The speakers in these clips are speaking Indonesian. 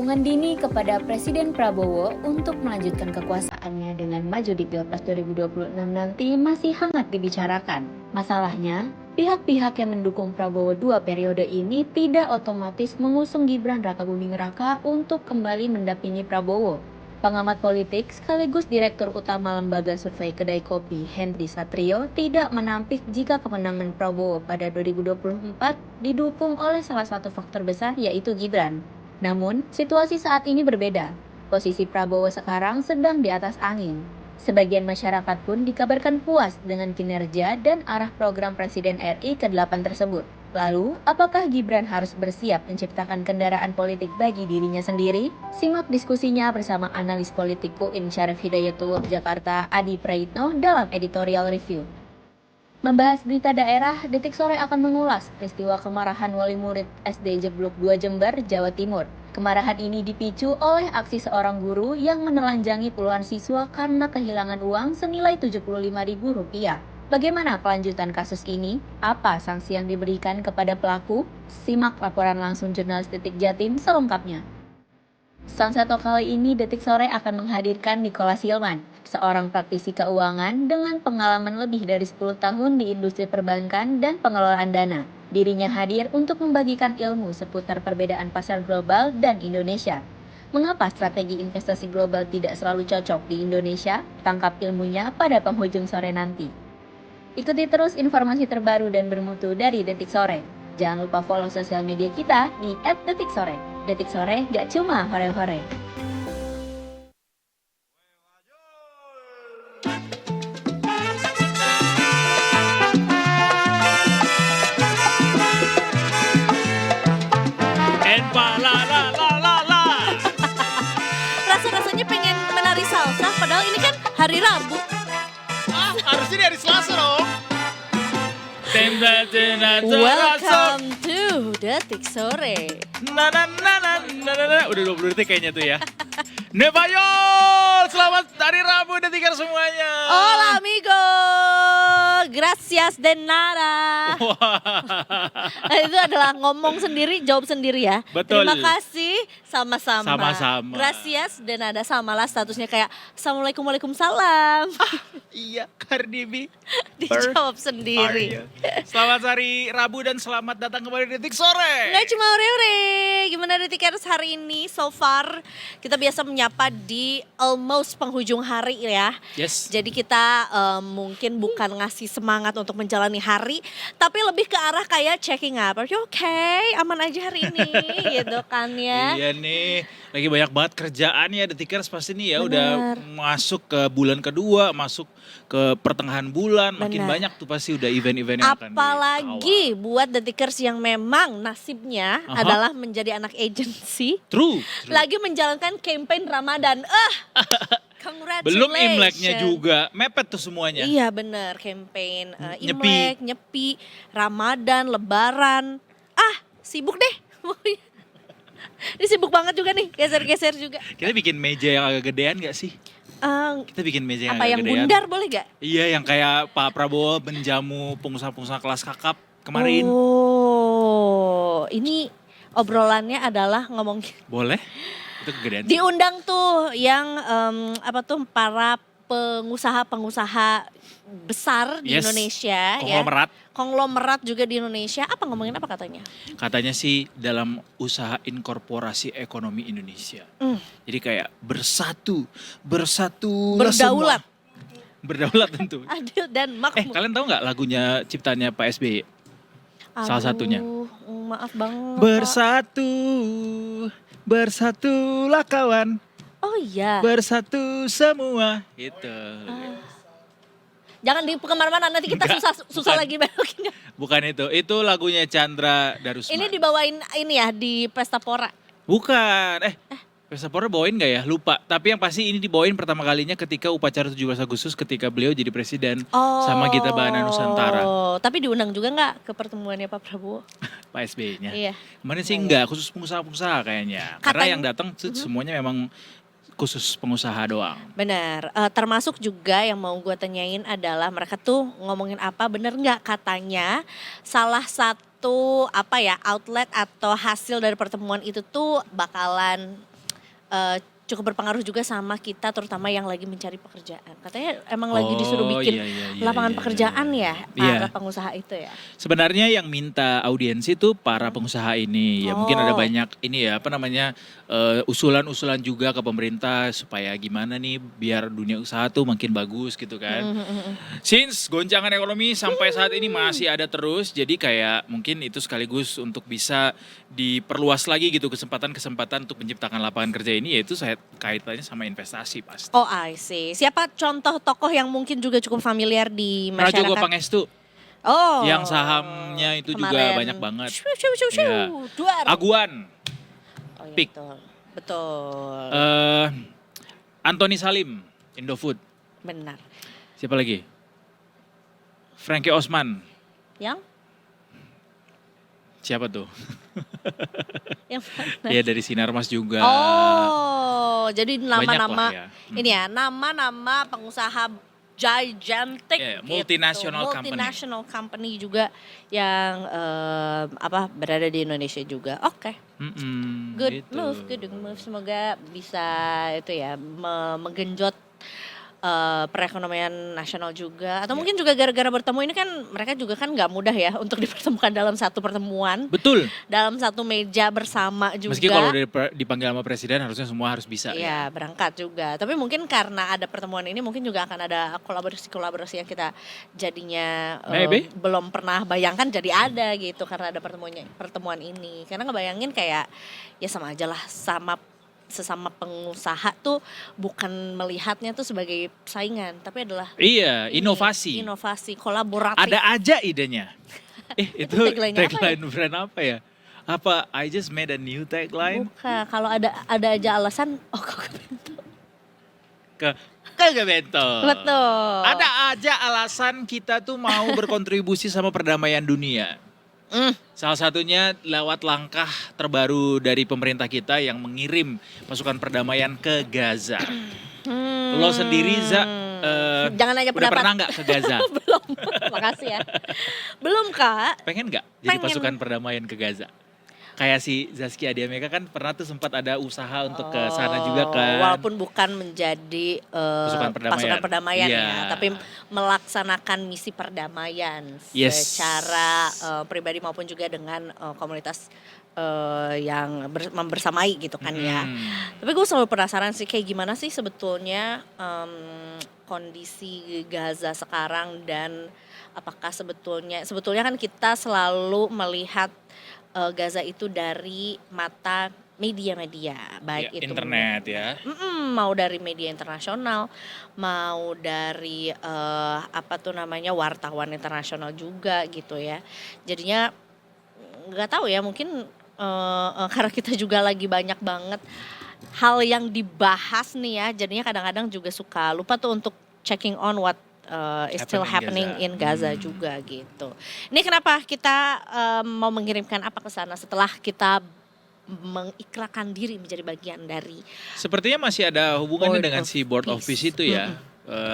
dukungan dini kepada Presiden Prabowo untuk melanjutkan kekuasaannya dengan maju di Pilpres 2026 nanti masih hangat dibicarakan. Masalahnya, pihak-pihak yang mendukung Prabowo 2 periode ini tidak otomatis mengusung Gibran Rakabuming Raka untuk kembali mendampingi Prabowo. Pengamat politik sekaligus Direktur Utama Lembaga Survei Kedai Kopi Hendy Satrio tidak menampik jika kemenangan Prabowo pada 2024 didukung oleh salah satu faktor besar yaitu Gibran. Namun, situasi saat ini berbeda. Posisi Prabowo sekarang sedang di atas angin. Sebagian masyarakat pun dikabarkan puas dengan kinerja dan arah program Presiden RI ke-8 tersebut. Lalu, apakah Gibran harus bersiap menciptakan kendaraan politik bagi dirinya sendiri? Simak diskusinya bersama analis politik UIN Syarif Hidayatullah Jakarta Adi Praitno dalam editorial review. Membahas berita daerah, Detik Sore akan mengulas peristiwa kemarahan wali murid SD Jeblok 2 Jember, Jawa Timur. Kemarahan ini dipicu oleh aksi seorang guru yang menelanjangi puluhan siswa karena kehilangan uang senilai Rp75.000. Bagaimana kelanjutan kasus ini? Apa sanksi yang diberikan kepada pelaku? Simak laporan langsung jurnalis Detik Jatim selengkapnya. Samsat kali ini Detik Sore akan menghadirkan Nicholas Hilman, seorang praktisi keuangan dengan pengalaman lebih dari 10 tahun di industri perbankan dan pengelolaan dana. Dirinya hadir untuk membagikan ilmu seputar perbedaan pasar global dan Indonesia. Mengapa strategi investasi global tidak selalu cocok di Indonesia? Tangkap ilmunya pada penghujung sore nanti. Ikuti terus informasi terbaru dan bermutu dari Detik Sore. Jangan lupa follow sosial media kita di @detiksore. Detik Sore gak cuma hore-hore. Enpa la la la la la. Rasa-rasanya pengen menari salsa, padahal ini kan hari Rabu. Harusnya di hari Selasa dong. Welcome to Detik Sore. Na na na na na na na. Udah 20 detik kayaknya tuh ya. Nepayol, selamat hari Rabu Detikers semuanya. Hola amigo, gracias de nada. Itu adalah ngomong sendiri, jawab sendiri ya. Betul. Terima kasih, sama-sama. Sama-sama. Gracias de nada, samalah statusnya kayak Assalamualaikum, Waalaikumsalam. Iya, Cardi B. Dijawab sendiri. Selamat hari Rabu dan selamat datang kembali di Detik Sore. Nggak cuma ore-ore, gimana Detikers hari ini so far? Kita biasa menyapa di almost penghujung hari ya. Yes. Jadi kita mungkin bukan ngasih semangat untuk menjalani hari, tapi lebih ke arah kayak checking up. Are you okay? Aman aja hari ini gitu kan ya. Iya nih, lagi banyak banget kerjaan ya Detikers pasti nih ya. Bener. Udah masuk ke bulan kedua, masuk ke pertengahan bulan, makin Bener. banyak tuh pasti udah event-event yang akan Apalagi buat Detikers yang memang nasibnya Aha. adalah menjadi anak agency. True. Lagi menjalankan campaign Ramadan. Congratulations. Belum Imleknya juga, mepet tuh semuanya. Iya bener, campaign Nyepi. Imlek, Nyepi, Ramadan, Lebaran. Sibuk deh. Ini sibuk banget juga nih, geser-geser juga. Kita bikin meja yang agak gedean gak sih? Kita bikin meja yang Apa agak yang gedean. bundar boleh gak? Iya, yang kayak Pak Prabowo menjamu pengusaha-pengusaha kelas kakap kemarin. Oh, ini obrolannya adalah ngomongin. Boleh? Itu kegedean sih. Diundang tuh yang para pengusaha-pengusaha besar di Yes. Indonesia Konglomerat. ya. Konglomerat juga di Indonesia. Ngomongin apa katanya? Katanya sih dalam usaha inkorporasi ekonomi Indonesia. Jadi kayak bersatu Berdaulat. semua. Berdaulat tentu. Adil dan makmur. Kalian tahu nggak lagunya ciptanya Pak SBY? Salah satunya. Maaf banget. Bersatu, bersatulah kawan, Oh iya. bersatu semua. Gitu. Jangan di kemana-mana nanti kita Enggak, susah bukan. lagi belokinnya. Bukan itu lagunya Chandra Darusman. Ini dibawain ini ya di Pesta Pora. Bukan, Pesta Pora bawain gak ya? Lupa. Tapi yang pasti ini dibawain pertama kalinya ketika upacara 17 Agustus ketika beliau jadi presiden sama Gita Bahana Nusantara. Tapi diundang juga nggak ke pertemuannya Pak Prabowo? Pak SBY-nya. Iya. Kemarin sih enggak, khusus pengusaha-pengusaha kayaknya. Karena Katanya- yang datang semuanya memang khusus pengusaha doang. Benar, termasuk juga yang mau gue tanyain adalah mereka tuh ngomongin apa, bener nggak katanya salah satu outlet atau hasil dari pertemuan itu tuh bakalan cukup berpengaruh juga sama kita, terutama yang lagi mencari pekerjaan. Katanya emang lagi disuruh bikin lapangan pekerjaan ya para pengusaha itu ya. Sebenarnya yang minta audiensi tuh para pengusaha ini. Ya mungkin ada banyak ini ya usulan-usulan juga ke pemerintah supaya gimana nih biar dunia usaha tuh makin bagus gitu kan. Since goncangan ekonomi sampai saat ini masih ada terus, jadi kayak mungkin itu sekaligus untuk bisa diperluas lagi gitu kesempatan-kesempatan untuk menciptakan lapangan kerja ini, yaitu saya kaitannya sama investasi pasti. Oh, I see. Siapa contoh tokoh yang mungkin juga cukup familiar di masyarakat? Prajogo Pangestu. Oh. Yang sahamnya itu juga banyak banget. Ya. Aguan. Oh, iya, Pik. Betul. Anthony Salim, Indofood. Benar. Siapa lagi? Frankie Osman. Yang? Siapa tuh? Yang mana? Ya dari Sinarmas juga. Oh, jadi nama-nama ya. ini ya, nama-nama pengusaha gigantic, multinational company juga yang berada di Indonesia juga. Oke. Good move. Semoga bisa itu ya menggenjot perekonomian nasional juga, atau mungkin juga gara-gara bertemu ini kan mereka juga kan nggak mudah ya untuk dipertemukan dalam satu pertemuan. Betul. Dalam satu meja bersama juga. Meski kalau dipanggil sama presiden harusnya semua harus bisa. Iya, berangkat juga. Tapi mungkin karena ada pertemuan ini mungkin juga akan ada kolaborasi yang kita jadinya belum pernah bayangkan jadi ada gitu karena ada pertemuan ini. Karena ngebayangin kayak ya sama aja lah, sesama pengusaha tuh bukan melihatnya tuh sebagai saingan, tapi adalah inovasi, kolaboratif. Ada aja idenya. Itu tagline brand apa ya? Apa I just made a new tagline? Bukan, kalau ada aja alasan ke bento. Betul. Ada aja alasan kita tuh mau berkontribusi sama perdamaian dunia. Salah satunya lewat langkah terbaru dari pemerintah kita yang mengirim pasukan perdamaian ke Gaza. Lo sendiri jangan nanya udah pernah nggak ke Gaza? Belum, makasih ya. Belum Kak. Pengen nggak jadi pasukan perdamaian ke Gaza? Kayak si Zaskia Adiameka kan pernah tuh sempat ada usaha untuk ke sana juga kan. Walaupun bukan menjadi pasukan perdamaian ya, tapi melaksanakan misi perdamaian secara pribadi maupun juga dengan komunitas yang membersamai gitu kan ya. Tapi gue selalu penasaran sih kayak gimana sih sebetulnya kondisi Gaza sekarang, dan apakah sebetulnya kan kita selalu melihat Gaza itu dari mata media-media, baik itu internet ya, mau dari media internasional, mau dari wartawan internasional juga gitu ya. Jadinya nggak tahu ya, mungkin karena kita juga lagi banyak banget hal yang dibahas nih ya, jadinya kadang-kadang juga suka lupa tuh untuk checking on what is still happening in Gaza juga gitu. Ini kenapa kita mau mengirimkan apa ke sana setelah kita mengikrarkan diri menjadi bagian dari. Sepertinya masih ada hubungannya dengan si Board of Peace itu ya.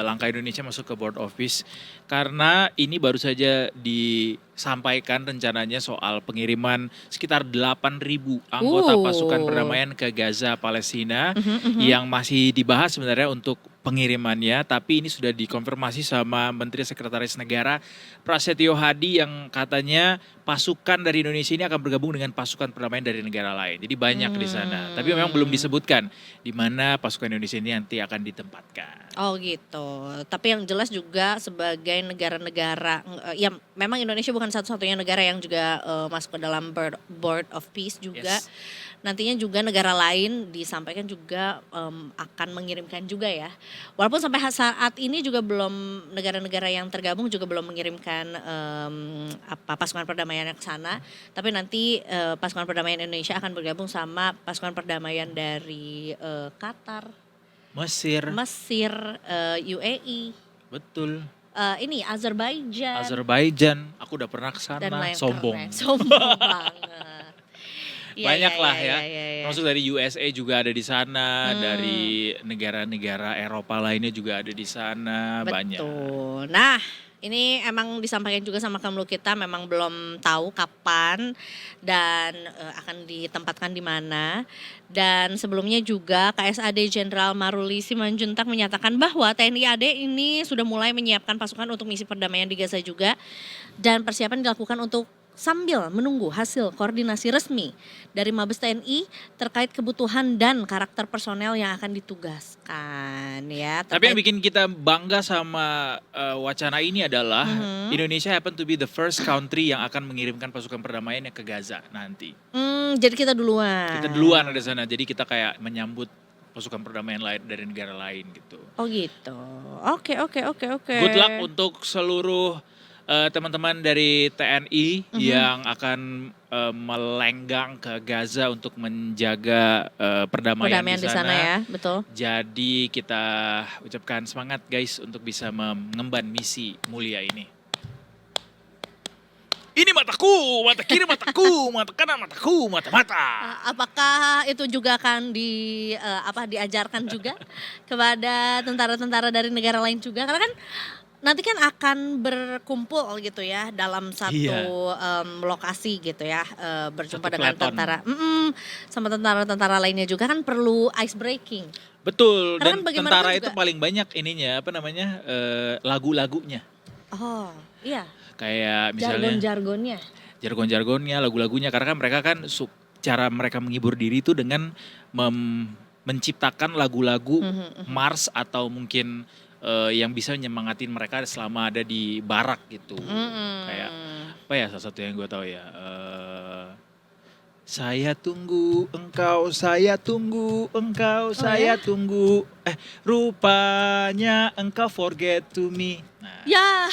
Langkah Indonesia masuk ke Board of Peace karena ini baru saja disampaikan rencananya soal pengiriman sekitar 8.000 anggota pasukan perdamaian ke Gaza Palestina yang masih dibahas sebenarnya untuk pengirimannya, tapi ini sudah dikonfirmasi sama Menteri Sekretaris Negara Prasetyo Hadi yang katanya pasukan dari Indonesia ini akan bergabung dengan pasukan perdamaian dari negara lain. Jadi banyak di sana, tapi memang belum disebutkan di mana pasukan Indonesia ini nanti akan ditempatkan. Oh gitu, tapi yang jelas juga sebagai negara-negara, ya memang Indonesia bukan satu-satunya negara yang juga masuk ke dalam Board of Peace juga. Nantinya juga negara lain disampaikan juga akan mengirimkan juga ya. Walaupun sampai saat ini juga belum, negara-negara yang tergabung juga belum mengirimkan pasukan perdamaian ke sana. Tapi nanti pasukan perdamaian Indonesia akan bergabung sama pasukan perdamaian dari Qatar, Mesir, UAE. Betul. Ini Azerbaijan, aku udah pernah ke sana. Sombong banget. Banyak lah ya. Termasuk dari USA juga ada di sana, dari negara-negara Eropa lainnya juga ada di sana. Betul. Banyak. Nah, Ini emang disampaikan juga sama Kemlu kita, memang belum tahu kapan dan akan ditempatkan di mana. Dan sebelumnya juga KSAD Jenderal Maruli Simanjuntak menyatakan bahwa TNI AD ini sudah mulai menyiapkan pasukan untuk misi perdamaian di Gaza juga. Dan persiapan dilakukan untuk sambil menunggu hasil koordinasi resmi dari Mabes TNI terkait kebutuhan dan karakter personel yang akan ditugaskan ya. Tapi yang bikin kita bangga sama wacana ini adalah Indonesia happen to be the first country yang akan mengirimkan pasukan perdamaian ke Gaza nanti. Jadi kita duluan. Kita duluan ada sana, jadi kita kayak menyambut pasukan perdamaian lain dari negara lain gitu. Oh gitu. Oke. Good luck untuk seluruh teman-teman dari TNI yang akan melenggang ke Gaza untuk menjaga perdamaian di sana ya, betul. Jadi kita ucapkan semangat guys untuk bisa mengemban misi mulia ini. Ini mataku, mata kiri mataku, mata kanan mataku, mata-mata. Apakah itu juga akan diajarkan juga kepada tentara-tentara dari negara lain juga? Karena kan nanti kan akan berkumpul gitu ya dalam satu lokasi gitu ya, berjumpa Satu dengan peleton. tentara, sama tentara-tentara lainnya juga kan perlu ice breaking. Betul, Karena dan kan bagaimanapun tentara juga- itu paling banyak ininya lagu-lagunya. Oh iya, Kayak misalnya jargon-jargonnya. jargon-jargonnya, lagu-lagunya, karena kan mereka kan cara mereka menghibur diri itu dengan menciptakan lagu-lagu Mars atau mungkin yang bisa nyemangatin mereka selama ada di barak gitu. Kayak apa ya, salah satu yang gue tahu ya, saya tunggu engkau, saya tunggu engkau, saya tunggu, rupanya engkau forget to me. Nah, Ya,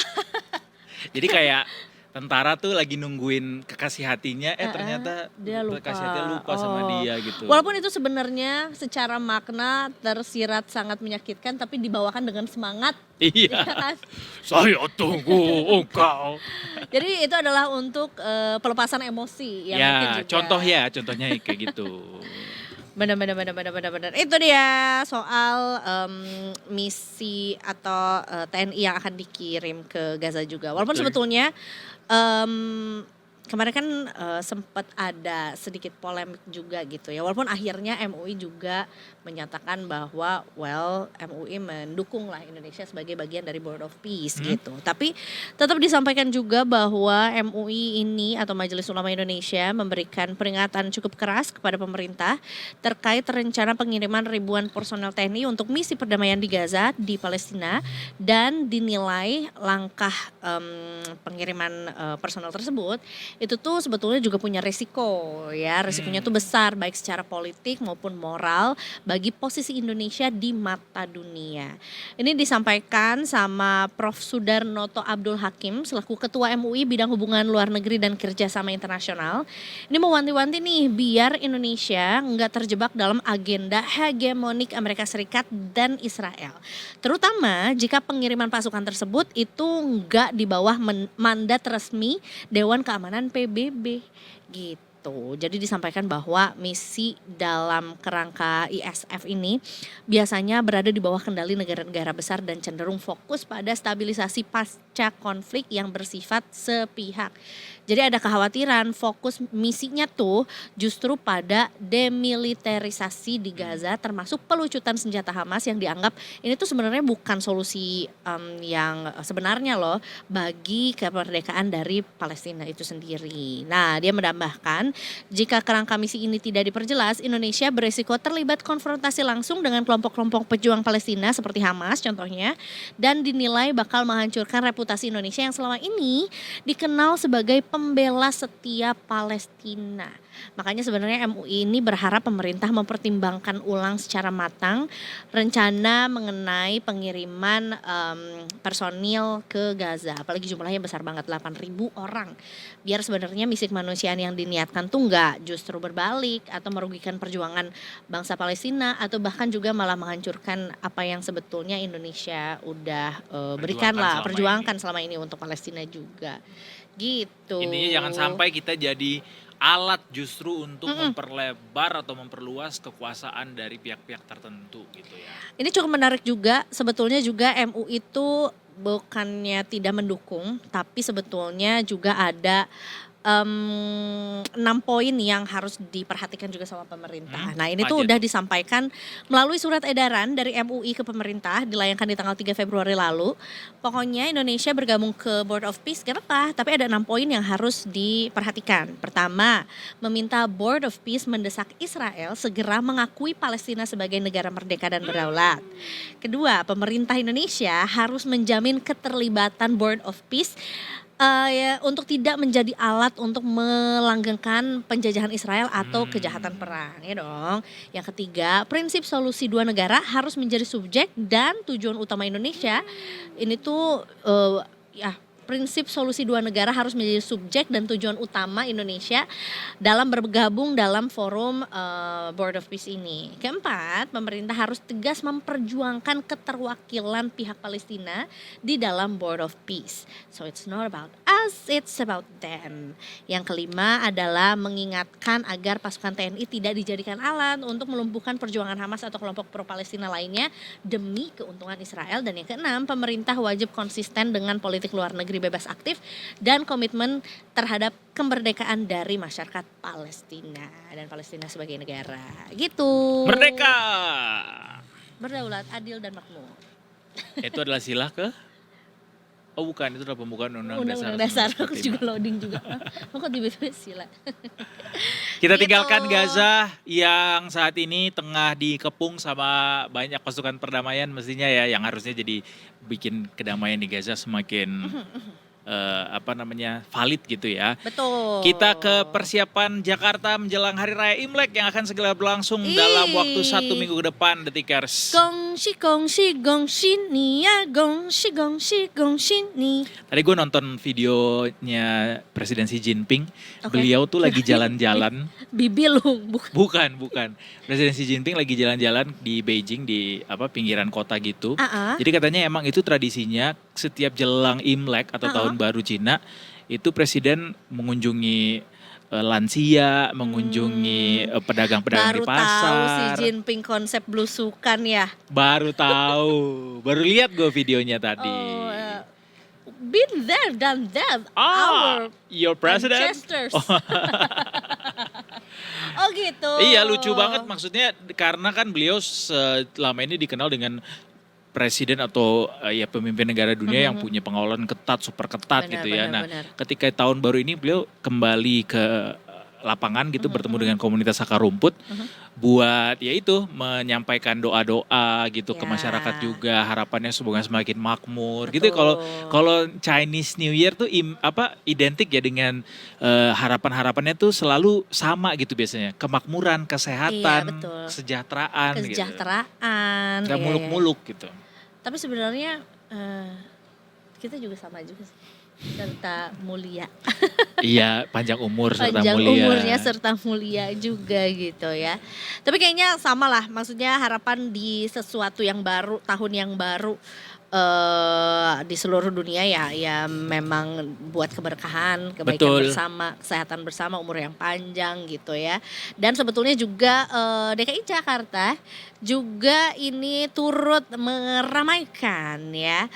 jadi kayak tentara tuh lagi nungguin kekasih hatinya, ternyata dia lupa. kekasih hatinya lupa sama dia gitu. walaupun itu sebenarnya secara makna tersirat sangat menyakitkan, tapi dibawakan dengan semangat. Iya, Ya kan? saya tunggu engkau. Jadi itu adalah untuk pelepasan emosi yang mungkin Ya, juga. contohnya kayak gitu. Benar. Itu dia soal misi atau TNI yang akan dikirim ke Gaza juga. Walaupun Betul. sebetulnya kemarin kan sempat ada sedikit polemik juga gitu ya. Walaupun akhirnya MUI juga menyatakan bahwa MUI mendukung lah Indonesia sebagai bagian dari Board of Peace gitu. Tapi tetap disampaikan juga bahwa MUI ini atau Majelis Ulama Indonesia memberikan peringatan cukup keras kepada pemerintah terkait rencana pengiriman ribuan personel TNI untuk misi perdamaian di Gaza di Palestina, dan dinilai langkah pengiriman personel tersebut itu tuh sebetulnya juga punya resiko ya. Resikonya tuh besar baik secara politik maupun moral bagi posisi Indonesia di mata dunia. Ini disampaikan sama Prof. Sudarnoto Abdul Hakim selaku Ketua MUI Bidang Hubungan Luar Negeri dan Kerjasama Internasional. Ini mewanti-wanti nih biar Indonesia nggak terjebak dalam agenda hegemonik Amerika Serikat dan Israel. Terutama jika pengiriman pasukan tersebut itu nggak di bawah mandat resmi Dewan Keamanan PBB gitu. Jadi disampaikan bahwa misi dalam kerangka ISF ini biasanya berada di bawah kendali negara-negara besar dan cenderung fokus pada stabilisasi pasca konflik yang bersifat sepihak. Jadi ada kekhawatiran fokus misinya tuh justru pada demilitarisasi di Gaza, termasuk pelucutan senjata Hamas yang dianggap ini tuh sebenarnya bukan solusi yang sebenarnya loh bagi kemerdekaan dari Palestina itu sendiri. Nah, dia menambahkan jika kerangka misi ini tidak diperjelas, Indonesia beresiko terlibat konfrontasi langsung dengan kelompok-kelompok pejuang Palestina seperti Hamas contohnya, dan dinilai bakal menghancurkan reputasi Indonesia yang selama ini dikenal sebagai pembela setia Palestina. Makanya sebenarnya MUI ini berharap pemerintah mempertimbangkan ulang secara matang rencana mengenai pengiriman personil ke Gaza. Apalagi jumlahnya besar banget, 8.000 orang. Biar sebenarnya misi kemanusiaan yang diniatkan tuh nggak justru berbalik atau merugikan perjuangan bangsa Palestina, atau bahkan juga malah menghancurkan apa yang sebetulnya Indonesia udah perjuangkan selama ini untuk Palestina juga. Gitu. Intinya jangan sampai kita jadi alat justru untuk memperlebar atau memperluas kekuasaan dari pihak-pihak tertentu gitu ya. Ini cukup menarik juga, sebetulnya juga MUI itu bukannya tidak mendukung, tapi sebetulnya juga ada 6 poin yang harus diperhatikan juga sama pemerintah. Nah ini apa tuh aja udah disampaikan melalui surat edaran dari MUI ke pemerintah, dilayangkan di tanggal 3 Februari lalu. Pokoknya Indonesia bergabung ke Board of Peace, kenapa? Tapi ada 6 poin yang harus diperhatikan. Pertama, meminta Board of Peace mendesak Israel segera mengakui Palestina sebagai negara merdeka dan berdaulat. Kedua, pemerintah Indonesia harus menjamin keterlibatan Board of Peace untuk tidak menjadi alat untuk melanggengkan penjajahan Israel atau kejahatan perang, ya dong. Yang ketiga, prinsip solusi dua negara harus menjadi subjek dan tujuan utama Indonesia. Ini tuh prinsip solusi dua negara harus menjadi subjek dan tujuan utama Indonesia dalam bergabung dalam forum Board of Peace ini. Keempat, pemerintah harus tegas memperjuangkan keterwakilan pihak Palestina di dalam Board of Peace. So it's not about us, it's about them. Yang kelima adalah mengingatkan agar pasukan TNI tidak dijadikan alat untuk melumpuhkan perjuangan Hamas atau kelompok pro-Palestina lainnya demi keuntungan Israel. Dan yang keenam, pemerintah wajib konsisten dengan politik luar negeri bebas aktif dan komitmen terhadap kemerdekaan dari masyarakat Palestina dan Palestina sebagai negara. Gitu. Merdeka. Berdaulat, adil dan makmur. Itu adalah sila ke? Oh bukan, itu adalah pembukaan Undang-undang dasar. Aku juga loading juga. Kok tiba-tiba sila. Kita Gitu. tinggalkan Gaza yang saat ini tengah dikepung sama banyak pasukan perdamaian mestinya ya, yang harusnya jadi bikin kedamaian di Gaza semakin valid gitu ya. Betul. Kita ke persiapan Jakarta menjelang Hari Raya Imlek yang akan segera berlangsung dalam waktu 1 minggu ke depan, Detikers. Gongsi gongsi gongsi nih ya, gongsi gongsi gongsi nih. Tadi gue nonton videonya Presiden Xi Jinping. Oke. Beliau tuh lagi jalan-jalan. Bibi lu bukan. Bukan. Presiden Xi Jinping lagi jalan-jalan di Beijing di pinggiran kota gitu. Jadi katanya emang itu tradisinya setiap jelang Imlek atau Tahun Baru Cina itu presiden mengunjungi lansia, mengunjungi pedagang-pedagang di pasar. Baru tahu Xi Jinping konsep blusukan ya. Baru tahu. Baru lihat gue videonya tadi. Been there, done that. Our your president. ancestors. Oh gitu. Iya lucu banget, maksudnya karena kan beliau selama ini dikenal dengan presiden atau pemimpin negara dunia yang punya pengawalan ketat, super ketat gitu ya. Nah, ketika tahun baru ini beliau kembali ke lapangan gitu, bertemu dengan komunitas akar rumput buat menyampaikan doa-doa gitu ke masyarakat juga, harapannya semoga semakin makmur. Gitu. Kalau Chinese New Year tuh identik ya dengan harapan-harapannya tuh selalu sama gitu biasanya, kemakmuran, kesehatan, kesejahteraan. Kesejahteraan. Gak muluk-muluk gitu. Tapi sebenarnya kita juga sama juga sih. Serta mulia. Iya, panjang umur serta panjang mulia. umurnya serta mulia juga gitu ya. Tapi kayaknya sama lah, maksudnya harapan di sesuatu yang baru, tahun yang baru di seluruh dunia ya memang buat keberkahan, kebaikan bersama, kesehatan bersama, umur yang panjang gitu ya. Dan sebetulnya juga DKI Jakarta juga ini turut meramaikan ya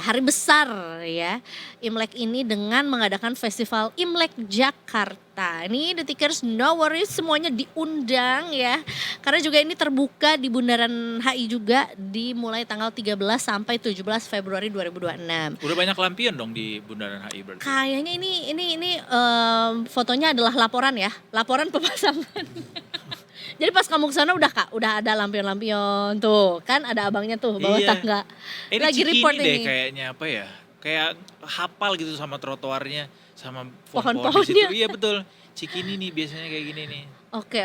hari besar ya Imlek ini dengan mengadakan festival Imlek Jakarta. Ini Detikers, no worries, semuanya diundang ya. Karena juga ini terbuka di Bundaran HI juga dimulai tanggal 13 sampai 17 Februari 2026. Udah banyak lampion dong di Bundaran HI berarti. Kayaknya ini fotonya adalah laporan pemasangan. Jadi pas kamu kesana udah ada lampion-lampion tuh, kan ada abangnya tuh bawah tangga. Ini lagi report deh ini. Kayaknya kayak hafal gitu sama trotoarnya, sama pohon-pohonnya. di situ. Iya betul. Cikini nih biasanya kayak gini nih. Oke.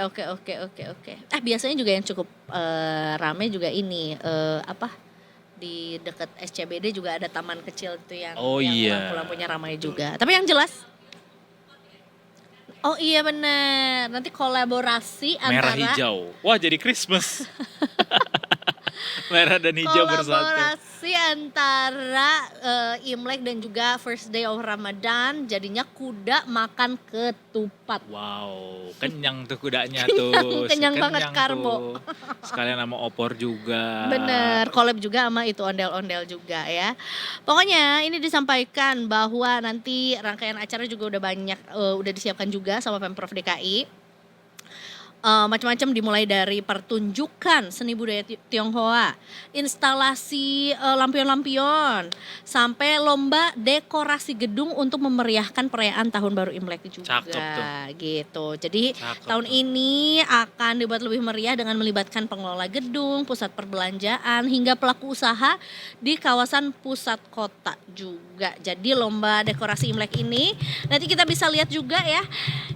Biasanya juga yang cukup rame juga ini di dekat SCBD juga ada taman kecil itu yang lampu-lampunya ramai juga. Tapi yang jelas oh iya benar, nanti kolaborasi merah antara hijau. Wah jadi Christmas. Merah dan hijau bersatu. Kolaborasi antara Imlek dan juga first day of Ramadan, jadinya kuda makan ketupat. Wow, kenyang tuh kudanya tuh. Kenyang banget karbo. tuh. Sekalian sama opor juga. Bener, collab juga sama itu ondel-ondel juga ya. Pokoknya ini disampaikan bahwa nanti rangkaian acara juga udah banyak, udah disiapkan juga sama Pemprov DKI. Macam-macam dimulai dari pertunjukan seni budaya Tionghoa, instalasi lampion-lampion, sampai lomba dekorasi gedung untuk memeriahkan perayaan Tahun Baru Imlek juga. Cakep tuh. Gitu. Jadi Cakep tahun tuh. ini akan dibuat lebih meriah dengan melibatkan pengelola gedung, pusat perbelanjaan, hingga pelaku usaha di kawasan pusat kota juga. Jadi lomba dekorasi Imlek ini nanti kita bisa lihat juga ya.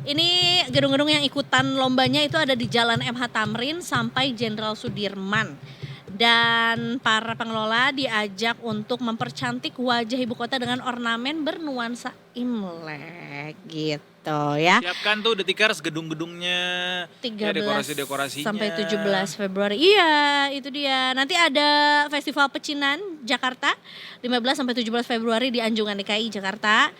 Ini gedung-gedung yang ikutan lombanya itu ada di Jalan MH Tamrin sampai Jenderal Sudirman. Dan para pengelola diajak untuk mempercantik wajah ibu kota dengan ornamen bernuansa Imlek gitu ya. Siapkan tuh detikers gedung-gedungnya. 13 dekorasi-dekorasinya. sampai 17 Februari. Iya, itu dia. Nanti ada Festival Pecinan Jakarta 15 sampai 17 Februari di Anjungan DKI Jakarta.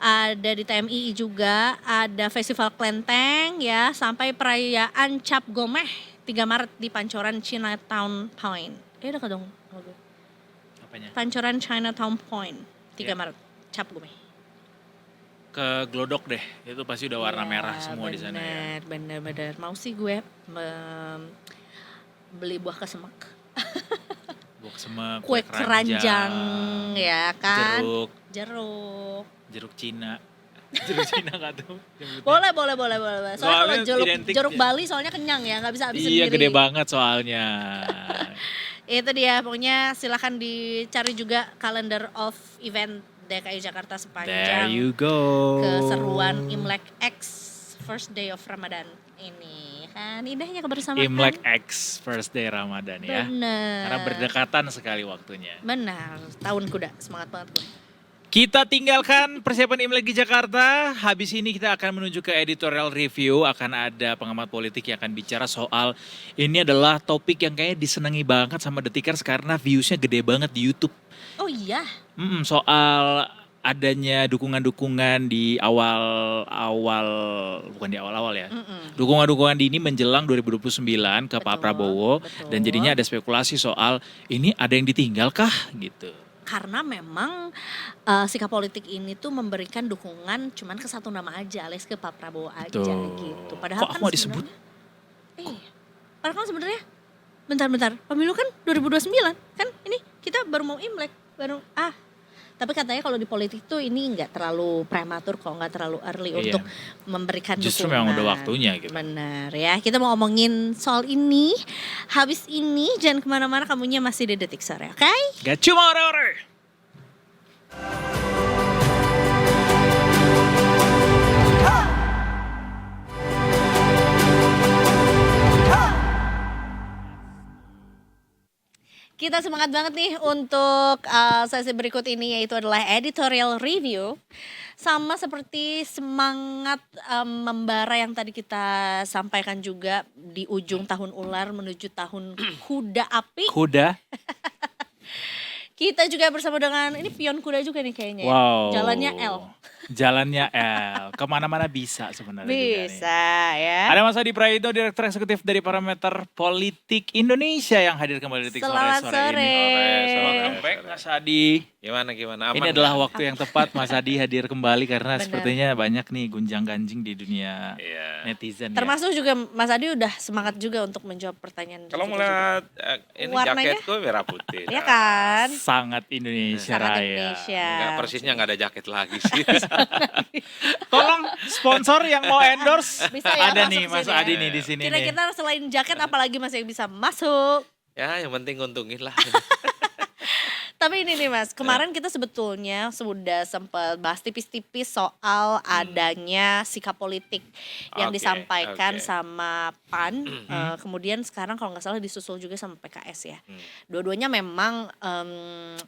Ada di TMI juga, ada Festival Klenteng ya, sampai perayaan Cap Gomeh 3 Maret di Pancoran Chinatown Point. Udah dong. Apanya? Pancoran Chinatown Point 3 Ya. Maret Cap Gomeh. Ke Glodok deh, itu pasti udah warna Iya, merah semua di sana ya. Bener. Mau sih gue beli buah kesemak. Buah semak, Kue keranjang ya kan. Jeruk Cina. Jeruk Cina gak tuh? Boleh. Soalnya kalau Soalnya identik jeruk ya. Bali soalnya kenyang ya, nggak bisa habis Iya, sendiri. gede banget soalnya. Itu dia, pokoknya silahkan dicari juga calendar of event DKI Jakarta There sepanjang you go. keseruan Imlek X first day of Ramadan ini. Kan indahnya kebersamaan. Imlek X First Day Ramadan ya. Bener. Karena berdekatan sekali waktunya. Benar, tahun kuda, semangat banget gue. Kita tinggalkan persiapan Imlek di Jakarta. Habis ini kita akan menuju ke editorial review. Akan ada pengamat politik yang akan bicara soal ini adalah topik yang kayaknya disenangi banget sama Detikers karena viewsnya gede banget di YouTube. Oh iya, Soal adanya dukungan-dukungan di awal-awal, bukan di awal-awal ya. Dukungan-dukungan dini menjelang 2029 ke Pak Betul, Prabowo. betul. Dan jadinya ada spekulasi soal ini ada yang ditinggalkah gitu. karena memang sikap politik ini tuh memberikan dukungan cuman ke satu nama aja, alias ke Pak Prabowo aja Betul. gitu. Padahal Kok kan mau disebut? Padahal kan sebenarnya bentar, pemilu kan 2029 kan, ini kita baru mau Imlek, tapi katanya kalau di politik tuh ini nggak terlalu prematur kok, nggak terlalu early Iya. untuk memberikan Justru dukungan. memang udah waktunya gitu. Benar ya, kita mau ngomongin soal ini. Habis ini jangan kemana-mana, kamunya masih di Detik Sore, oke? Gak cuma ore-ore. Kita semangat banget nih untuk sesi berikut ini, yaitu adalah editorial review. Sama seperti semangat membara yang tadi kita sampaikan juga di ujung tahun ular menuju tahun kuda api. Kuda. Kita juga bersama dengan, ini pion kuda juga nih kayaknya ya. Wow. Jalannya L. Jalannya L. Kemana-mana bisa sebenarnya. juga nih. Bisa ya. Ada Mas Adi Praitno, Direktur Eksekutif dari Parameter Politik Indonesia yang hadir kembali di Detik Selamat sore ini. sore. Welcome back Mas Adi. Gimana? Ini adalah waktu yang tepat Mas Adi hadir kembali karena Benar. sepertinya banyak nih gunjang-ganjing di dunia Iya. netizen Termasuk juga Mas Adi udah semangat juga untuk menjawab pertanyaan. Kalau kita juga. melihat ini Warnanya? jaketku merah putih. Ya kan? ya. Sangat Indonesia Sangat Raya. Indonesia. Enggak, persisnya nggak ada jaket lagi sih. Tolong sponsor yang mau endorse. Bisa ya, Ada masuk nih Mas sini ya. Adi nih di sini nih. Kira-kira selain jaket apalagi masih yang bisa masuk? Ya, yang penting untungin lah. Tapi ini nih Mas, kemarin kita sebetulnya sudah sempat bahas tipis-tipis soal adanya sikap politik yang Oke, disampaikan oke. sama PAN, kemudian sekarang kalau nggak salah disusul juga sama PKS ya. Hmm. Dua-duanya memang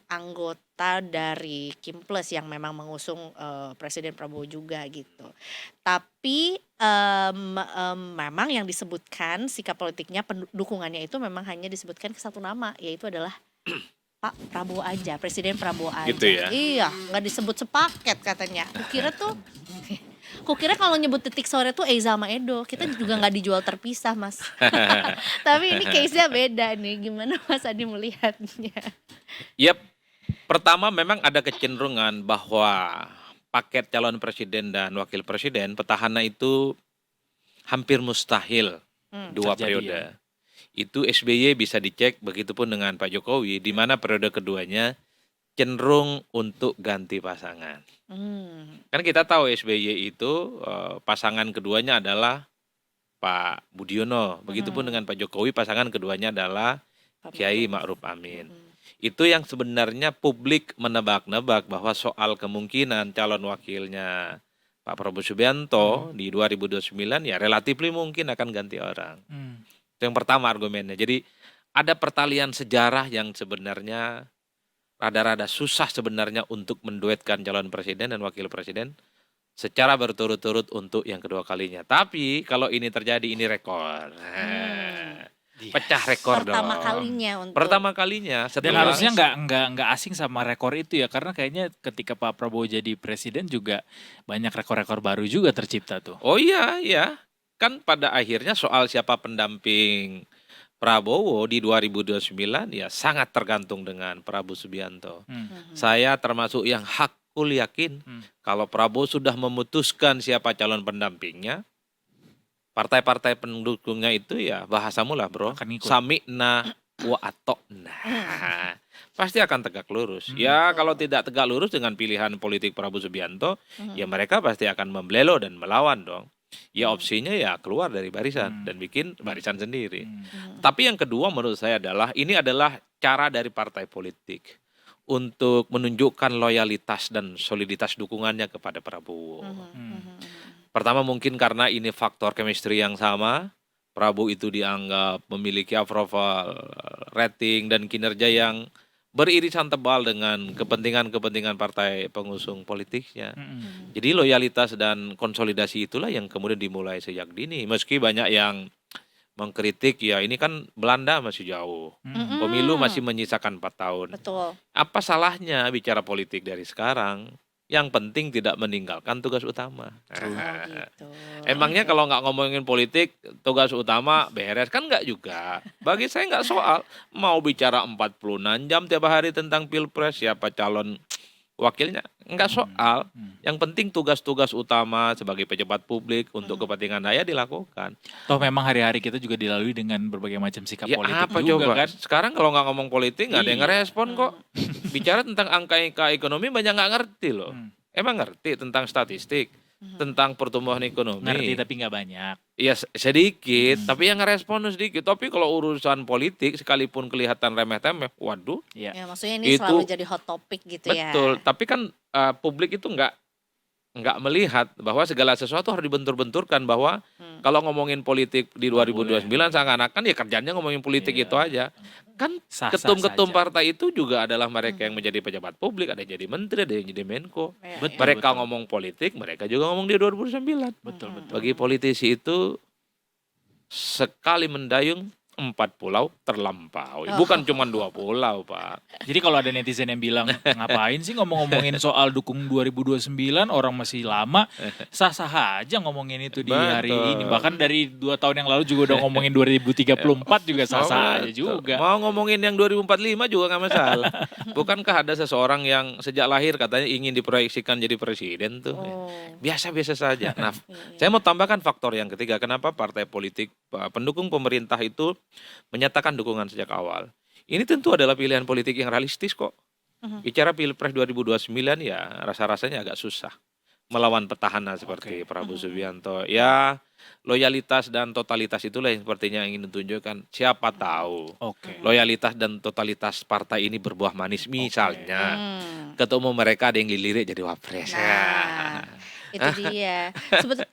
anggota dari Kimples yang memang mengusung Presiden Prabowo juga gitu. Tapi memang yang disebutkan sikap politiknya, dukungannya itu memang hanya disebutkan ke satu nama, yaitu adalah Pak Prabowo aja, Presiden Prabowo aja. Gitu ya? Iya, nggak disebut sepaket katanya. Kukira kalau nyebut Detik Sore tuh Eza sama Edo, kita juga nggak dijual terpisah Mas. Tapi ini case-nya beda nih, gimana Mas Adi melihatnya? Yap, pertama memang ada kecenderungan bahwa paket calon presiden dan wakil presiden petahana itu hampir mustahil dua Terjadi, periode. ya. Itu SBY bisa dicek, begitupun dengan Pak Jokowi, di mana periode keduanya cenderung untuk ganti pasangan. Kan kita tahu SBY itu pasangan keduanya adalah Pak Budiono, begitupun dengan Pak Jokowi pasangan keduanya adalah Kiai Ma'ruf Amin. Itu yang sebenarnya publik menebak-nebak bahwa soal kemungkinan calon wakilnya Pak Prabowo Subianto di 2029 ya relatif mungkin akan ganti orang. Itu yang pertama argumennya. Jadi ada pertalian sejarah yang sebenarnya rada-rada susah sebenarnya untuk menduetkan calon presiden dan wakil presiden secara berturut-turut untuk yang kedua kalinya. Tapi kalau ini terjadi, ini rekor. Pecah rekor Pertama dong. kalinya untuk Pertama kalinya Dan setelah harusnya nggak asing sama rekor itu ya, karena kayaknya ketika Pak Prabowo jadi presiden juga banyak rekor-rekor baru juga tercipta tuh. Oh iya, ya. Kan pada akhirnya soal siapa pendamping Prabowo di 2029 ya sangat tergantung dengan Prabowo Subianto. Saya termasuk yang hakul yakin kalau Prabowo sudah memutuskan siapa calon pendampingnya, partai-partai pendukungnya itu ya bahasamu lah bro, Akan ngikut. sami'na wa atokna. Pasti akan tegak lurus. Ya kalau tidak tegak lurus dengan pilihan politik Prabowo Subianto, ya mereka pasti akan membelot dan melawan dong. Ya opsinya ya keluar dari barisan dan bikin barisan sendiri. Tapi yang kedua menurut saya adalah ini adalah cara dari partai politik untuk menunjukkan loyalitas dan soliditas dukungannya kepada Prabowo. Pertama mungkin karena ini faktor chemistry yang sama. Prabowo itu dianggap memiliki approval rating dan kinerja yang beririsan tebal dengan kepentingan-kepentingan partai pengusung politiknya. Jadi loyalitas dan konsolidasi itulah yang kemudian dimulai sejak dini. Meski banyak yang mengkritik, ya ini kan Belanda masih jauh. Pemilu masih menyisakan 4 tahun. betul. Apa salahnya bicara politik dari sekarang? Yang penting tidak meninggalkan tugas utama. Oh gitu. Emangnya kalau nggak ngomongin politik, tugas utama beres? Kan nggak juga. Bagi saya nggak soal. Mau bicara 46 jam tiap hari tentang pilpres, siapa calon wakilnya? Nggak soal. Yang penting tugas-tugas utama sebagai pejabat publik untuk kepentingan rakyat dilakukan. Toh memang hari-hari kita juga dilalui dengan berbagai macam sikap Ya politik apa juga coba? kan. Sekarang kalau nggak ngomong politik nggak ada yang ngerespon kok. Bicara tentang angka-angka ekonomi banyak nggak ngerti loh. Emang ngerti tentang statistik, tentang pertumbuhan ekonomi. Ngerti tapi nggak banyak. Ya sedikit, tapi yang ngerespon sedikit. Tapi kalau urusan politik sekalipun kelihatan remeh-temeh, waduh, Ya. Ya maksudnya ini Itu- selalu jadi hot topic gitu ya. betul. Tapi kan publik itu nggak melihat bahwa segala sesuatu harus dibentur-benturkan bahwa kalau ngomongin politik di 2029 seakan-akan ya kerjanya ngomongin politik itu aja. Kan Sah-sah ketum-ketum saja. partai itu juga adalah mereka yang menjadi pejabat publik, ada yang jadi menteri, ada yang jadi menko. Ya, Betul, Mereka betul. ngomong politik, mereka juga ngomong di 2029. Betul, betul. Bagi politisi itu sekali mendayung 4 pulau terlampaui. Bukan cuma 2 pulau, Pak. Jadi kalau ada netizen yang bilang ngapain sih ngomong-ngomongin soal dukung 2029, orang masih lama, sah-sah aja ngomongin itu di hari Betul. ini. Bahkan dari 2 tahun yang lalu juga udah ngomongin 2034 juga sah-sah aja Betul. juga. Mau ngomongin yang 2045 juga nggak masalah. Bukankah ada seseorang yang sejak lahir katanya ingin diproyeksikan jadi presiden tuh? Oh. Biasa-biasa saja. Nah, saya mau tambahkan faktor yang ketiga. Kenapa partai politik pendukung pemerintah itu menyatakan dukungan sejak awal? Ini tentu adalah pilihan politik yang realistis kok. Bicara Pilpres 2029 ya rasa-rasanya agak susah. melawan petahana seperti Oke. Prabowo Subianto. Ya, loyalitas dan totalitas itulah yang sepertinya ingin ditunjukkan. Siapa tahu Oke. loyalitas dan totalitas partai ini berbuah manis. Misalnya Hmm. ketua umum mereka ada yang dilirik jadi wapres. Nah, itu dia.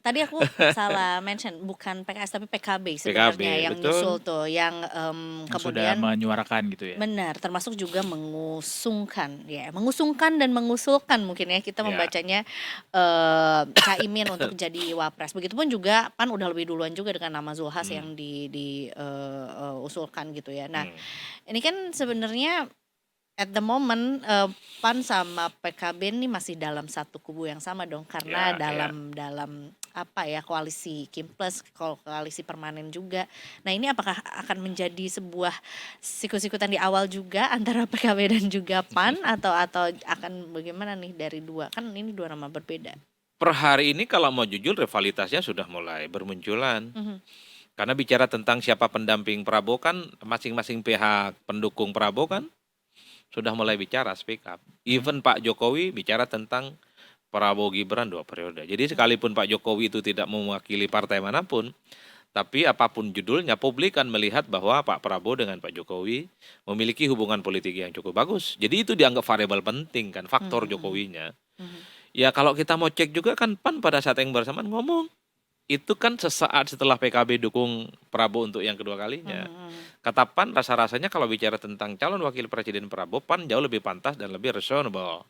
Tadi aku salah mention, bukan PKS tapi PKB sebenarnya yang betul. nyusul tuh, yang Yang sudah kemudian menyuarakan gitu ya. benar, termasuk juga mengusungkan dan mengusulkan mungkin ya kita Ya. membacanya Caimin untuk jadi wapres. Begitupun juga PAN udah lebih duluan juga dengan nama Zulhas yang usulkan gitu ya. Nah, ini kan sebenarnya at the moment PAN sama PKB ini masih dalam satu kubu yang sama dong, karena Ya, dalam apa ya, koalisi Kim Plus, koalisi permanen juga. Nah, ini apakah akan menjadi sebuah sikut-sikutan di awal juga antara PKB dan juga PAN atau akan bagaimana nih dari dua? Kan ini dua nama berbeda. Per hari ini kalau mau jujur rivalitasnya sudah mulai bermunculan. Mhm. Karena bicara tentang siapa pendamping Prabowo kan masing-masing pihak pendukung Prabowo kan sudah mulai bicara speak up. Even Pak Jokowi bicara tentang Prabowo Gibran 2 periode. Jadi sekalipun Pak Jokowi itu tidak mewakili partai manapun, tapi apapun judulnya publik kan melihat bahwa Pak Prabowo dengan Pak Jokowi memiliki hubungan politik yang cukup bagus. Jadi itu dianggap variabel penting kan, faktor Jokowinya. Ya kalau kita mau cek juga kan PAN pada saat yang bersamaan ngomong. Itu kan sesaat setelah PKB dukung Prabowo untuk yang kedua kalinya. Kata PAN rasa-rasanya kalau bicara tentang calon wakil presiden Prabowo, PAN jauh lebih pantas dan lebih reasonable.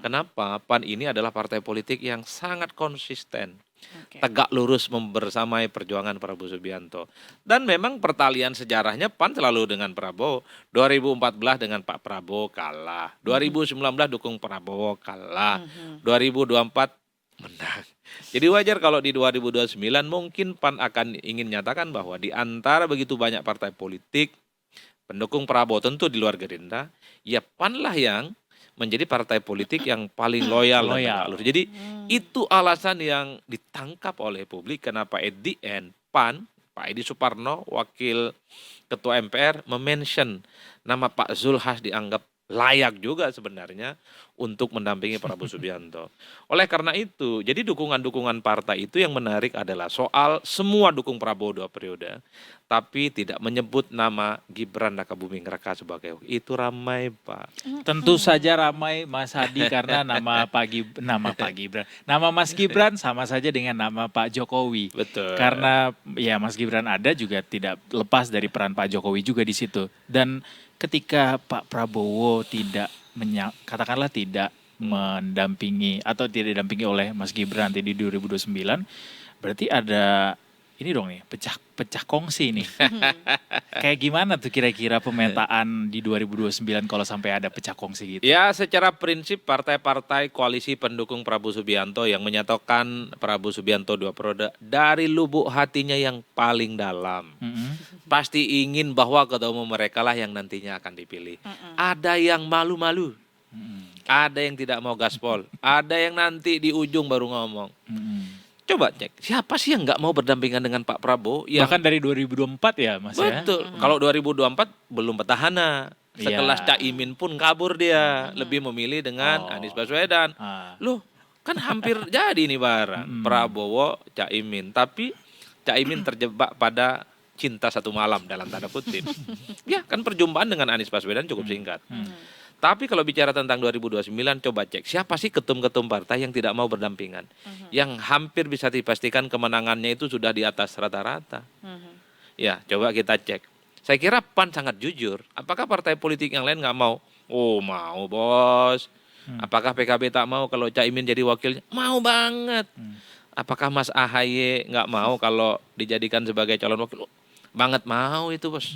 Kenapa? PAN ini adalah partai politik yang sangat konsisten. Oke. Tegak lurus membersamai perjuangan Prabowo Subianto. Dan memang pertalian sejarahnya PAN selalu dengan Prabowo. 2014 dengan Pak Prabowo kalah. 2019 dukung Prabowo kalah. 2024 menang. Jadi wajar kalau di 2029 mungkin PAN akan ingin nyatakan bahwa di antara begitu banyak partai politik pendukung Prabowo tentu di luar Gerindra, ya PAN lah yang menjadi partai politik yang paling loyal. dan Loyal. tegak lurus. Jadi itu alasan yang ditangkap oleh publik kenapa at the end PAN, Pak Edi Suparno, Wakil Ketua MPR, memention nama Pak Zulhas dianggap layak juga sebenarnya untuk mendampingi Prabowo Subianto. Oleh karena itu, jadi dukungan-dukungan partai itu yang menarik adalah soal semua dukung Prabowo 2 periode, tapi tidak menyebut nama Gibran Rakabuming Raka sebagai itu ramai Pak. Tentu saja ramai Mas Hadi karena nama Gibran, nama Mas Gibran sama saja dengan nama Pak Jokowi. Betul. Karena ya Mas Gibran ada juga tidak lepas dari peran Pak Jokowi juga di situ. Dan ketika Pak Prabowo katakanlah tidak mendampingi atau tidak didampingi oleh Mas Gibran nanti di 2029, berarti ada ini dong nih, pecah kongsi nih. Kayak gimana tuh kira-kira pemetaan di 2029 kalau sampai ada pecah kongsi gitu? Ya, secara prinsip partai-partai koalisi pendukung Prabowo Subianto yang menyatakan Prabowo Subianto 2 periode dari lubuk hatinya yang paling dalam. Pasti ingin bahwa ketua umum mereka lah yang nantinya akan dipilih. Ada yang malu-malu. Ada yang tidak mau gaspol. Ada yang nanti di ujung baru ngomong. Coba cek, siapa sih yang nggak mau berdampingan dengan Pak Prabowo? Bahkan dari 2024 ya Mas ya? Betul. Kalau 2024 belum petahana. Sekelas Caimin pun kabur dia. Lebih memilih dengan Anies Baswedan. Loh, kan hampir jadi nih barang. Prabowo, Caimin. Tapi Caimin terjebak pada cinta satu malam dalam tanda kutip. Ya, kan perjumpaan dengan Anies Baswedan cukup singkat. Tapi kalau bicara tentang 2029, coba cek siapa sih ketum-ketum partai yang tidak mau berdampingan. Yang hampir bisa dipastikan kemenangannya itu sudah di atas rata-rata. Ya, coba kita cek. Saya kira PAN sangat jujur. Apakah partai politik yang lain nggak mau? Oh, mau bos. Apakah PKB tak mau kalau Caimin jadi wakilnya? Mau banget. Apakah Mas AHY nggak mau kalau dijadikan sebagai calon wakil? Banget mau itu bos.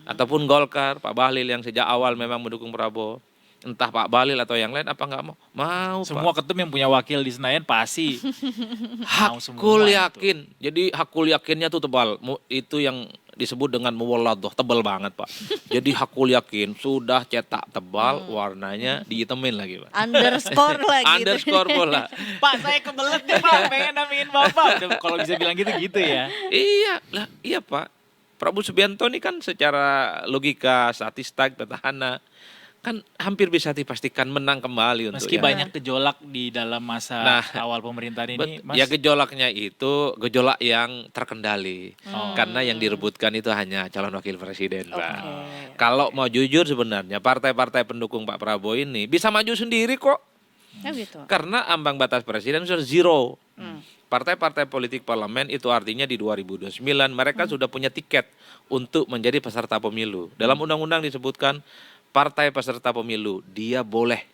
Ataupun Golkar, Pak Bahlil yang sejak awal memang mendukung Prabowo. Entah Pak Bahlil atau yang lain apa nggak mau? Mau Semua Pak. ketum yang punya wakil di Senayan pasti mau semua Hakul itu. yakin. Jadi hakul yakinnya tuh tebal. Itu yang disebut dengan muwalladoh, tebal banget Pak. Jadi hakul yakin sudah cetak tebal, warnanya dihitemin lagi Pak. Underscore lagi. Underscore bola. Pak saya kebelet nih Pak, pengen namain Bapak. Kalau bisa bilang gitu ya. Iya Pak. Prabowo Subianto ini kan secara logika, statistik, petahana kan hampir bisa dipastikan menang kembali untuk Meski yang- banyak gejolak di dalam masa Nah, awal pemerintahan ini, Mas. Ya gejolaknya itu gejolak yang terkendali. Oh. Karena yang direbutkan itu hanya calon wakil presiden, Oke. Pak. Kalau mau jujur sebenarnya partai-partai pendukung Pak Prabowo ini bisa maju sendiri kok. Oh gitu. Karena ambang batas presiden sudah zero. Hmm. Partai-partai politik parlemen itu artinya di 2029 mereka sudah punya tiket untuk menjadi peserta pemilu. Dalam undang-undang disebutkan partai peserta pemilu dia boleh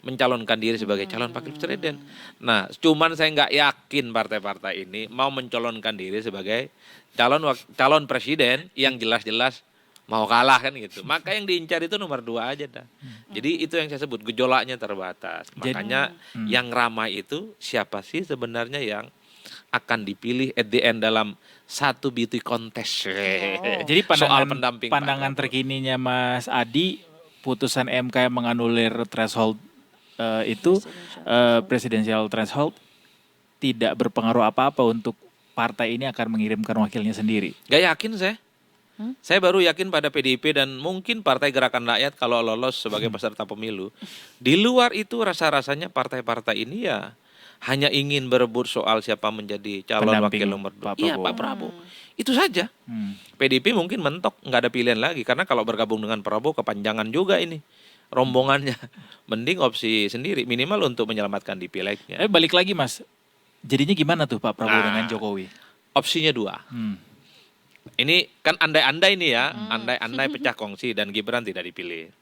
mencalonkan diri sebagai calon wakil presiden. Nah, cuman saya nggak yakin partai-partai ini mau mencalonkan diri sebagai calon presiden yang jelas-jelas mau kalah kan gitu. Maka yang diincar itu nomor 2 aja dah. Jadi itu yang saya sebut gejolaknya terbatas. Makanya yang ramai itu siapa sih sebenarnya yang akan dipilih at the end dalam satu beauty contest. Jadi soal pendamping Pak pandangan Prabowo. terkininya Mas Adi, putusan MK yang menganulir threshold itu presidential threshold tidak berpengaruh apa-apa untuk partai ini akan mengirimkan wakilnya sendiri. Gak yakin saya. Saya baru yakin pada PDIP dan mungkin Partai Gerakan Rakyat kalau lolos sebagai peserta pemilu. Di luar itu rasa-rasanya partai-partai ini ya hanya ingin berebut soal siapa menjadi calon Pendamping wakil nomor 2. Pak Iya, Prabowo. Pak Prabowo. Itu saja. PDIP mungkin mentok, nggak ada pilihan lagi. Karena kalau bergabung dengan Prabowo kepanjangan juga ini rombongannya. Mending opsi sendiri, minimal untuk menyelamatkan di pilegnya. Tapi balik lagi Mas, jadinya gimana tuh Pak Prabowo Nah. dengan Jokowi? Opsinya 2. Ini kan andai-andai nih ya, andai-andai pecah kongsi dan Gibran tidak dipilih.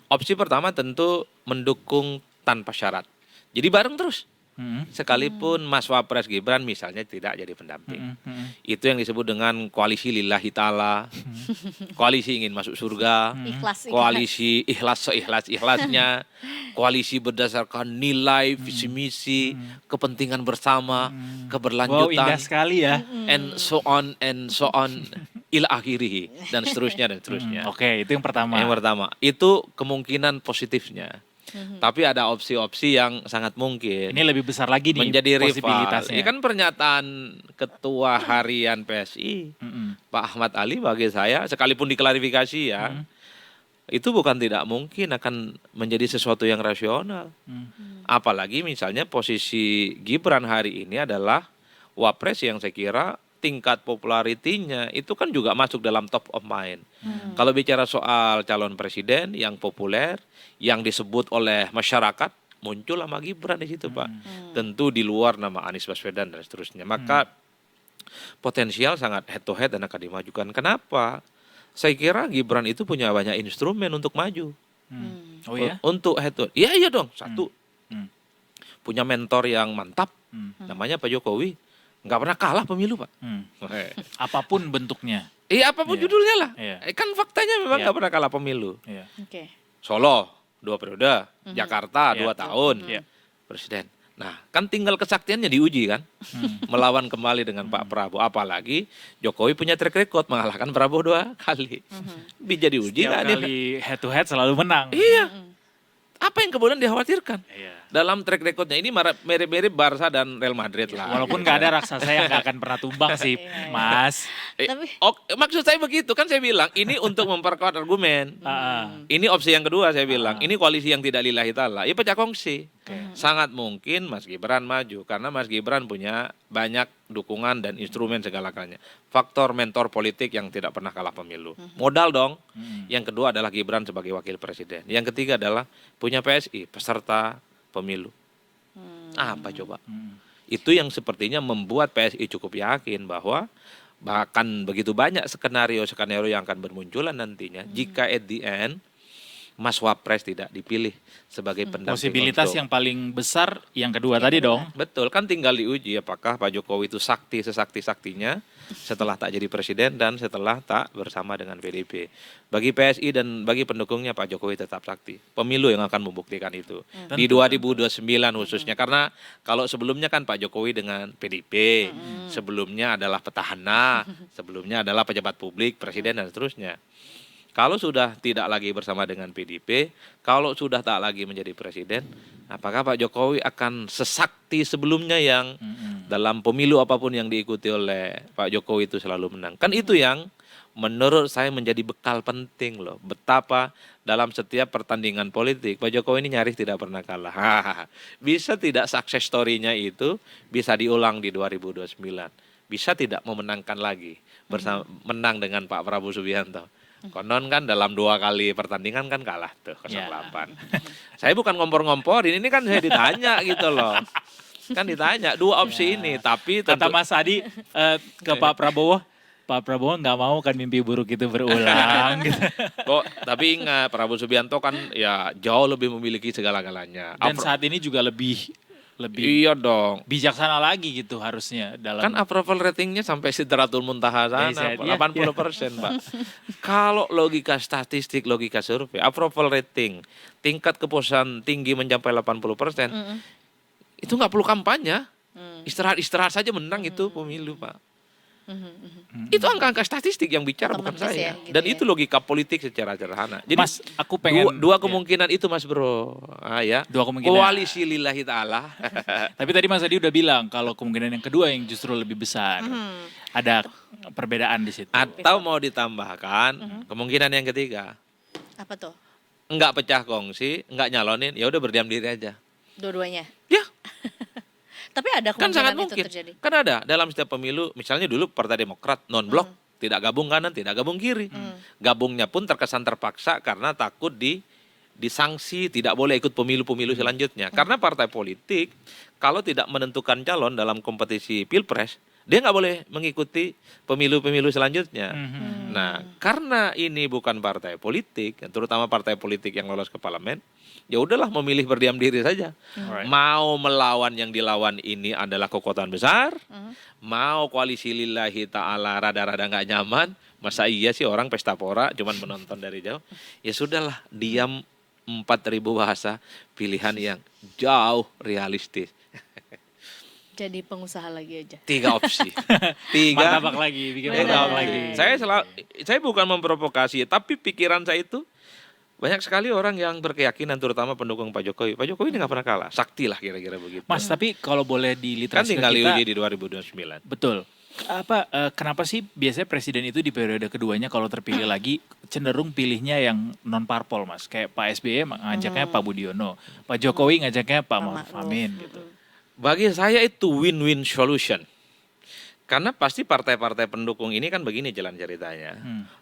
Opsi pertama tentu mendukung tanpa syarat. Jadi bareng terus. Sekalipun Mas Wapres Gibran misalnya tidak jadi pendamping. Itu yang disebut dengan koalisi lillahi ta'ala. Koalisi ingin masuk surga. Ikhlas. Koalisi ikhlas seikhlas-ikhlasnya. Koalisi berdasarkan nilai, visi misi, kepentingan bersama, Wow, keberlanjutan indah sekali ya. and so on ila akhirih dan seterusnya dan seterusnya. Oke, itu yang pertama. Yang pertama, itu kemungkinan positifnya. Tapi ada opsi-opsi yang sangat mungkin Ini lebih besar lagi nih menjadi rival. posibilitasnya. Ini kan pernyataan Ketua Harian PSI Pak Ahmad Ali bagi saya sekalipun diklarifikasi ya, itu bukan tidak mungkin akan menjadi sesuatu yang rasional. Apalagi misalnya posisi Gibran hari ini adalah wapres yang saya kira tingkat popularitinya itu kan juga masuk dalam top of mind. Kalau bicara soal calon presiden yang populer, yang disebut oleh masyarakat, muncul nama Gibran di situ, Pak. Tentu di luar nama Anies Baswedan dan seterusnya. Maka potensial sangat head to head dan akan dimajukan. Kenapa? Saya kira Gibran itu punya banyak instrumen untuk maju. Oh ya? Untuk head to head. Iya dong. Satu, Hmm. punya mentor yang mantap, namanya Pak Jokowi. Nggak pernah kalah pemilu, Pak. Apapun bentuknya. Iya, apapun Iya. judulnya lah. Iya. Kan faktanya memang Iya. nggak pernah kalah pemilu. Iya. Oke. Solo 2 periode, Jakarta Iya. 2 tahun, Iya. presiden. Nah, kan tinggal kesaktiannya diuji kan, melawan kembali dengan Pak Prabowo. Apalagi Jokowi punya track record mengalahkan Prabowo 2 kali. Bisa diuji Setiap nggak nih? kali head to head selalu menang. Iya. Apa yang kemudian dikhawatirkan? Iya. Dalam track recordnya ini mirip-mirip Barca dan Real Madrid lah. Walaupun nggak ada raksasa yang nggak akan pernah tumbang sih, Mas. Tapi- Maksud saya begitu kan saya bilang ini untuk memperkuat argumen. Ini opsi yang kedua saya bilang. Ini koalisi yang tidak lillahi ta'ala. Ya pecah kongsi. Sangat mungkin Mas Gibran maju karena Mas Gibran punya banyak dukungan dan instrumen segala-galanya. Faktor mentor politik yang tidak pernah kalah pemilu. Modal dong. Yang kedua adalah Gibran sebagai wakil presiden. Yang ketiga adalah punya PSI peserta pemilu. Apa coba? Itu yang sepertinya membuat PSI cukup yakin bahwa bahkan begitu banyak skenario-skenario yang akan bermunculan nantinya jika at the end Mas Wapres tidak dipilih sebagai pendamping. Posibilitas untuk- yang paling besar yang kedua tadi dong. Betul, kan tinggal diuji apakah Pak Jokowi itu sakti sesakti-saktinya setelah tak jadi presiden dan setelah tak bersama dengan PDIP. Bagi PSI dan bagi pendukungnya Pak Jokowi tetap sakti. Pemilu yang akan membuktikan itu. Di 2029 khususnya. Karena kalau sebelumnya kan Pak Jokowi dengan PDIP, sebelumnya adalah petahana, sebelumnya adalah pejabat publik, presiden dan seterusnya. Kalau sudah tidak lagi bersama dengan PDIP, kalau sudah tak lagi menjadi presiden, apakah Pak Jokowi akan sesakti sebelumnya yang dalam pemilu apapun yang diikuti oleh Pak Jokowi itu selalu menang? Kan itu yang menurut saya menjadi bekal penting loh. Betapa dalam setiap pertandingan politik Pak Jokowi ini nyaris tidak pernah kalah. Bisa tidak success story-nya itu bisa diulang di 2029. Bisa tidak memenangkan lagi bersama menang dengan Pak Prabowo Subianto. Konon kan dalam 2 kali pertandingan kan kalah tuh 08. Saya bukan ngompor-ngomporin, ini kan saya ditanya gitu loh. Kan ditanya 2 opsi ini, tapi Kata tentu Mas Adi ke Pak Prabowo nggak mau kan mimpi buruk itu berulang gitu. tapi ingat Prabowo Subianto kan ya jauh lebih memiliki segala-galanya. Dan saat ini juga lebih Iya dong. bijaksana lagi gitu harusnya dalam Kan approval ratingnya sampai Sidratul Muntaha sana, Iya, 80%, Pak. Kalau logika statistik, logika survei, approval rating, tingkat kepuasan tinggi mencapai 80%, itu nggak perlu kampanye. Istirahat saja menang itu pemilu, Pak. Itu angka-angka statistik yang bicara, bukan Otomatis saya. ya, gitu Dan ya. itu logika politik secara sederhana. Jadi Mas, aku pengen dua kemungkinan itu, Mas Bro. Ya. Dua kemungkinan. Koalisi lillahi ta'ala. Tapi tadi Mas Adi udah bilang kalau kemungkinan yang kedua yang justru lebih besar. Ada perbedaan di situ. Atau mau ditambahkan kemungkinan yang ketiga. Apa tuh? Enggak pecah kongsi, enggak nyalonin, ya udah berdiam diri aja. Dua-duanya. Ya, Tapi ada kan sangat kemungkinan itu mungkin. terjadi. Kan ada dalam setiap pemilu, misalnya dulu Partai Demokrat non-blok, tidak gabung kanan, tidak gabung kiri. Gabungnya pun terkesan terpaksa karena takut disanksi, tidak boleh ikut pemilu-pemilu selanjutnya. Karena partai politik kalau tidak menentukan calon dalam kompetisi Pilpres, dia nggak boleh mengikuti pemilu-pemilu selanjutnya. Nah, karena ini bukan partai politik, terutama partai politik yang lolos ke parlemen, ya udahlah memilih berdiam diri saja. Alright. Mau melawan yang dilawan ini adalah kekuatan besar, mau koalisi lillahi ta'ala rada-rada nggak nyaman, masa iya sih orang pesta pora cuman menonton dari jauh, ya sudahlah diam 4.000 bahasa, pilihan yang jauh realistis. Jadi pengusaha lagi aja. 3 opsi. 3 Martabak lagi, bikin martabak lagi. Saya bukan memprovokasi, tapi pikiran saya itu banyak sekali orang yang berkeyakinan, terutama pendukung Pak Jokowi. Pak Jokowi ini nggak pernah kalah, sakti lah kira-kira begitu. Mas, tapi kalau boleh Kan diliterasi tinggal ke kita, diuji di 2029. betul. Kenapa sih biasanya presiden itu di periode keduanya kalau terpilih lagi cenderung pilihnya yang non parpol, Mas? Kayak Pak SBY ngajaknya Pak Budiono, Pak Jokowi ngajaknya Pak Ma'ruf Amin gitu. Bagi saya itu win-win solution. Karena pasti partai-partai pendukung ini kan begini jalan ceritanya.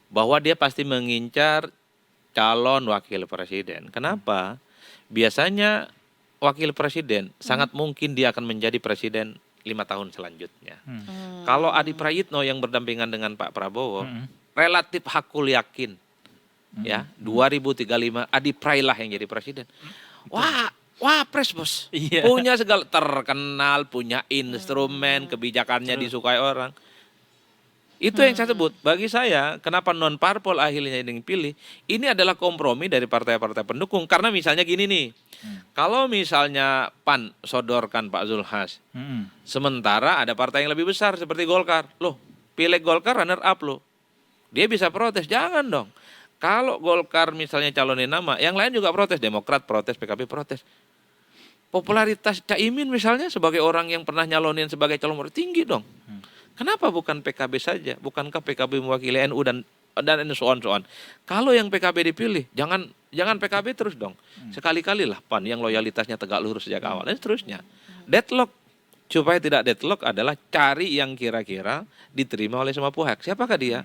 Bahwa dia pasti mengincar calon wakil presiden. Kenapa? Biasanya wakil presiden sangat mungkin dia akan menjadi presiden 5 tahun selanjutnya. Kalau Adi Prayitno yang berdampingan dengan Pak Prabowo, relatif hakul yakin. Ya, 2035 Adi Pray lah yang jadi presiden. Wah, pres bos. Iya. Punya segala, terkenal, punya instrumen, kebijakannya disukai orang. Itu yang saya sebut. Bagi saya, kenapa non parpol akhirnya yang pilih, ini adalah kompromi dari partai-partai pendukung. Karena misalnya gini nih, kalau misalnya PAN sodorkan Pak Zulhas, sementara ada partai yang lebih besar seperti Golkar, loh, pilih Golkar runner up loh. Dia bisa protes, jangan dong. Kalau Golkar misalnya calonin nama, yang lain juga protes, Demokrat protes, PKB protes. Popularitas Caimin misalnya sebagai orang yang pernah nyalonin sebagai calon tinggi dong. Kenapa bukan PKB saja? Bukankah PKB mewakili NU dan so on. Kalau yang PKB dipilih, jangan PKB terus dong. Sekali-kali lah PAN yang loyalitasnya tegak lurus sejak awal dan seterusnya. Deadlock, supaya tidak deadlock adalah cari yang kira-kira diterima oleh semua pihak. Siapakah dia?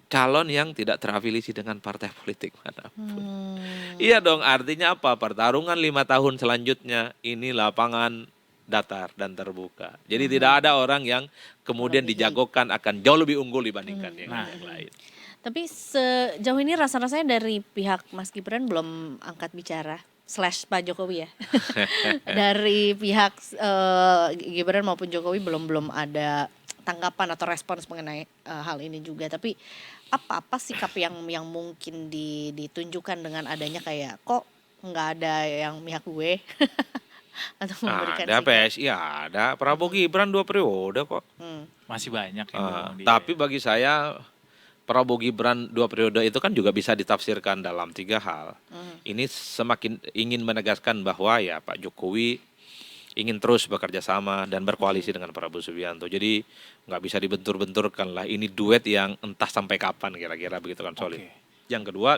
Calon yang tidak terafiliasi dengan partai politik manapun. Iya dong, artinya apa? Pertarungan 5 tahun selanjutnya ini lapangan datar dan terbuka. Jadi tidak ada orang yang kemudian dijagokan akan jauh lebih unggul dibandingkan yang lain. Tapi sejauh ini rasa-rasanya dari pihak Mas Gibran belum angkat bicara / Pak Jokowi ya. Dari pihak Gibran maupun Jokowi belum ada tanggapan atau respons mengenai hal ini juga. Tapi apa sikap yang mungkin ditunjukkan dengan adanya kayak kok nggak ada yang pihak gue atau memberikan Ada sikap. PSI, ada Prabowo Gibran 2 periode kok. Masih banyak yang ngomong dia. Tapi bagi saya Prabowo Gibran 2 periode itu kan juga bisa ditafsirkan dalam 3 hal. Ini semakin ingin menegaskan bahwa ya Pak Jokowi ingin terus bekerja sama dan berkoalisi dengan Prabowo Subianto. Jadi nggak bisa dibentur-benturkan lah. Ini duet yang entah sampai kapan kira-kira begitu kan solid. Oke. Yang kedua,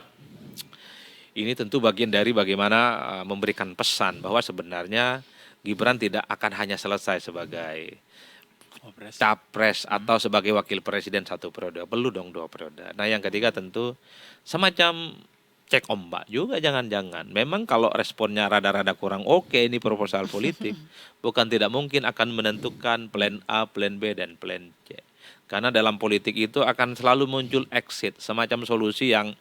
ini tentu bagian dari bagaimana memberikan pesan bahwa sebenarnya Gibran tidak akan hanya selesai sebagai Wapres. capres atau sebagai wakil presiden 1 periode, perlu dong 2 periode. Nah yang ketiga tentu semacam cek ombak juga jangan-jangan. Memang kalau responnya rada-rada kurang oke ini proposal politik, bukan tidak mungkin akan menentukan plan A, plan B, dan plan C. Karena dalam politik itu akan selalu muncul exit, semacam solusi yang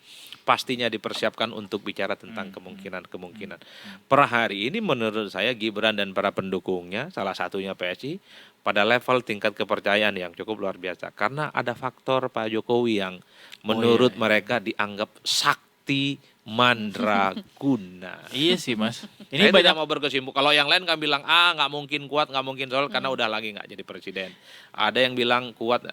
pastinya dipersiapkan untuk bicara tentang kemungkinan-kemungkinan. Per hari ini menurut saya Gibran dan para pendukungnya, salah satunya PSI, pada level tingkat kepercayaan yang cukup luar biasa. Karena ada faktor Pak Jokowi yang menurut mereka dianggap sakti mandraguna. Iya sih Mas. Ini Ini tidak banyak mau berkesimpulan. Kalau yang lain kan bilang nggak mungkin kuat, nggak mungkin soal karena udah lagi nggak jadi presiden. Ada yang bilang kuat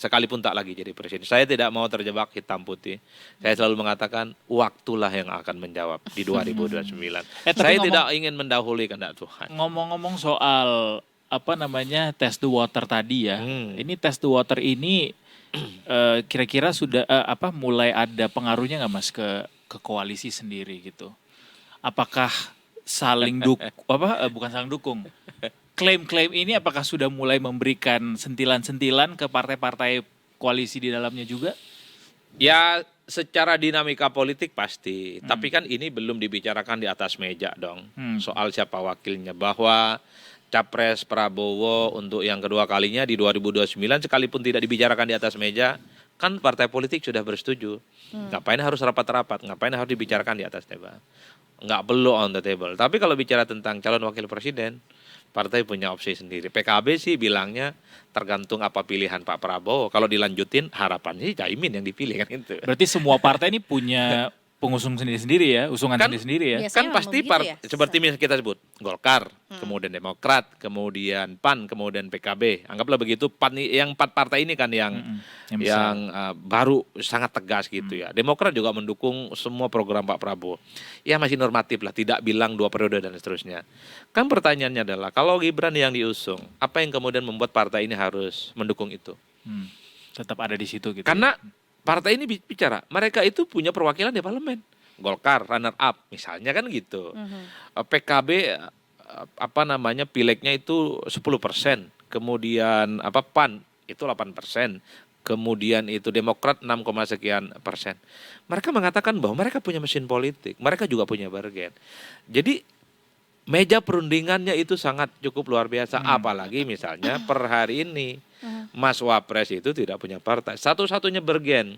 sekalipun tak lagi jadi presiden. Saya tidak mau terjebak hitam putih. Saya selalu mengatakan waktulah yang akan menjawab di 2029. tapi Saya ngomong- tidak ingin mendahului kehendak Tuhan. ngomong-ngomong soal apa namanya test the water tadi ya. Ini test the water ini kira-kira sudah mulai ada pengaruhnya nggak Mas ke koalisi sendiri gitu? Apakah saling bukan saling dukung? Klaim-klaim ini apakah sudah mulai memberikan sentilan-sentilan ke partai-partai koalisi di dalamnya juga? Ya secara dinamika politik pasti. Tapi kan ini belum dibicarakan di atas meja dong. Soal siapa wakilnya. Bahwa Capres Prabowo untuk yang kedua kalinya di 2029 sekalipun tidak dibicarakan di atas meja, kan partai politik sudah bersetuju. Ngapain harus rapat-rapat, ngapain harus dibicarakan di atas table. Nggak perlu on the table. Tapi kalau bicara tentang calon wakil presiden, partai punya opsi sendiri. PKB sih bilangnya tergantung apa pilihan Pak Prabowo. Kalau dilanjutin harapannya sih Caimin yang dipilih kan itu. Berarti semua partai ini punya pengusung sendiri-sendiri ya, usungan Kan- sendiri-sendiri ya. Biasanya Kan memang pasti begitu ya. seperti misalnya kita sebut Golkar, kemudian Demokrat, kemudian PAN, kemudian PKB. Anggaplah begitu. PAN yang 4 partai ini kan yang Yang besar. baru sangat tegas gitu ya. Demokrat juga mendukung semua program Pak Prabowo. Ya masih normatif lah, tidak bilang 2 periode dan seterusnya. Kan pertanyaannya adalah kalau Gibran yang diusung, apa yang kemudian membuat partai ini harus mendukung itu? Tetap ada di situ gitu. Karena partai ini bicara, mereka itu punya perwakilan di parlemen. Golkar runner up misalnya kan gitu. PKB pileknya itu 10%, kemudian PAN itu 8%, kemudian itu Demokrat 6, sekian persen. Mereka mengatakan bahwa mereka punya mesin politik, mereka juga punya bargain. Jadi meja perundingannya itu sangat cukup luar biasa. Apalagi misalnya per hari ini Mas Wapres itu tidak punya partai. Satu-satunya bergen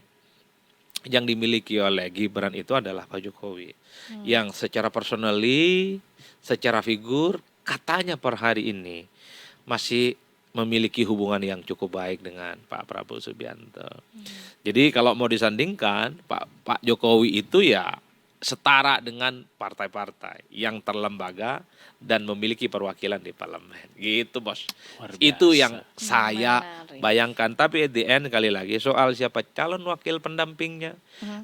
yang dimiliki oleh Gibran itu adalah Pak Jokowi. Yang secara personally, secara figur, katanya per hari ini masih memiliki hubungan yang cukup baik dengan Pak Prabowo Subianto. Jadi kalau mau disandingkan, Pak Jokowi itu ya setara dengan partai-partai yang terlembaga dan memiliki perwakilan di parlemen. Gitu bos. Luar biasa. Itu yang saya Menarik. bayangkan. Tapi at the end kali lagi soal siapa calon wakil pendampingnya.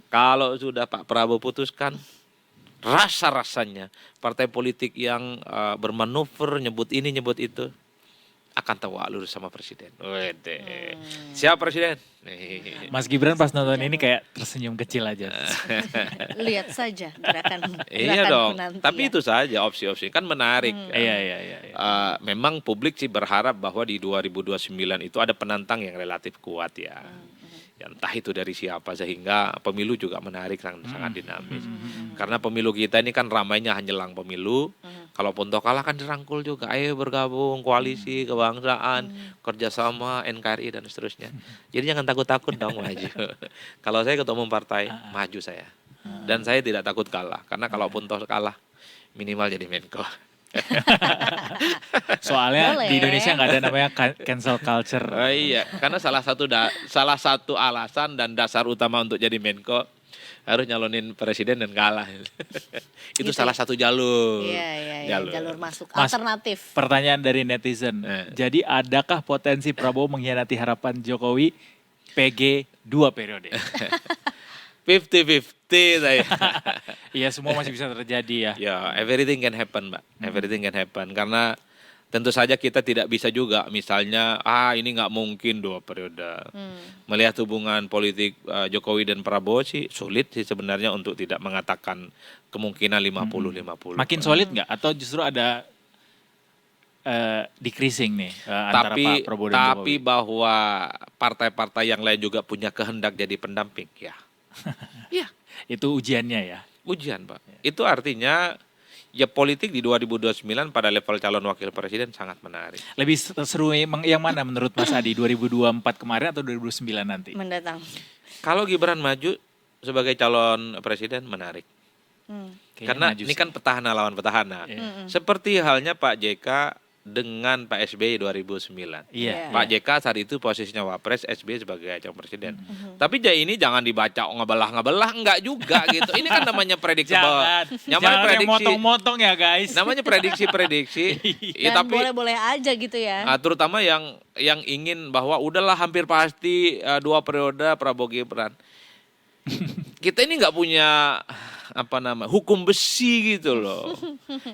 Kalau sudah Pak Prabowo putuskan, rasa-rasanya partai politik yang bermanuver nyebut ini nyebut itu akan tawa lurus sama presiden. Wede. Siapa presiden? Nih. Mas Gibran pas nonton ini kayak tersenyum kecil aja. Lihat saja gerakan Iya dong. nanti Tapi ya. itu saja opsi-opsi kan menarik. Iya. Memang publik sih berharap bahwa di 2029 itu ada penantang yang relatif kuat ya. Ya entah itu dari siapa sehingga pemilu juga menarik sangat dinamis. Karena pemilu kita ini kan ramainya menjelang pemilu. Kalaupun toh kalah kan dirangkul juga. Ayo bergabung koalisi kebangsaan, kerjasama NKRI dan seterusnya. Jadi jangan takut-takut dong maju. Kalau saya ketua umum partai maju saya. Dan saya tidak takut kalah. Karena kalaupun toh kalah minimal jadi Menko. Soalnya Boleh. di Indonesia nggak ada namanya cancel culture. Oh iya, karena salah satu alasan dan dasar utama untuk jadi Menko harus nyalonin presiden dan kalah. Itu Gitu salah satu jalur. Iya, jalur masuk Mas, alternatif. Pertanyaan dari netizen. Jadi adakah potensi Prabowo mengkhianati harapan Jokowi PG 2 periode? 50-50 saya. Iya, semua masih bisa terjadi ya. Ya, everything can happen, Mbak. Everything can happen karena tentu saja kita tidak bisa juga misalnya ini nggak mungkin 2 periode. Melihat hubungan politik Jokowi dan Prabowo sih sulit sih sebenarnya untuk tidak mengatakan kemungkinan 50-50. Makin solid nggak? Atau justru ada decreasing nih antara Pak Prabowo dan tapi Jokowi? bahwa partai-partai yang lain juga punya kehendak jadi pendamping, ya. Iya, Itu ujiannya ya. ujian, Pak. Itu artinya ya politik di 2029 pada level calon wakil presiden sangat menarik. Lebih seru yang mana menurut Mas Adi? 2024 kemarin atau 2009 nanti? Mendatang. Kalau Gibran maju sebagai calon presiden menarik. Kayaknya Karena maju ini sih. kan petahana lawan petahana. Iya. Seperti halnya Pak JK dengan Pak SBY 2009. Iya. Pak JK saat itu posisinya wapres, SBY sebagai calon presiden. Tapi ini jangan dibaca ngebelah-ngebelah, enggak juga gitu. Ini kan namanya predictable. Jangan Namanya yang prediksi. motong-motong ya guys. Namanya prediksi-prediksi. Ya, Dan tapi boleh-boleh aja gitu ya. terutama yang ingin bahwa udahlah hampir pasti 2 periode Prabowo Gibran. Kita ini nggak punya hukum besi gitu loh.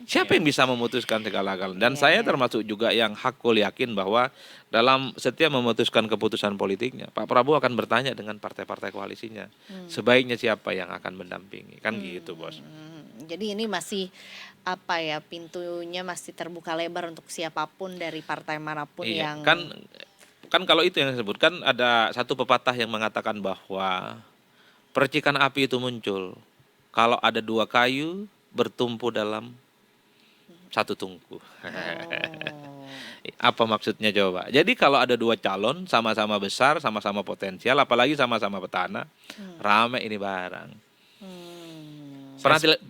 Siapa yang bisa memutuskan segala-galanya? Dan saya termasuk juga yang hakul yakin bahwa dalam setiap memutuskan keputusan politiknya, Pak Prabowo akan bertanya dengan partai-partai koalisinya. Sebaiknya siapa yang akan mendampingi? Kan gitu, Bos. Jadi ini masih pintunya masih terbuka lebar untuk siapapun dari partai manapun Iya, yang kan kalau itu yang disebutkan ada satu pepatah yang mengatakan bahwa percikan api itu muncul kalau ada 2 kayu bertumpu dalam satu tungku. Apa maksudnya coba? Jadi kalau ada 2 calon sama-sama besar, sama-sama potensial, apalagi sama-sama petahana, rame ini barang.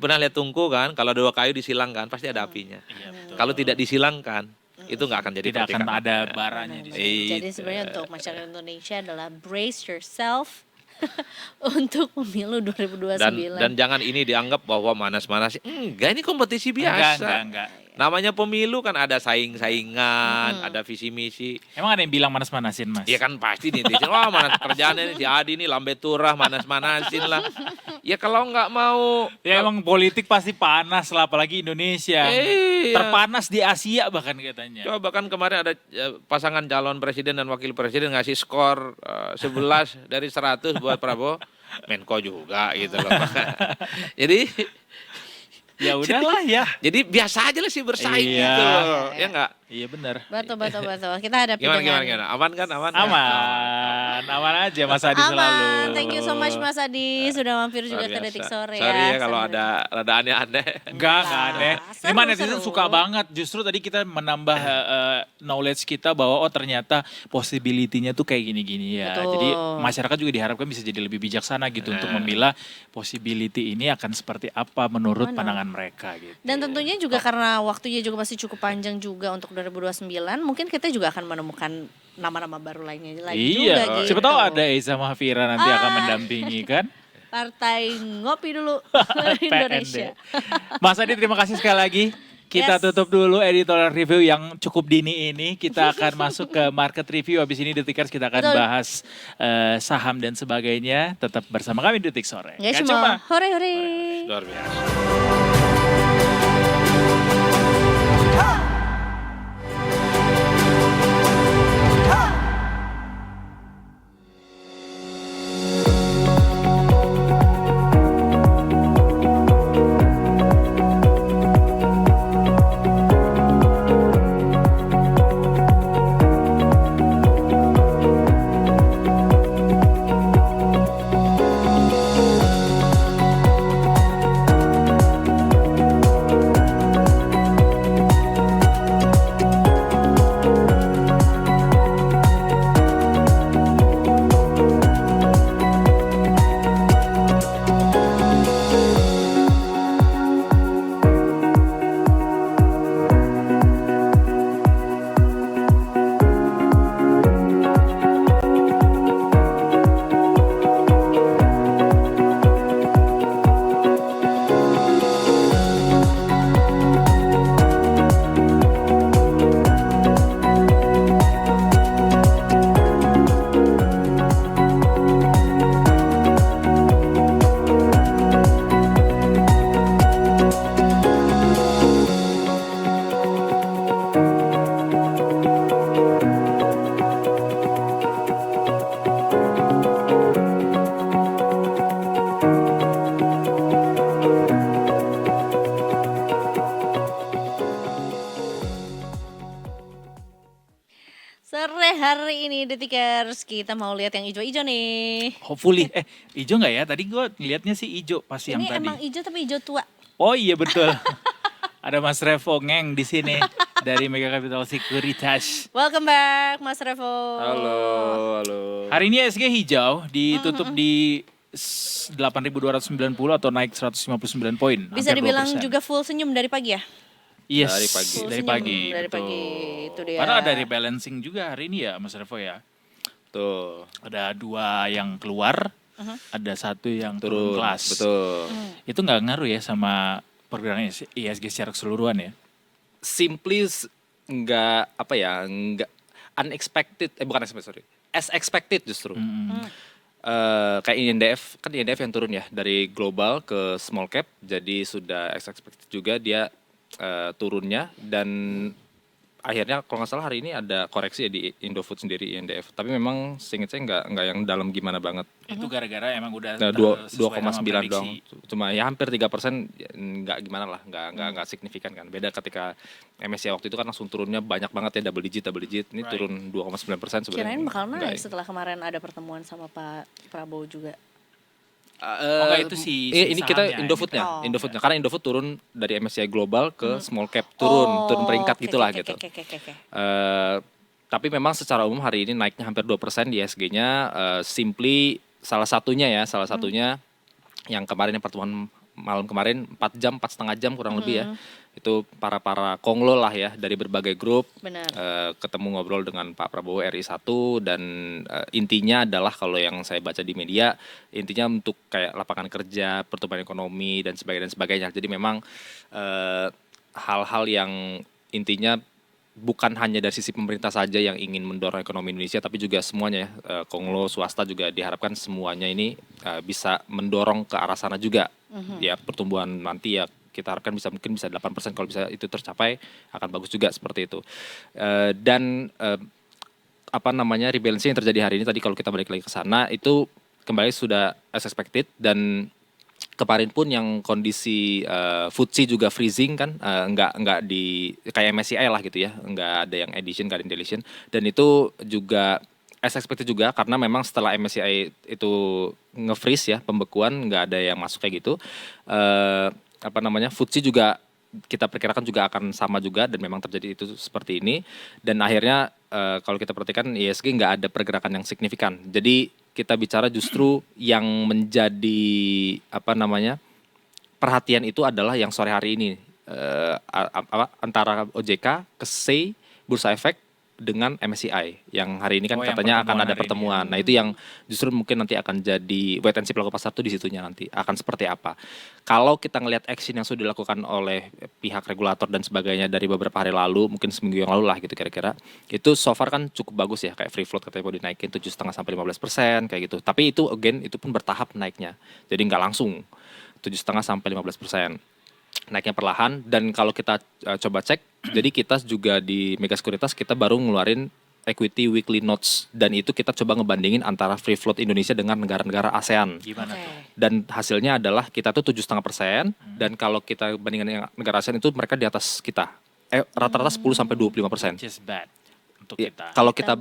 Pernah lihat tungku kan? Kalau 2 kayu disilangkan pasti ada apinya. Iya, betul. Kalau tidak disilangkan, itu nggak akan jadi Tidak akan percikan ada api. baranya di sini. Iya. jadi sebenarnya untuk masyarakat Indonesia adalah brace yourself untuk pemilu 2029. Dan jangan ini dianggap bahwa manas-manas. Enggak, ini kompetisi biasa. Enggak. Namanya pemilu kan ada saing-saingan, ada visi misi. Emang ada yang bilang manas-manasin Mas? Ya kan pasti nih, wah manas kerjaannya nih si Adi nih lambe turah manas-manasin lah. Ya kalau nggak mau, Ya emang politik pasti panas lah, apalagi Indonesia. Iya. Terpanas di Asia bahkan katanya. Coba kan kemarin ada pasangan calon presiden dan wakil presiden ngasih skor 11 dari 100 buat Prabowo, Menko juga gitu loh. Jadi Ya udahlah ya. Jadi biasa aja lah sih bersaing Iya. gitu loh. Ya enggak? Iya benar. Betul. Kita hadapi Gimana? dengan Aman kan? Aman. Aman aja Mas Adi selalu. aman. Thank you so much Mas Adi sudah mampir juga Luar ke biasa. Detik Sore Sorry ya kalau Sambil- ada rada aneh-aneh. Enggak aneh. Seru, Ini mah netizen seru. suka banget. Justru tadi kita menambah knowledge kita bahwa ternyata possibility-nya tuh kayak gini-gini ya. Betul. Jadi masyarakat juga diharapkan bisa jadi lebih bijaksana gitu untuk memilah possibility ini akan seperti apa menurut pandangan mereka gitu. Dan tentunya juga karena waktunya juga masih cukup panjang juga untuk 2029, mungkin kita juga akan menemukan nama-nama baru lainnya lagi juga Iya, gitu. siapa tahu ada Eza Mahfira nanti akan mendampingi kan. Partai ngopi dulu Indonesia. Mas Adi terima kasih sekali lagi. Kita Yes. tutup dulu editorial review yang cukup dini ini. Kita akan masuk ke market review. Habis ini Detikers kita akan Betul. bahas saham dan sebagainya. Tetap bersama kami di Detik Sore. Ya Gak cuma cuma. hore-hore. Luar biasa. hari ini Detikers kita mau lihat yang hijau-hijau nih. Hopefully, hijau nggak ya? Tadi gue liatnya sih hijau pas yang Ini tadi. emang hijau tapi hijau tua. Oh iya betul. Ada Mas Revo Ngeng di sini dari Mega Capital Sekuritas. Welcome back Mas Revo. Halo. Hari ini ISG hijau ditutup di 8.290 atau naik 159 poin. Bisa hampir dibilang 2%. juga full senyum dari pagi ya? Yes, Dari pagi. Full dari senyum pagi. dari betul. pagi, itu dia. Karena ada rebalancing juga hari ini ya Mas Revo ya. Tuh, Ada 2 yang keluar, ada 1 yang turun turun. kelas. Betul. Itu nggak ngaruh ya sama pergerakan ISG secara keseluruhan ya? Simply nggak apa ya, nggak unexpected, bukan unexpected, sorry, as expected justru. Kayak INDF, kan INDF yang turun ya dari global ke small cap, jadi sudah as expected juga dia turunnya, dan akhirnya kalau nggak salah hari ini ada koreksi ya di Indofood sendiri INDF, tapi memang seingat saya nggak yang dalam gimana banget. Itu gara-gara emang udah Nah, sesuai sama 2,9 dong. prediksi. Cuma ya hampir 3%, ya, nggak gimana lah, nggak signifikan kan. Beda ketika MSCI waktu itu kan langsung turunnya banyak banget ya, double digit. Ini Right. turun 2,9% sebenarnya. Kirain bakal Nggak naik ya. setelah kemarin ada pertemuan sama Pak Prabowo juga. Oh, nggak, itu si ini kita sahamnya, Indofoodnya, Oh. Indofoodnya karena Indofood turun dari MSCI global ke small cap, turun peringkat oke, gitulah oke, gitu. oke. Tapi memang secara umum hari ini naiknya hampir 2% di ISG-nya, simply salah satunya yang kemarin yang pertemuan malam kemarin 4 jam, 4,5 jam kurang lebih ya. Itu para konglo lah ya dari berbagai grup Benar. ketemu ngobrol dengan Pak Prabowo RI 1, dan intinya adalah kalau yang saya baca di media, intinya untuk kayak lapangan kerja, pertumbuhan ekonomi dan sebagainya. Jadi memang hal-hal yang intinya bukan hanya dari sisi pemerintah saja yang ingin mendorong ekonomi Indonesia, tapi juga semuanya ya, konglo swasta juga diharapkan semuanya ini bisa mendorong ke arah sana juga. Ya pertumbuhan nanti ya kita harapkan mungkin bisa 8%, kalau bisa itu tercapai akan bagus juga seperti itu. Dan rebalancing yang terjadi hari ini tadi kalau kita balik lagi ke sana itu kembali sudah as expected, dan kemarin pun yang kondisi FTSE juga freezing kan, nggak di kayak MSCI lah gitu ya, nggak ada yang addition, nggak ada yang deletion, dan itu juga as expected juga karena memang setelah MSCI itu nge-freeze ya, pembekuan, nggak ada yang masuk kayak gitu. FTSE juga kita perkirakan juga akan sama juga, dan memang terjadi itu seperti ini, dan akhirnya kalau kita perhatikan ISG nggak ada pergerakan yang signifikan. Jadi kita bicara justru yang menjadi perhatian itu adalah yang sore hari ini, antara OJK, KSEI, Bursa Efek dengan MSCI yang hari ini kan Oh, yang katanya akan pertemuan ada hari ini. pertemuan. Nah itu yang justru mungkin nanti akan jadi wait and see pelaku pasar tuh di situnya nanti akan seperti apa. Kalau kita ngelihat action yang sudah dilakukan oleh pihak regulator dan sebagainya dari beberapa hari lalu, mungkin seminggu yang lalu lah gitu kira-kira, itu so far kan cukup bagus ya, kayak free float katanya mau dinaikin 7,5 sampai 15% kayak gitu. Tapi itu again itu pun bertahap naiknya, jadi nggak langsung 7,5 sampai 15%. Naiknya perlahan, dan kalau kita coba cek, jadi kita juga di Mega Sekuritas kita baru ngeluarin equity weekly notes, dan itu kita coba ngebandingin antara free float Indonesia dengan negara-negara ASEAN. Gimana tuh? Dan hasilnya adalah kita tuh 7,5%, dan kalau kita bandingkan yang negara ASEAN itu mereka di atas kita, rata-rata 10 sampai 25%. Which is bad untuk Ya, kita. kalau Kita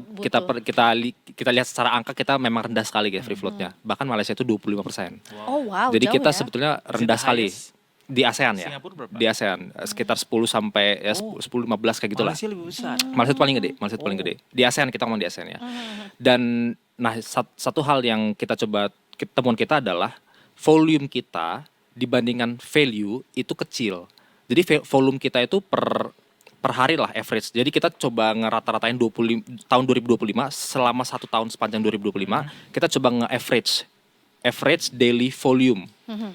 kita lihat secara angka kita memang rendah sekali ya free floatnya. Bahkan Malaysia itu 25%. Oh wow, Jadi jauh kita ya. sebetulnya Is it rendah the sekali highest? di ASEAN ya. Singapura berapa? Di ASEAN sekitar 10 sampai ya 10-15 kayak gitulah. Malaysia lebih besar. Malaysia itu paling gede, Malaysia itu paling gede. Di ASEAN, kita ngomong di ASEAN ya. Dan nah satu hal yang kita coba temuan kita adalah volume kita dibandingkan value itu kecil. Jadi volume kita itu per hari lah average. Jadi kita coba ngerata-ratain tahun 2025 selama 1 tahun sepanjang 2025, kita coba average daily volume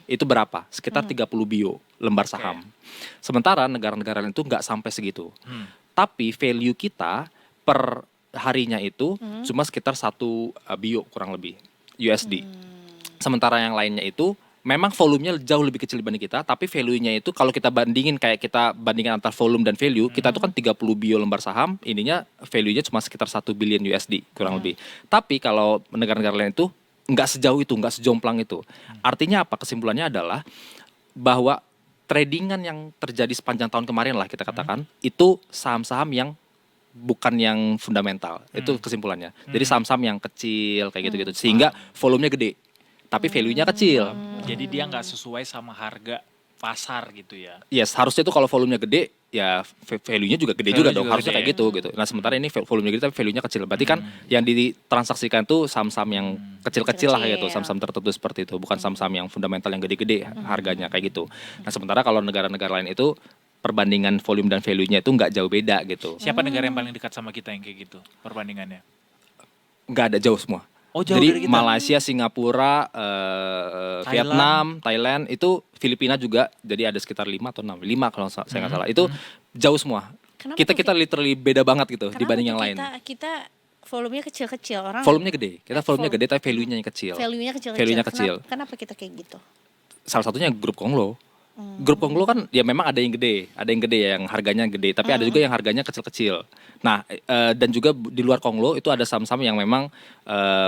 itu berapa? Sekitar 30 bio lembar saham. Sementara negara-negara lain itu nggak sampai segitu. Tapi value kita per harinya itu cuma sekitar 1 bio kurang lebih USD. Sementara yang lainnya itu memang volumenya jauh lebih kecil dibanding kita, tapi value-nya itu kalau kita bandingin antar volume dan value, kita tuh kan 30 bio lembar saham, ininya value-nya cuma sekitar 1 billion USD kurang lebih. Tapi kalau negara-negara lain itu nggak sejauh itu, nggak sejomplang itu. Artinya apa? Kesimpulannya adalah bahwa tradingan yang terjadi sepanjang tahun kemarin lah kita katakan, itu saham-saham yang bukan yang fundamental. Itu kesimpulannya. Jadi saham-saham yang kecil kayak gitu-gitu. Sehingga volumenya gede, tapi value-nya kecil. Jadi dia nggak sesuai sama harga pasar gitu ya. Yes, harusnya tuh kalau volumenya gede, ya value-nya juga gede juga Value dong. juga Harusnya gede kayak gitu. Nah sementara ini volumenya gede tapi value-nya kecil. Berarti kan yang ditransaksikan tuh saham-saham yang kecil-kecil lah gitu, saham-saham tertentu seperti itu. Bukan saham-saham yang fundamental yang gede-gede harganya kayak gitu. Nah sementara kalau negara-negara lain itu perbandingan volume dan value-nya itu nggak jauh beda gitu. Siapa negara yang paling dekat sama kita yang kayak gitu perbandingannya? Nggak ada jauh semua. Oh, jauh Jadi dari kita. Malaysia, Singapura, Thailand. Vietnam, Thailand itu Filipina juga. Jadi ada sekitar 5 atau 6, 5 kalau saya nggak salah. Itu jauh semua. Kenapa Kita literally beda banget gitu Kenapa dibanding tuh yang lain. Kita volumenya kecil-kecil, orang Volumenya gede. Kita volumenya gede tapi value-nya yang kecil. value-nya kecil-kecil. Value-nya kecil. Kenapa kita kayak gitu? Salah satunya grup Konglo. Grup Konglo kan ya memang ada yang gede yang harganya gede, tapi ada juga yang harganya kecil-kecil. Nah, dan juga di luar Konglo itu ada saham-saham yang memang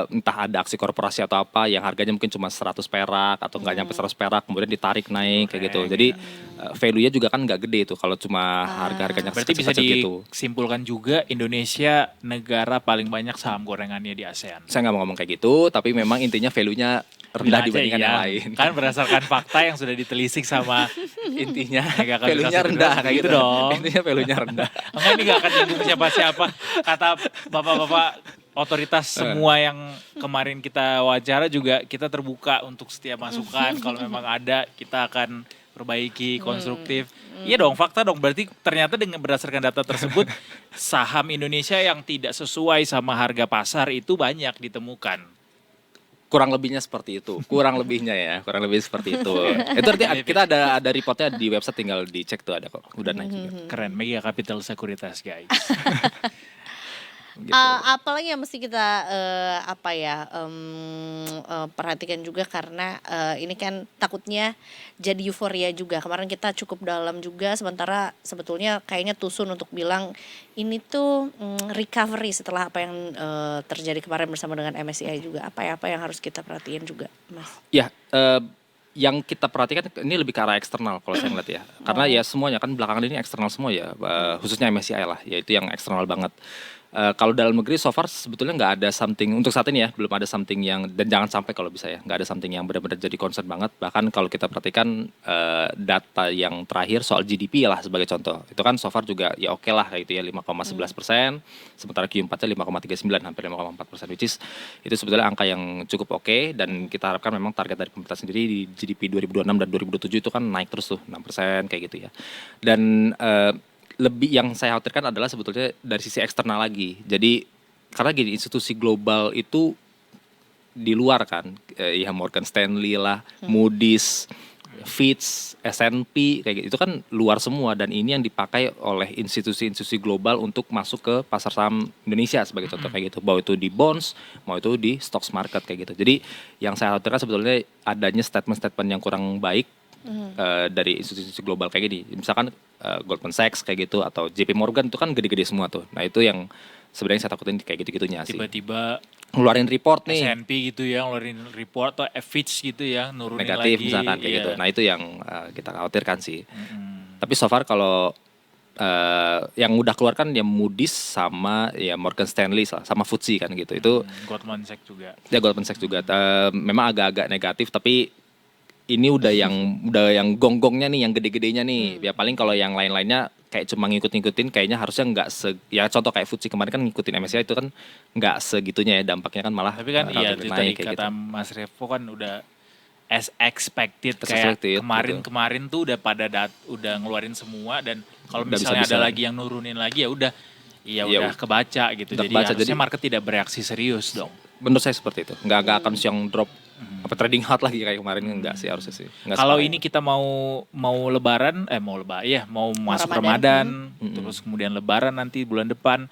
entah ada aksi korporasi atau apa yang harganya mungkin cuma 100 perak atau nggak nyampe 100 perak kemudian ditarik naik kayak gitu. Jadi value-nya juga kan nggak gede tuh kalau cuma harga-harganya Berarti bisa kecil-kecil gitu. disimpulkan juga Indonesia negara paling banyak saham gorengannya di ASEAN. Saya nggak mau ngomong kayak gitu, tapi memang intinya value-nya rendah Aja dibandingkan iya. yang lain. Kan berdasarkan fakta yang sudah ditelisik sama Intinya Mega Kapitalisasi value-nya rendah kayak gitu gitu dong. Intinya value-nya rendah. enggak ini gak akan nyinggung siapa-siapa. Kata bapak-bapak otoritas semua yang kemarin kita wawancara juga kita terbuka untuk setiap masukan. Kalau memang ada kita akan perbaiki konstruktif. Iya dong, fakta dong. Berarti ternyata dengan berdasarkan data tersebut saham Indonesia yang tidak sesuai sama harga pasar itu banyak ditemukan. Kurang lebihnya seperti itu. Kurang lebihnya ya, kurang lebih seperti itu. Itu artinya kita ada reportnya di website, tinggal dicek tuh ada kok. Udah naik juga. Keren, Mega Capital Sekuritas guys. Gitu. Apalagi yang mesti kita perhatikan juga karena ini kan takutnya jadi euforia juga. Kemarin kita cukup dalam juga, sementara sebetulnya kayaknya too soon untuk bilang ini tuh recovery setelah apa yang terjadi kemarin bersama dengan MSCI juga. Apa yang harus kita perhatiin juga, Mas? Ya, yang kita perhatikan ini lebih ke arah eksternal kalau saya ngeliat ya. Karena ya semuanya kan belakangan ini eksternal semua ya, khususnya MSCI lah, yaitu yang eksternal banget. Kalau dalam negeri so far sebetulnya nggak ada something untuk saat ini ya, belum ada something yang, dan jangan sampai kalau bisa ya, nggak ada something yang benar-benar jadi concern banget. Bahkan kalau kita perhatikan data yang terakhir soal GDP lah sebagai contoh, itu kan so far juga ya oke lah kayak gitu ya, 5,11%, sementara Q4-nya 5,39, hampir 5,4%, which is itu sebetulnya angka yang cukup oke, dan kita harapkan memang target dari pemerintah sendiri di GDP 2026 dan 2027 itu kan naik terus tuh 6% kayak gitu ya. Dan lebih yang saya khawatirkan adalah sebetulnya dari sisi eksternal lagi. Jadi karena gini, institusi global itu di luar kan, ya Morgan Stanley lah, Moody's, Fitch, S&P kayak gitu, itu kan luar semua, dan ini yang dipakai oleh institusi-institusi global untuk masuk ke pasar saham Indonesia sebagai contoh kayak gitu, mau itu di bonds, mau itu di stocks market kayak gitu. Jadi yang saya khawatirkan sebetulnya adanya statement-statement yang kurang baik dari institusi global kayak gini, misalkan Goldman Sachs kayak gitu atau JP Morgan, itu kan gede-gede semua tuh. Nah itu yang sebenarnya saya takutin kayak gitu-gitunya sih. Tiba-tiba Ngeluarin report nih S&P gitu ya, ngeluarin report atau Fitch gitu ya, nurunin negatif lagi. misalkan kayak iya. gitu. Nah itu yang kita khawatirkan sih. Tapi so far kalau yang udah keluar kan ya Moody's sama ya Morgan Stanley sama FTSE kan gitu. Itu Goldman Sachs juga. ya Goldman Sachs juga memang agak-agak negatif, tapi ini udah yang gonggongnya nih, yang gede-gedenya nih. Ya paling kalau yang lain-lainnya kayak cuma ngikut-ngikutin, kayaknya harusnya nggak ya contoh kayak FTSE kemarin kan ngikutin MSCI itu kan nggak segitunya ya, dampaknya kan malah Tapi kan iya itu tadi naik kayak kata gitu. Mas Revo kan udah as expected, As kayak expected, kemarin tuh udah udah ngeluarin semua, dan kalau Udah misalnya bisa-bisa. ada lagi yang nurunin lagi ya udah Ya udah kebaca gitu. udah Jadi kebaca, harusnya jadi- market tidak bereaksi serius dong. Menurut saya seperti itu, nggak akan yang drop apa trading hard lagi kayak kemarin, enggak sih harusnya sih. Nggak Kalau separah ini kita mau lebaran, mau masuk Ramadan. Ramadan, terus kemudian lebaran nanti bulan depan,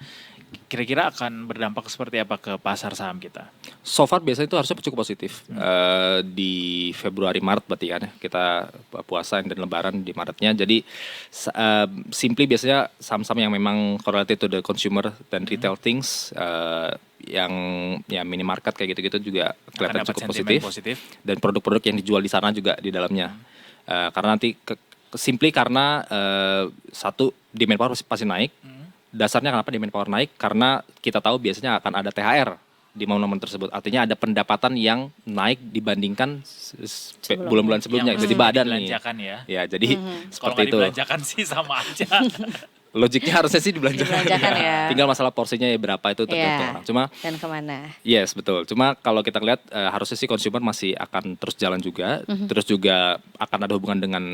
kira-kira akan berdampak seperti apa ke pasar saham kita? So far biasanya itu harusnya cukup positif. Di Februari Maret berarti kan ya, kita puasa dan lebaran di Maretnya. Jadi simply biasanya saham-saham yang memang correlated to the consumer dan retail things, yang ya minimarket kayak gitu-gitu juga kelihatan dapat cukup sentimen positif. Dan produk-produk yang dijual di sana juga di dalamnya. Karena nanti simply karena satu, demand power pasti naik. dasarnya kenapa demand power naik karena kita tahu biasanya akan ada THR di momen-momen tersebut. Artinya ada pendapatan yang naik dibandingkan bulan-bulan sebelumnya. Yang Jadi badan nih. dibelanjakan ya. Ya, jadi Kalau seperti nggak itu. dibelanjakan sih sama aja. Logiknya harusnya sih dibelanjakan. Dibelanjakan ya. Tinggal masalah porsinya ya berapa itu tergantung Iya. orang. Cuma Dan kemana? yes, betul. Cuma kalau kita lihat harusnya sih consumer masih akan terus jalan juga. Terus juga akan ada hubungan dengan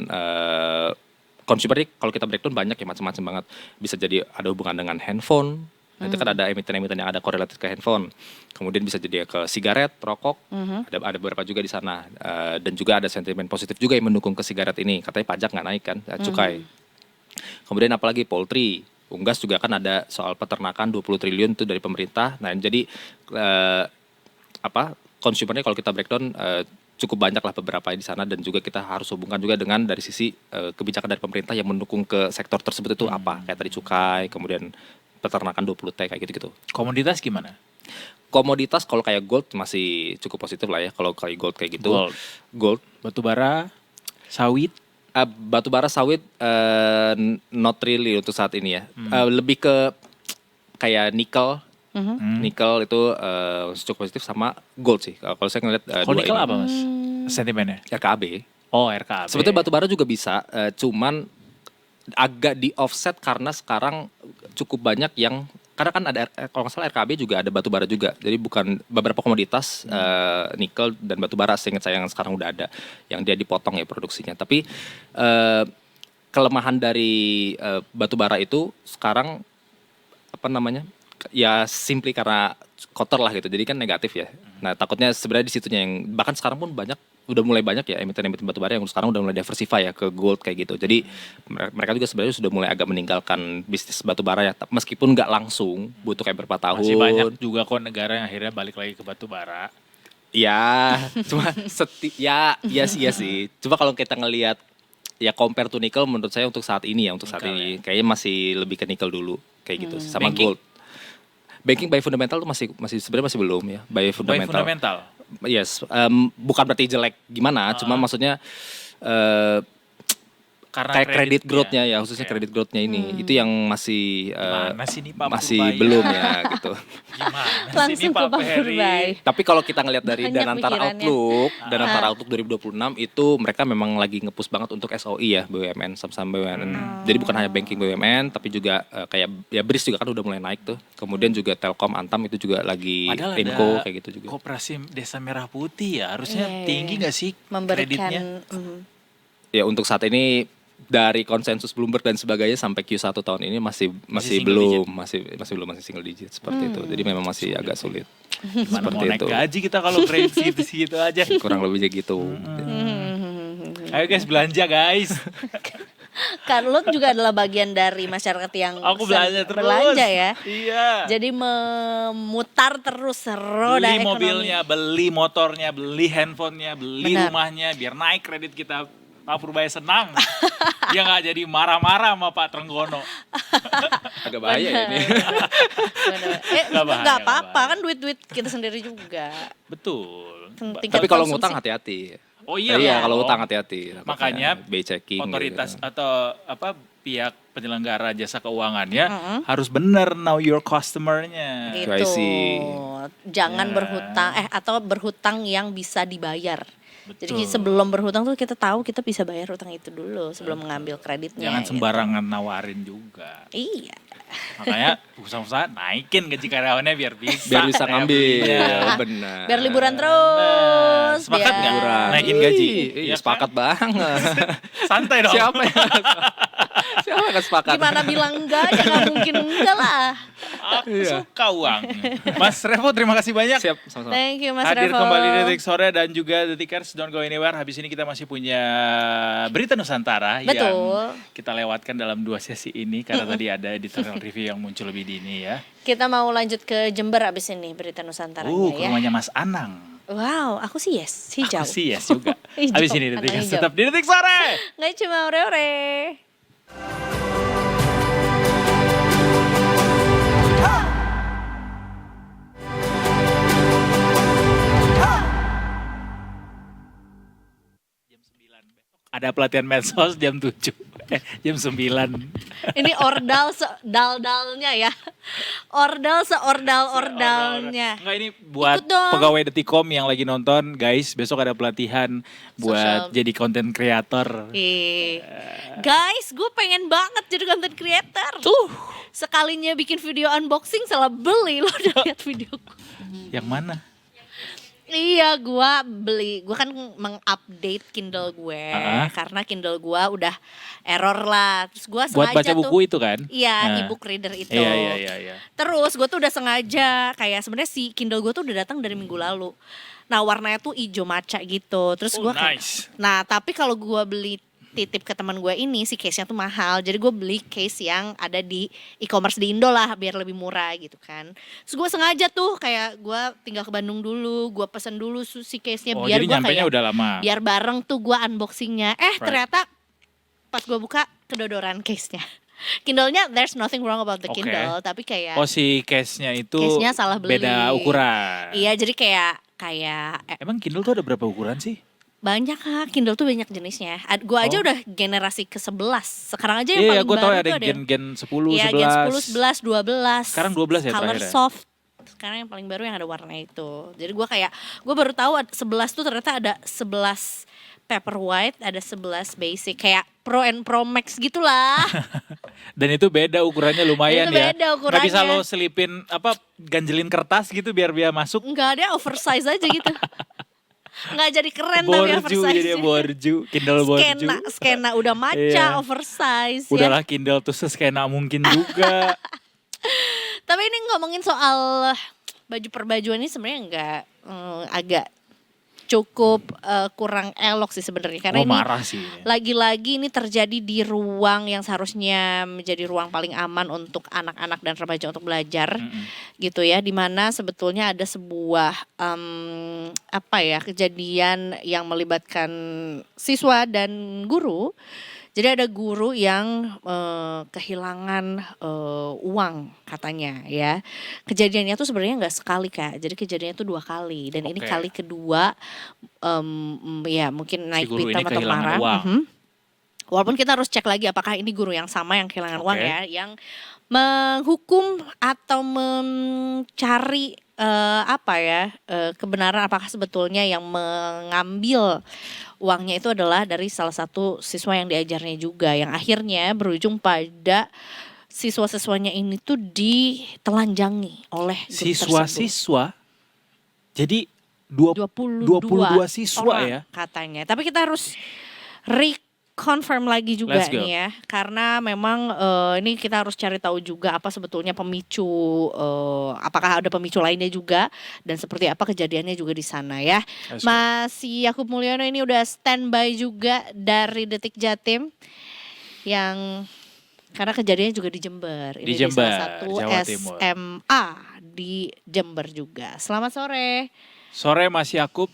consumer ini kalau kita breakdown banyak ya macam-macam banget. Bisa jadi ada hubungan dengan handphone. Nah, itu kan ada emiten-emiten yang ada correlated ke handphone. Kemudian bisa jadi ke sigaret, rokok. Ada beberapa juga di sana. Dan juga ada sentimen positif juga yang mendukung ke sigaret ini. Katanya pajak nggak naik kan, cukai. Kemudian apalagi poultry. Unggas juga kan ada soal peternakan 20 triliun itu dari pemerintah. Nah, jadi konsumernya kalau kita breakdown cukup banyak lah beberapa di sana dan juga kita harus hubungkan juga dengan dari sisi kebijakan dari pemerintah yang mendukung ke sektor tersebut itu apa? Kayak tadi cukai, kemudian peternakan 20T kayak gitu-gitu. Komoditas gimana? Komoditas kalau kayak gold masih cukup positif lah ya kalau kayak gold kayak gitu. Gold. Batubara, sawit. Batubara sawit not really untuk saat ini ya. Lebih ke kayak nikel. Nikel itu cukup positif sama gold sih. Kalau saya ngeliat Kalau dua nikel ini. apa mas? Sentimennya? RKAB. Oh RKAB. Sebetulnya batubara juga bisa, cuman agak di offset karena sekarang cukup banyak yang karena kan ada kalau nggak salah RKAB juga ada batubara juga. Jadi bukan beberapa komoditas nikel dan batubara seingat saya yang sekarang udah ada yang dia dipotong ya produksinya. Tapi kelemahan dari batubara itu sekarang apa namanya? Ya simply karena kotor lah gitu. Jadi kan negatif ya. Nah, takutnya sebenarnya di situnya yang bahkan sekarang pun udah mulai banyak ya emiten-emiten batubara yang sekarang udah mulai diversify ya ke gold kayak gitu. Jadi mereka juga sebenarnya sudah mulai agak meninggalkan bisnis batubara ya, meskipun nggak langsung, butuh kayak berapa tahun. Masih banyak juga kok negara yang akhirnya balik lagi ke batubara. Ya, cuma iya sih. Coba kalau kita ngelihat ya compare to nickel menurut saya untuk saat ini ya, ini kayaknya masih lebih ke nickel dulu kayak gitu sama Banking? gold. Banking by fundamental tuh masih sebenarnya masih belum ya, by Baik fundamental. Yes, bukan berarti jelek gimana, cuma maksudnya Karena kayak credit kreditnya. growth-nya ya, khususnya credit growth-nya ini itu yang masih Gimana sih nih Pak masih Purbaya? belum ya gitu. Gimana sih Langsung nih ke Pak Pak Ferry? Purbaya. Tapi kalau kita ngelihat dari Banyak Danantara pikirannya. Outlook, Danantara Outlook 2026 itu mereka memang lagi nge-push banget untuk SOE ya, BUMN, saham-saham BUMN. Jadi bukan hanya banking BUMN, tapi juga kayak ya BRIS juga kan udah mulai naik tuh. Kemudian juga Telkom, Antam itu juga lagi Padahal Inco ada kayak gitu juga. Koperasi Desa Merah Putih ya, harusnya Iya. tinggi nggak sih Memberikan kreditnya? Ya untuk saat ini dari konsensus Bloomberg dan sebagainya sampai Q1 tahun ini masih single belum masih single digit seperti itu. Jadi memang masih agak sulit. Gimana mau Seperti naik itu. gaji kita kalau kredit segitu aja. Kurang lebihnya gitu. Ayo guys belanja guys. Kan lo juga adalah bagian dari masyarakat yang Aku belanja terus. belanja ya. Iya. Jadi memutar terus roda Beli ekonomi. mobilnya, beli motornya, beli handphonenya, beli Benar. rumahnya, biar naik kredit kita. Pak Purbaya senang. Dia nggak jadi marah-marah sama Pak Trenggono. Agak bahaya ya ini. Bener. Nggak bahaya, Nggak nggak apa-apa bahaya. kan duit kita sendiri juga. Betul. Tinggal Tapi kalau konsumsi. ngutang hati-hati. Oh iya. Iya, dong. kalau utang hati-hati. Makanya by checking otoritas gitu. atau pihak penyelenggara jasa keuangannya harus benar know your customer-nya. Gitu. I see. Jangan Ya. berhutang atau berhutang yang bisa dibayar. Betul. Jadi sebelum berhutang tuh kita tahu kita bisa bayar hutang itu dulu sebelum mengambil kreditnya. Jangan gitu. sembarangan nawarin juga. Iya. Makanya usaha-usaha naikin gaji karyawannya biar bisa. Biar bisa kayak ngambil. belinya. Benar. Biar liburan terus. Sepakat biar- nggak? Liburan. Naikin gaji. Ih, Iya sepakat banget. Santai dong. Siapa yang siapa yang nggak sepakat? Gimana bilang enggak? Ya nggak mungkin enggak lah. Aku Iya. suka uang. Mas Revo terima kasih banyak. Siap, sama-sama. Thank you Mas Hadir Revo. kembali di Detik Sore dan juga Detikers Don't Go Anywhere. Habis ini kita masih punya Berita Nusantara Betul. yang kita lewatkan dalam 2 sesi ini karena tadi ada editorial review yang muncul lebih dini ya. Kita mau lanjut ke Jember abis ini Berita Nusantara Ke ya. rumahnya Mas Anang. Wow, aku sih yes, hijau. Aku sih yes juga. Hijau, Habis ini Anang Detikers hijau. tetap di Detik Sore. Nggak cuma ore-ore. Ada pelatihan medsos jam 7. Jam 9. Ini ordal sedal-dalnya ya. Ordal seordal-ordalnya. Enggak, ini buat Ikut dong. pegawai Detikom yang lagi nonton, guys, besok ada pelatihan buat Social. jadi content creator. Guys, gue pengen banget jadi content creator. Sekalinya bikin video unboxing salah beli. Lo udah lihat video gue? Yang mana? Iya, gue beli. Gue kan mengupdate Kindle gue karena Kindle gue udah error lah. Terus gue sengaja Buat baca buku itu kan? Iya, e-book reader itu. Iya. Terus gue tuh udah sengaja kayak sebenarnya si Kindle gue tuh udah datang dari minggu lalu. Nah, warnanya tuh hijau maca gitu. Terus gue kayak, Nice. nah tapi kalau gue beli titip ke teman gue ini si case-nya tuh mahal. Jadi gue beli case yang ada di e-commerce di Indo lah biar lebih murah gitu kan. Terus gue sengaja tuh kayak gue tinggal ke Bandung dulu, gue pesen dulu si case-nya biar jadi gue nyampenya kayak udah lama. biar bareng tuh gue unboxingnya. Right. Ternyata pas gue buka kedodoran case-nya. Kindle-nya there's nothing wrong about the Oke. Kindle, tapi kayak Oh, si case-nya itu case-nya salah beli. beda ukuran. Iya, jadi kayak Emang Kindle tuh ada berapa ukuran sih? banyak Kak, Kindle tuh banyak jenisnya. Gue aja udah generasi ke-11. Sekarang aja yang Iya, paling gue baru tahu tuh ada ada yang Gen 10, iya, 11. Gen 10, 11, 12. Sekarang 12 ya Color terakhir ya? soft. Sekarang yang paling baru yang ada warna itu. Jadi gue baru tahu 11 tuh ternyata ada 11 Paperwhite, ada 11 basic, kayak Pro and Pro Max gitulah. Dan itu beda ukurannya lumayan Itu ya. beda Nggak bisa ukurannya. lo selipin ganjelin kertas gitu biar masuk. Enggak, ada oversize aja gitu. Enggak jadi keren tapi Borju oversize. jadi borju, Kindle borju. Skena udah maca, Iya. oversize ya. Udahlah Kindle tuh seskena mungkin juga. Tapi ini ngomongin soal baju perbajuan ini sebenarnya enggak agak cukup kurang elok sih sebenarnya karena ini Marah sih. lagi-lagi ini terjadi di ruang yang seharusnya menjadi ruang paling aman untuk anak-anak dan remaja untuk belajar gitu ya, dimana sebetulnya ada sebuah kejadian yang melibatkan siswa dan guru. Jadi ada guru yang kehilangan uang katanya ya. Kejadiannya tuh sebenarnya nggak sekali Kak. Jadi kejadiannya tuh 2 kali dan ini kali kedua ya mungkin naik guru pitam ini atau kehilangan marah. uang. Walaupun kita harus cek lagi apakah ini guru yang sama yang kehilangan uang Oke. ya, yang menghukum atau mencari kebenaran apakah sebetulnya yang mengambil uangnya itu adalah dari salah satu siswa yang diajarnya juga, yang akhirnya berujung pada siswa-siswanya ini tuh ditelanjangi oleh guru tersebut. Siswa-siswa. Jadi 22 22 siswa orang ya. katanya. Tapi kita harus reconfirm lagi juga Let's go. nih ya, karena memang ini kita harus cari tahu juga apa sebetulnya pemicu, apakah ada pemicu lainnya juga dan seperti apa kejadiannya juga di sana ya. Let's go. Mas Yakub Mulyono ini udah standby juga dari Detik Jatim yang karena kejadiannya juga di Jember. Ini Di Jember, salah satu Jawa Timur. SMA di Jember juga. Selamat sore. Sore Mas Yakub.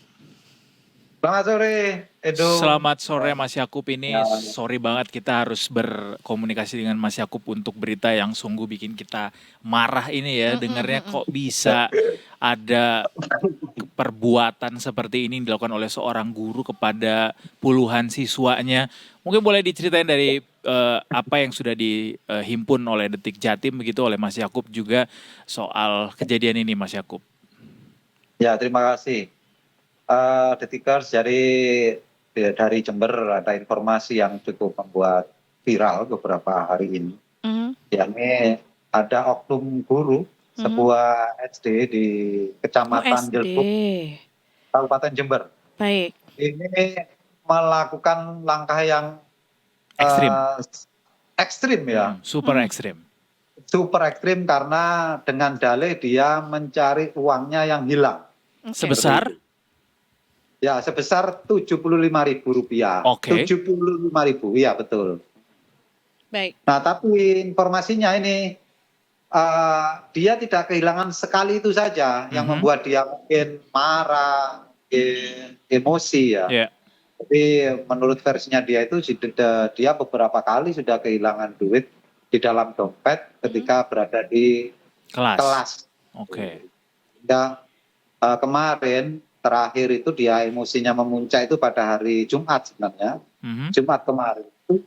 Selamat sore, Edo. Selamat sore Mas Yakub, ini Ya. sorry banget kita harus berkomunikasi dengan Mas Yakub untuk berita yang sungguh bikin kita marah ini ya. Dengarnya kok bisa ada perbuatan seperti ini dilakukan oleh seorang guru kepada puluhan siswanya. Mungkin boleh diceritain dari apa yang sudah dihimpun oleh Detik Jatim begitu oleh Mas Yakub juga soal kejadian ini Mas Yakub. Ya, terima kasih. Detikers dari Jember ada informasi yang cukup membuat viral beberapa hari ini. Yakni ada oknum guru sebuah SD di Kecamatan Jelbuk, Kabupaten Jember. Baik. Ini melakukan langkah yang Ekstrim. ekstrim ya. Super ekstrim. Super ekstrim karena dengan dalih dia mencari uangnya yang hilang. Sebesar? Ya, sebesar Rp75.000. Oke. 75.000, iya betul. Baik. Nah, tapi informasinya ini dia tidak kehilangan sekali itu saja yang membuat dia mungkin marah, mungkin emosi ya. Yeah. Tapi menurut versinya dia itu dia beberapa kali sudah kehilangan duit di dalam dompet ketika berada di kelas. Oke. Dan kemarin terakhir itu dia emosinya memuncak itu pada hari Jumat sebenarnya. Jumat kemarin itu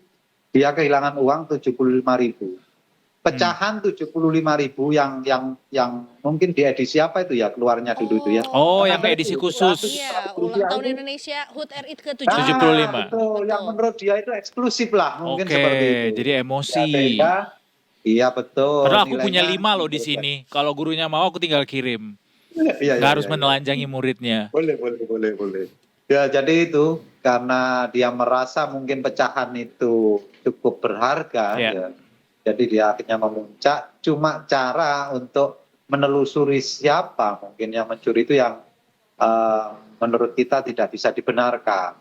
dia kehilangan uang 75.000. Pecahan 75.000 yang mungkin di edisi apa itu ya keluarnya dulu itu ya. Oh, yang Ada edisi itu, khusus. Iya, Rupiah ulang tahun itu. Indonesia HUT RI ke-75. 75. Betul, yang Betul. menurut dia itu eksklusif lah mungkin Oke, seperti itu. jadi Ya, emosi. sehingga, iya betul. Padahal aku punya nilainya 5 loh di sini. Kalau gurunya mau aku tinggal kirim. Iya, Nggak iya, harus iya, iya. menelanjangi muridnya. Boleh. Ya, jadi itu karena dia merasa mungkin pecahan itu cukup berharga, Ya. ya. Jadi dia akhirnya memuncak. Cuma cara untuk menelusuri siapa mungkin yang mencuri itu yang menurut kita tidak bisa dibenarkan.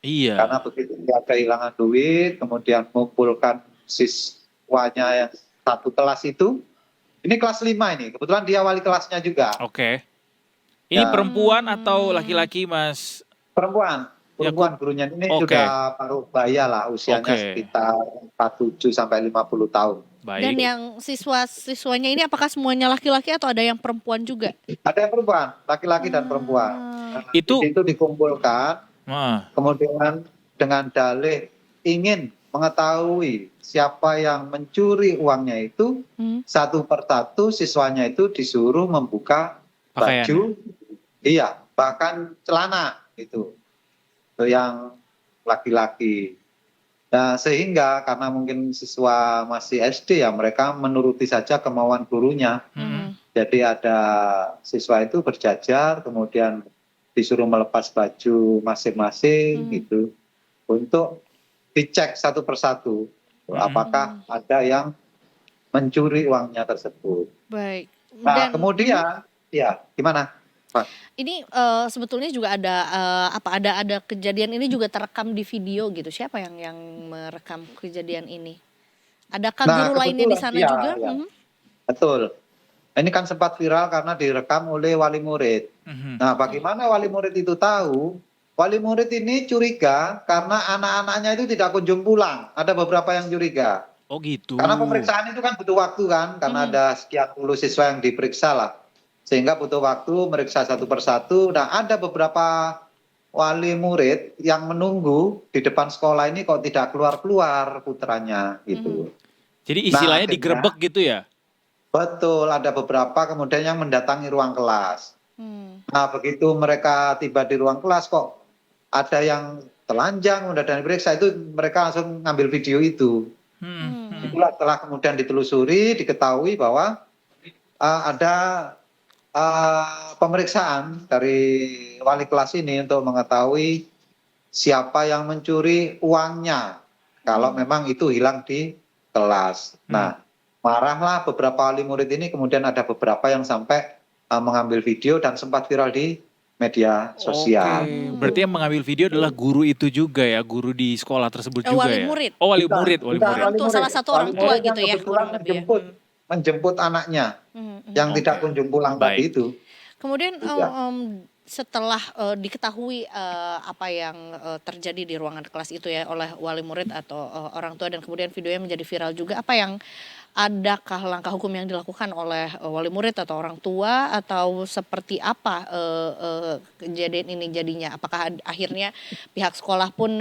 Iya. Karena begitu dia kehilangan duit, kemudian mengumpulkan siswanya yang satu kelas itu. Ini kelas 5 ini, kebetulan dia wali kelasnya juga. Oke. Ini Ya. perempuan atau laki-laki, Mas? Perempuan Ya, gurunya ini Oke. sudah paruh baya lah, usianya Oke. sekitar 47 sampai 50 tahun. Dan Baik. yang siswanya ini apakah semuanya laki-laki atau ada yang perempuan juga? Ada yang perempuan, laki-laki dan perempuan. Ah. Nah, Itu- itu dikumpulkan, Nah, kemudian dengan dalih ingin mengetahui siapa yang mencuri uangnya itu, satu persatu siswanya itu disuruh membuka Pakaian. baju, iya, bahkan celana itu yang laki-laki. Nah, sehingga karena mungkin siswa masih SD ya, mereka menuruti saja kemauan gurunya. Jadi ada siswa itu berjajar, kemudian disuruh melepas baju masing-masing gitu, untuk dicek satu persatu apakah ada yang mencuri uangnya tersebut. Baik. Nah, Dan kemudian ya gimana? ini sebetulnya juga ada kejadian ini juga terekam di video gitu. Siapa yang merekam kejadian ini? Adakah Nah, guru lainnya di kebetulan, sana iya, juga? iya. Betul. Ini kan sempat viral karena direkam oleh wali murid. Nah, bagaimana wali murid itu tahu? Wali murid ini curiga karena anak-anaknya itu tidak kunjung pulang. Ada beberapa yang curiga. oh gitu. Karena pemeriksaan itu kan butuh waktu kan, karena ada sekian puluh siswa yang diperiksa lah. Sehingga butuh waktu meriksa satu persatu. Nah, ada beberapa wali murid yang menunggu di depan sekolah ini kok tidak keluar-keluar putranya gitu. Jadi istilahnya akhirnya- digerebek gitu ya? Betul, ada beberapa kemudian yang mendatangi ruang kelas. Nah, begitu mereka tiba di ruang kelas kok ada yang telanjang, udah dan diperiksa, itu mereka langsung ngambil video itu. Itulah setelah kemudian ditelusuri, diketahui bahwa ada pemeriksaan dari wali kelas ini untuk mengetahui siapa yang mencuri uangnya. Kalau memang itu hilang di kelas. Nah, marahlah beberapa wali murid ini, kemudian ada beberapa yang sampai mengambil video dan sempat viral di media sosial. Oke. Berarti yang mengambil video adalah guru itu juga ya, guru di sekolah tersebut juga Wali ya? murid. Oh, wali Bukan, murid. bukan Orang tua, salah satu orang Wali tua murid yang gitu ya, kebetulan kurang lebih ya. menjemput anaknya yang tidak Oke. kunjung pulang Baik. tadi itu. Kemudian Iya. setelah diketahui apa yang terjadi di ruangan kelas itu ya oleh wali murid atau orang tua, dan kemudian videonya menjadi viral juga, adakah langkah hukum yang dilakukan oleh wali murid atau orang tua, atau seperti apa kejadian ini jadinya? Apakah akhirnya pihak sekolah pun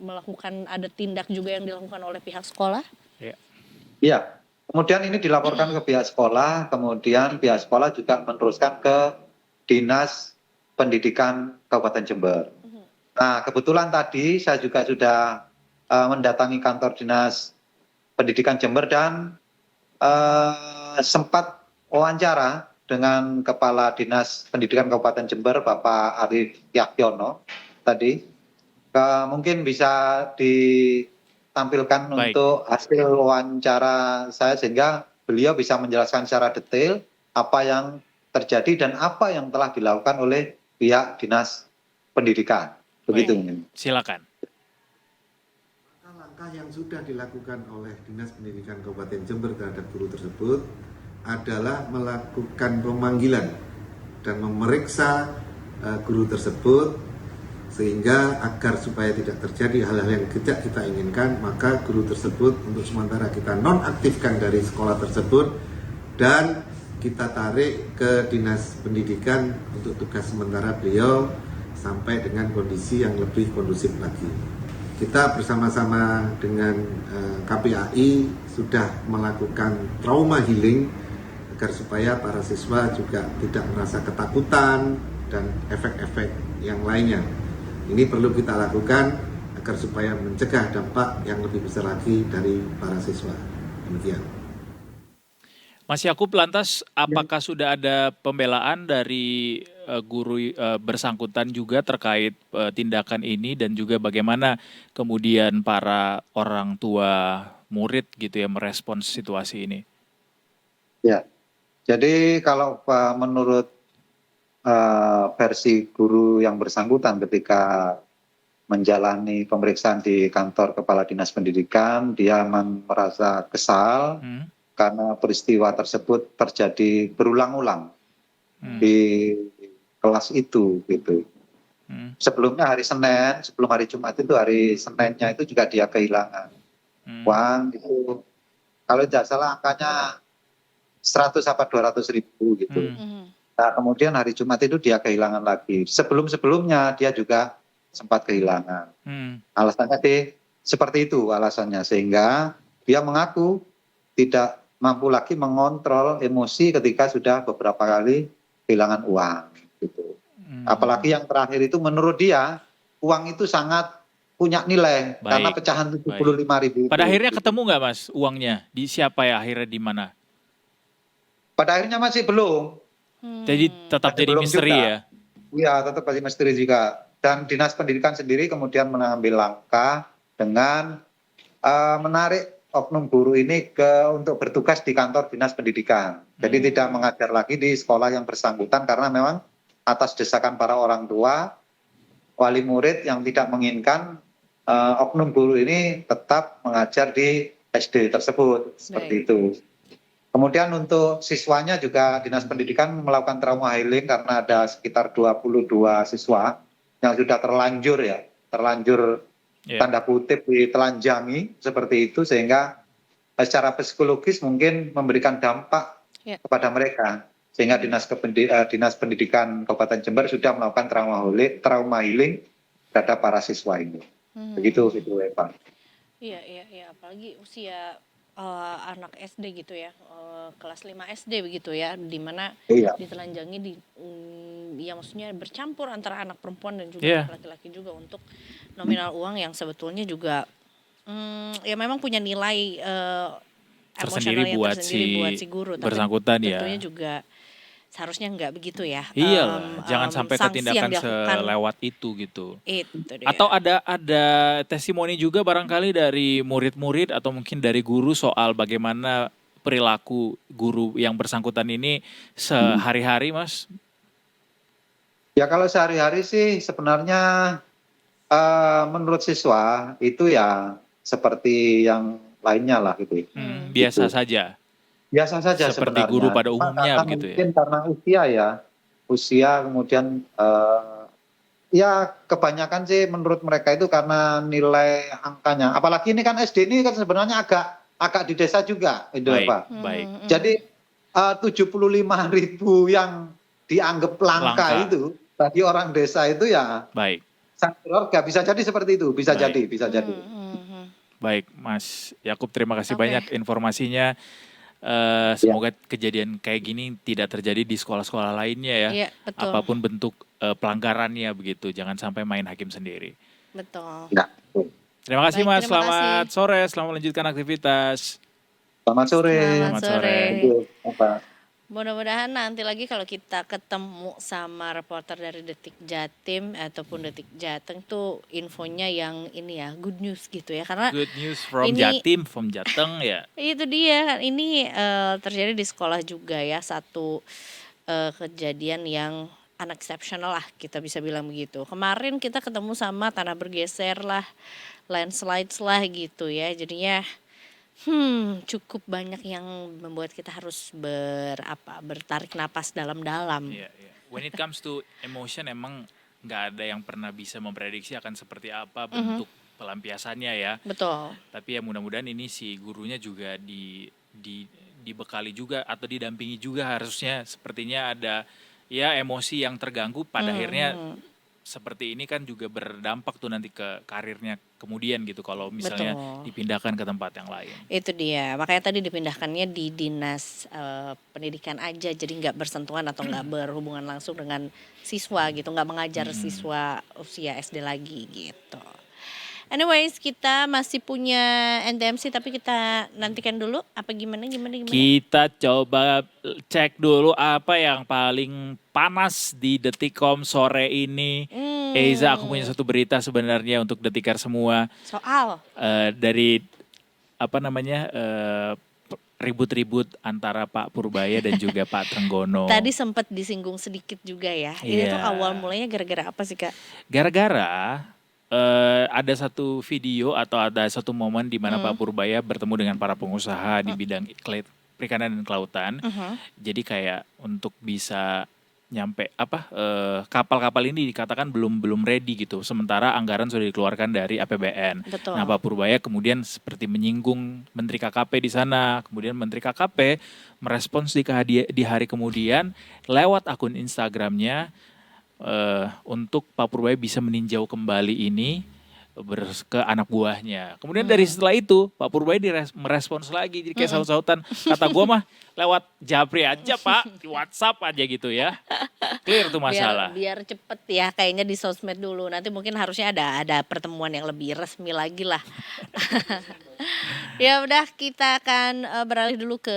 melakukan ada tindak juga yang dilakukan oleh pihak sekolah? Iya. Kemudian ini dilaporkan ke pihak sekolah, kemudian pihak sekolah juga meneruskan ke Dinas Pendidikan Kabupaten Jember. Nah, kebetulan tadi saya juga sudah mendatangi kantor Dinas Pendidikan Jember dan sempat wawancara dengan Kepala Dinas Pendidikan Kabupaten Jember, Bapak Arif Yakyono tadi. Mungkin bisa ditampilkan Baik. untuk hasil wawancara saya, sehingga beliau bisa menjelaskan secara detail apa yang terjadi dan apa yang telah dilakukan oleh pihak Dinas Pendidikan. Begitu. Silakan. Langkah yang sudah dilakukan oleh Dinas Pendidikan Kabupaten Jember terhadap guru tersebut adalah melakukan pemanggilan dan memeriksa guru tersebut, sehingga agar supaya tidak terjadi hal-hal yang tidak kita inginkan, maka guru tersebut untuk sementara kita nonaktifkan dari sekolah tersebut dan kita tarik ke Dinas Pendidikan untuk tugas sementara beliau sampai dengan kondisi yang lebih kondusif lagi. kita bersama-sama dengan KPAI sudah melakukan trauma healing agar supaya para siswa juga tidak merasa ketakutan dan efek-efek yang lainnya. Ini perlu kita lakukan agar supaya mencegah dampak yang lebih besar lagi dari para siswa. Demikian. Mas Yakub, lantas apakah sudah ada pembelaan dari guru bersangkutan juga terkait tindakan ini dan juga bagaimana kemudian para orang tua murid gitu ya merespons situasi ini? Ya, jadi kalau menurut versi guru yang bersangkutan ketika menjalani pemeriksaan di kantor Kepala Dinas Pendidikan, dia memang merasa kesal karena peristiwa tersebut terjadi berulang-ulang di kelas itu gitu. Sebelumnya hari Senin, sebelum hari Jumat itu hari Seninnya itu juga dia kehilangan uang itu. Kalau tidak salah angkanya 100 apa 200 ribu gitu. Nah, kemudian hari Jumat itu dia kehilangan lagi. Sebelum-sebelumnya dia juga sempat kehilangan. Alasannya seperti itu alasannya, sehingga dia mengaku tidak mampu lagi mengontrol emosi ketika sudah beberapa kali kehilangan uang gitu. Apalagi yang terakhir itu menurut dia uang itu sangat punya nilai karena pecahan 75.000. Pada akhirnya ketemu nggak Mas uangnya? Di siapa ya akhirnya di mana? Pada akhirnya masih belum. Jadi tetap Masih jadi belum misteri juga. ya? Iya, tetap masih misteri juga. Dan Dinas Pendidikan sendiri kemudian mengambil langkah dengan menarik oknum guru ini untuk bertugas di kantor Dinas Pendidikan. Jadi tidak mengajar lagi di sekolah yang bersangkutan karena memang atas desakan para orang tua, wali murid yang tidak menginginkan oknum guru ini tetap mengajar di SD tersebut. Seperti itu. Kemudian untuk siswanya juga Dinas Pendidikan melakukan trauma healing karena ada sekitar 22 siswa yang sudah terlanjur tanda kutip ditelanjangi seperti itu, sehingga secara psikologis mungkin memberikan dampak kepada mereka, sehingga Dinas Pendidikan Kabupaten Jember sudah melakukan trauma healing terhadap para siswa ini. Begitu Eva. Iya, apalagi usia anak SD gitu ya, kelas 5 SD begitu ya, di mana ditelanjangi ya maksudnya bercampur antara anak perempuan dan juga anak laki-laki juga untuk nominal uang yang sebetulnya juga ya memang punya nilai emosional yang tersendiri buat si guru, tapi bersangkutan tentunya juga seharusnya nggak begitu ya. Iyalah, jangan sampai ke tindakan selewat itu gitu. Atau ada testimoni juga barangkali dari murid-murid atau mungkin dari guru soal bagaimana perilaku guru yang bersangkutan ini sehari-hari, Mas? Ya kalau sehari-hari sih sebenarnya menurut siswa itu ya seperti yang lainnya lah gitu. Biasa saja. Biasa saja seperti sebenarnya. Guru pada umumnya begitu ya. Mungkin karena usia kemudian ya kebanyakan sih menurut mereka itu karena nilai angkanya. Apalagi ini kan SD ini kan sebenarnya agak di desa juga, Baik. Jadi 75.000 yang dianggap langka itu bagi orang desa itu ya. Baik. Sang keluarga bisa jadi seperti itu, bisa jadi. Baik, Mas Yakub, terima kasih banyak informasinya. Semoga kejadian kayak gini tidak terjadi di sekolah-sekolah lainnya ya. Iya, betul. Apapun bentuk pelanggarannya begitu, jangan sampai main hakim sendiri. Betul. Ya. Terima kasih Mas, Terima selamat sore, selamat melanjutkan aktivitas. Selamat sore. Selamat sore. Apa? Mudah-mudahan nanti lagi kalau kita ketemu sama reporter dari Detik Jatim ataupun Detik Jateng tuh infonya yang ini ya, good news gitu ya, karena Good news from ini, Jatim, from Jateng ya. Itu dia, ini terjadi di sekolah juga ya, satu kejadian yang unexceptional lah, kita bisa bilang begitu. Kemarin kita ketemu sama tanah bergeser lah, landslides lah gitu ya, jadinya cukup banyak yang membuat kita harus bertarik napas dalam-dalam. Yeah. When it comes to emotion emang nggak ada yang pernah bisa memprediksi akan seperti apa bentuk pelampiasannya ya. Betul. Tapi ya mudah-mudahan ini si gurunya juga dibekali juga atau didampingi juga, harusnya sepertinya ada ya emosi yang terganggu pada akhirnya seperti ini kan juga berdampak tuh nanti ke karirnya kemudian gitu kalau misalnya Betul. dipindahkan ke tempat yang lain. Itu dia, makanya tadi dipindahkannya di dinas pendidikan aja, jadi nggak bersentuhan atau nggak berhubungan langsung dengan siswa gitu, nggak mengajar siswa usia SD lagi gitu. Anyways, kita masih punya NTMC tapi kita nantikan dulu apa gimana. Kita coba cek dulu apa yang paling panas di Detikcom sore ini. Eiza, aku punya satu berita sebenarnya untuk Detikers semua. Soal Dari apa namanya ribut-ribut antara Pak Purbaya dan juga Pak Trenggono. tadi sempat disinggung sedikit juga ya. Ini tuh Iya. awal mulanya gara-gara apa sih Kak? Gara-gara ada satu video atau ada satu momen di mana Pak Purbaya bertemu dengan para pengusaha di bidang perikanan dan kelautan. Jadi kayak untuk bisa nyampe kapal-kapal ini dikatakan belum ready gitu. Sementara anggaran sudah dikeluarkan dari APBN. Betul. Nah, Pak Purbaya kemudian seperti menyinggung Menteri KKP di sana. Kemudian Menteri KKP merespons di hari kemudian lewat akun Instagramnya untuk Pak Purbaya bisa meninjau kembali ini ke anak buahnya. Kemudian dari setelah itu Pak Purbaya merespons lagi jadi kayak saut-sautan. Kata gua mah lewat Japri aja Pak, di WhatsApp aja gitu ya. Clear tuh masalah. Biar cepet ya, kayaknya di sosmed dulu. Nanti mungkin harusnya ada pertemuan yang lebih resmi lagi lah. Ya udah, kita akan beralih dulu ke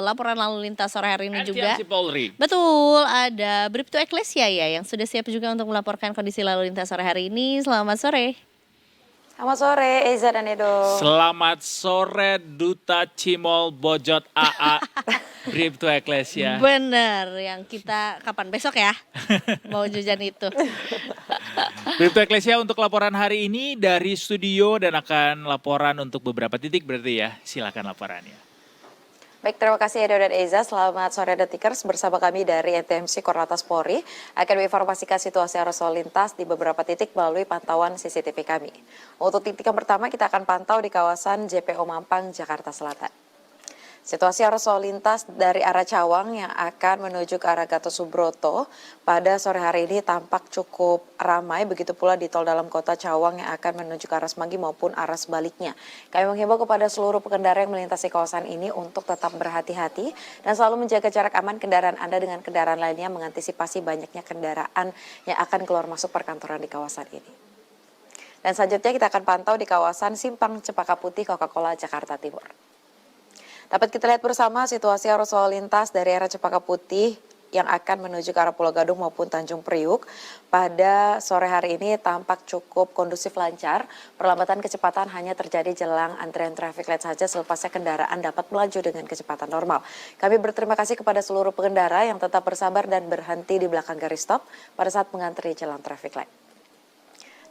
laporan lalu lintas sore hari ini juga. NTMC Polri. Betul, ada Bribtu Eklesia ya yang sudah siap juga untuk melaporkan kondisi lalu lintas sore hari ini. Selamat sore. Selamat sore Eza dan Edo. Selamat sore Duta Cimol Bojot AA Bribtu Eklesia. Bener, yang kita kapan besok ya mau jajan itu. Bribtu Eklesia untuk laporan hari ini dari studio dan akan laporan untuk beberapa titik berarti ya. Silakan laporannya. Baik, terima kasih Edo dan Eza. Selamat sore Detikers, bersama kami dari NTMC Korlantas Polri akan menginformasikan situasi arus lalu lintas di beberapa titik melalui pantauan CCTV kami. Untuk titik yang pertama kita akan pantau di kawasan JPO Mampang, Jakarta Selatan. Situasi arus lalu lintas dari arah Cawang yang akan menuju ke arah Gatot Subroto pada sore hari ini tampak cukup ramai, begitu pula di tol dalam kota Cawang yang akan menuju ke arah Semanggi maupun arah sebaliknya. Kami menghimbau kepada seluruh pengendara yang melintasi kawasan ini untuk tetap berhati-hati dan selalu menjaga jarak aman kendaraan Anda dengan kendaraan lainnya, mengantisipasi banyaknya kendaraan yang akan keluar masuk perkantoran di kawasan ini. Dan selanjutnya kita akan pantau di kawasan Simpang Cempaka Putih, Coca-Cola, Jakarta Timur. Dapat kita lihat bersama situasi arus lalu lintas dari arah Cempaka Putih yang akan menuju ke arah Pulau Gadung maupun Tanjung Priuk. Pada sore hari ini tampak cukup kondusif lancar. Perlambatan kecepatan hanya terjadi jelang antrian traffic light saja, selepasnya kendaraan dapat melaju dengan kecepatan normal. Kami berterima kasih kepada seluruh pengendara yang tetap bersabar dan berhenti di belakang garis stop pada saat mengantri jalan traffic light.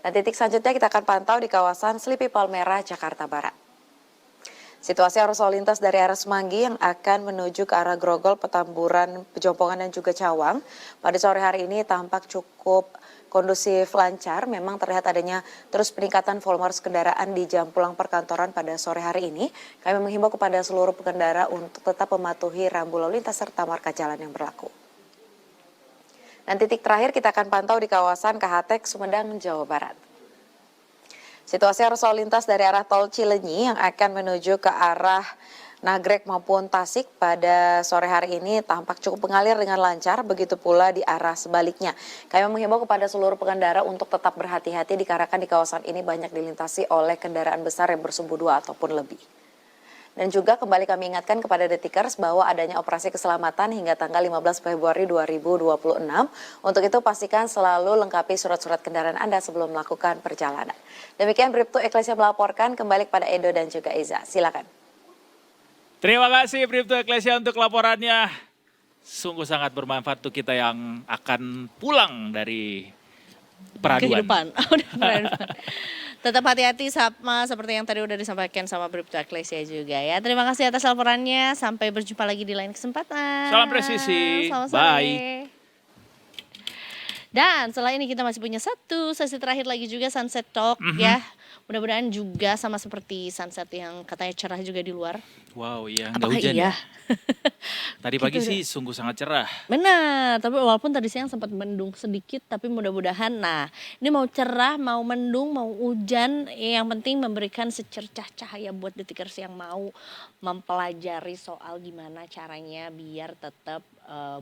Dan titik selanjutnya kita akan pantau di kawasan Selipi Palmerah, Jakarta Barat. Situasi arus lalu lintas dari arah Semanggi yang akan menuju ke arah Grogol, Petamburan, Pejompongan dan juga Cawang pada sore hari ini tampak cukup kondusif lancar. Memang terlihat adanya terus peningkatan volume arus kendaraan di jam pulang perkantoran pada sore hari ini. Kami menghimbau kepada seluruh pengendara untuk tetap mematuhi rambu lalu lintas serta marka jalan yang berlaku. Dan titik terakhir kita akan pantau di kawasan KHT Sumedang, Jawa Barat. Situasi arus lalu lintas dari arah tol Cilenyi yang akan menuju ke arah Nagrek maupun Tasik pada sore hari ini tampak cukup mengalir dengan lancar, begitu pula di arah sebaliknya. Kami menghimbau kepada seluruh pengendara untuk tetap berhati-hati dikarenakan di kawasan ini banyak dilintasi oleh kendaraan besar yang bersumbu 2 ataupun lebih. Dan juga kembali kami ingatkan kepada Detikers bahwa adanya operasi keselamatan hingga tanggal 15 Februari 2026. Untuk itu pastikan selalu lengkapi surat-surat kendaraan Anda sebelum melakukan perjalanan. Demikian Bribtu Eklesia melaporkan, kembali kepada Edo dan juga Eza. Silakan. Terima kasih Bribtu Eklesia untuk laporannya. Sungguh sangat bermanfaat untuk kita yang akan pulang dari peraduan. Kehidupan. Tetap hati-hati sama seperti yang tadi udah disampaikan sama Bribtu Eklesia juga ya. Terima kasih atas laporannya. Sampai berjumpa lagi di lain kesempatan. Salam presisi. Selamat sore. Bye. Dan setelah ini kita masih punya satu sesi terakhir lagi juga, Sunset Talk ya. Mudah-mudahan juga sama seperti sunset yang katanya cerah juga di luar. Wow, iya, nggak Apakah hujan iya? ya. Tadi pagi Gitu sih sungguh sangat cerah. Benar, tapi walaupun tadi siang sempat mendung sedikit, tapi mudah-mudahan, nah ini mau cerah, mau mendung, mau hujan, yang penting memberikan secercah cahaya buat detikers yang mau mempelajari soal gimana caranya biar tetap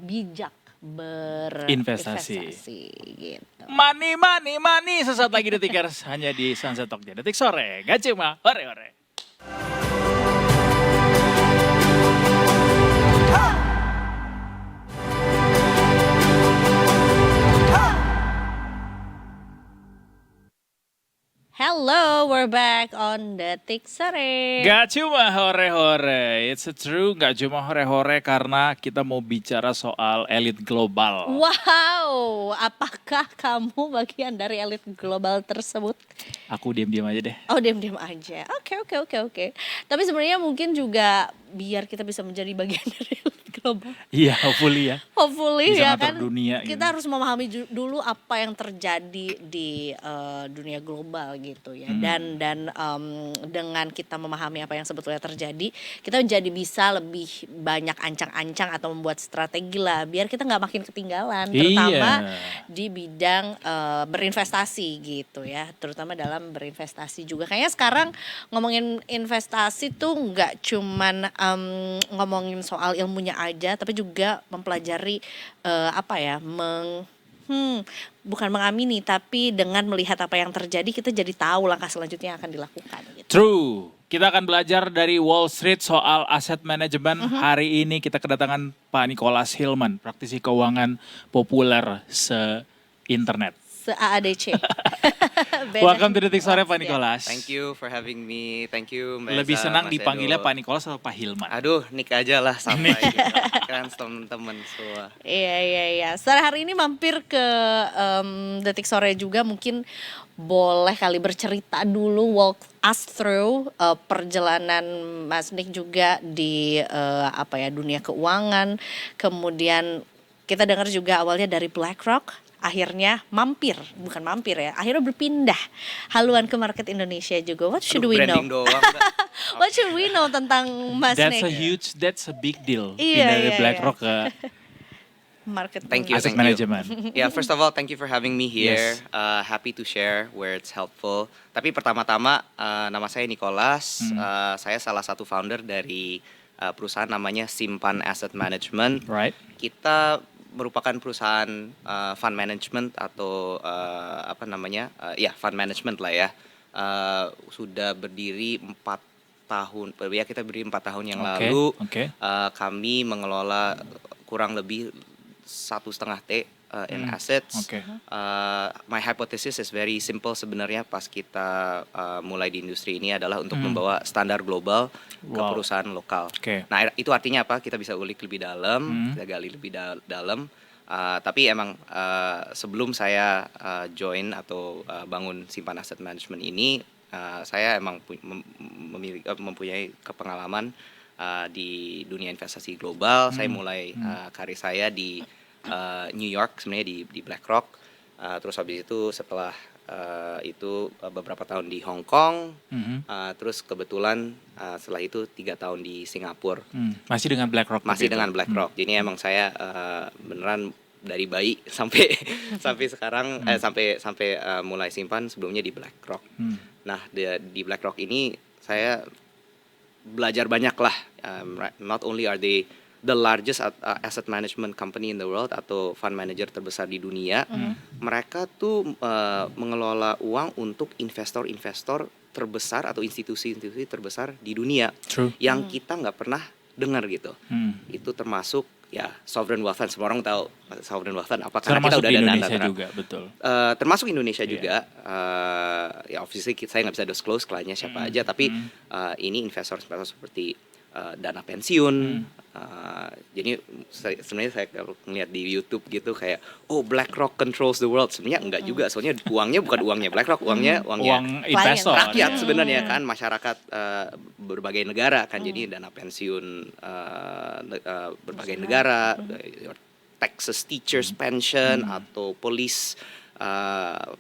bijak Investasi. berinvestasi gitu. Money, money, money. Sesaat lagi Detikers hanya di Sunset Talk Detik Sore. Gak cuma hore-hore. Hello, we're back on Detik Sore. Gak cuma hore-hore. It's a true gak cuma hore-hore karena kita mau bicara soal elit global. Wow, apakah kamu bagian dari elit global tersebut? Aku diam-diam aja deh. Oh, diam-diam aja. Oke. Tapi sebenarnya mungkin juga biar kita bisa menjadi bagian dari elit global. Iya, hopefully ya. Hopefully Bisa ya ngatur kan. dunia Kita gitu. harus memahami dulu apa yang terjadi di dunia global gitu ya. Dan dengan kita memahami apa yang sebetulnya terjadi, kita jadi bisa lebih banyak ancang-ancang atau membuat strategi lah biar kita nggak makin ketinggalan, terutama di bidang berinvestasi gitu ya, terutama dalam berinvestasi juga. Kayaknya sekarang ngomongin investasi tuh nggak cuman ngomongin soal ilmunya aja, tapi juga mempelajari bukan mengamini, tapi dengan melihat apa yang terjadi kita jadi tahu langkah selanjutnya yang akan dilakukan gitu. True. Kita akan belajar dari Wall Street soal aset manajemen. Hari ini kita kedatangan Pak Nicholas Hillman, praktisi keuangan populer se-internet. Se-AADC. Welcome to Detik Sore Pak Nicholas. Thank you for having me. Thank you Mbak Lebih Eza, senang Mas dipanggilnya Edo. Pak Nicholas atau Pak Hillman? Aduh, Nick aja lah sampai gitu. Kan teman-teman semua. Iya. Sore hari ini mampir ke Detik Sore juga, mungkin boleh kali bercerita dulu, walk us through perjalanan Mas Nick juga di dunia keuangan. Kemudian kita dengar juga awalnya dari BlackRock, akhirnya akhirnya berpindah haluan ke market Indonesia juga. What should we know? Branding doang, Mbak. What should we know tentang Mas Nick? That's a big deal. Iya, Pindah dari iya, BlackRock ke Market. Thank you. aset manajemen. Yeah, first of all, thank you for having me here. Yes. Happy to share where it's helpful. Tapi pertama-tama, nama saya Nicholas. Saya salah satu founder dari perusahaan namanya Simpan Asset Management. Right. Kita merupakan perusahaan fund management atau fund management lah ya. Sudah berdiri 4 tahun. Ya, kita berdiri 4 tahun yang lalu. Oke. Kami mengelola kurang lebih 1,5 T in assets. Oke. My hypothesis is very simple sebenarnya pas kita mulai di industri ini adalah untuk membawa standar global ke Wow. perusahaan lokal. Oke. Nah, itu artinya apa? Kita bisa ulik lebih dalam, kita gali lebih dalam. Tapi emang sebelum saya join atau bangun Simpan Asset Management ini, saya emang mempunyai kepengalaman di dunia investasi global. Saya mulai karir saya di New York sebenarnya di BlackRock. Terus habis itu setelah itu beberapa tahun di Hong Kong. Terus kebetulan setelah itu 3 tahun di Singapura. Masih dengan BlackRock. Masih waktu itu? dengan BlackRock. Jadi emang saya beneran dari bayi sampai sekarang sampai mulai simpan sebelumnya di BlackRock. Nah, di BlackRock ini saya belajar banyak lah. Not only are they the largest asset management company in the world atau fund manager terbesar di dunia, mereka tuh mengelola uang untuk investor-investor terbesar atau institusi-institusi terbesar di dunia. True. Yang kita nggak pernah dengar gitu. Itu termasuk ya sovereign wealth fund. Semua orang tahu sovereign wealth fund apa, karena kita Termasuk udah di ada Indonesia dana. juga, betul. Termasuk Indonesia juga. Ya obviously saya nggak bisa disclose kliennya siapa aja, tapi ini investor-investor seperti dana pensiun. Jadi sebenarnya saya kalau ngeliat di YouTube gitu kayak BlackRock controls the world, sebenarnya enggak juga, soalnya uangnya bukan uangnya BlackRock, uang Investor. rakyat sebenarnya kan, masyarakat berbagai negara kan. Jadi dana pensiun berbagai negara, Texas Teachers Pension atau Police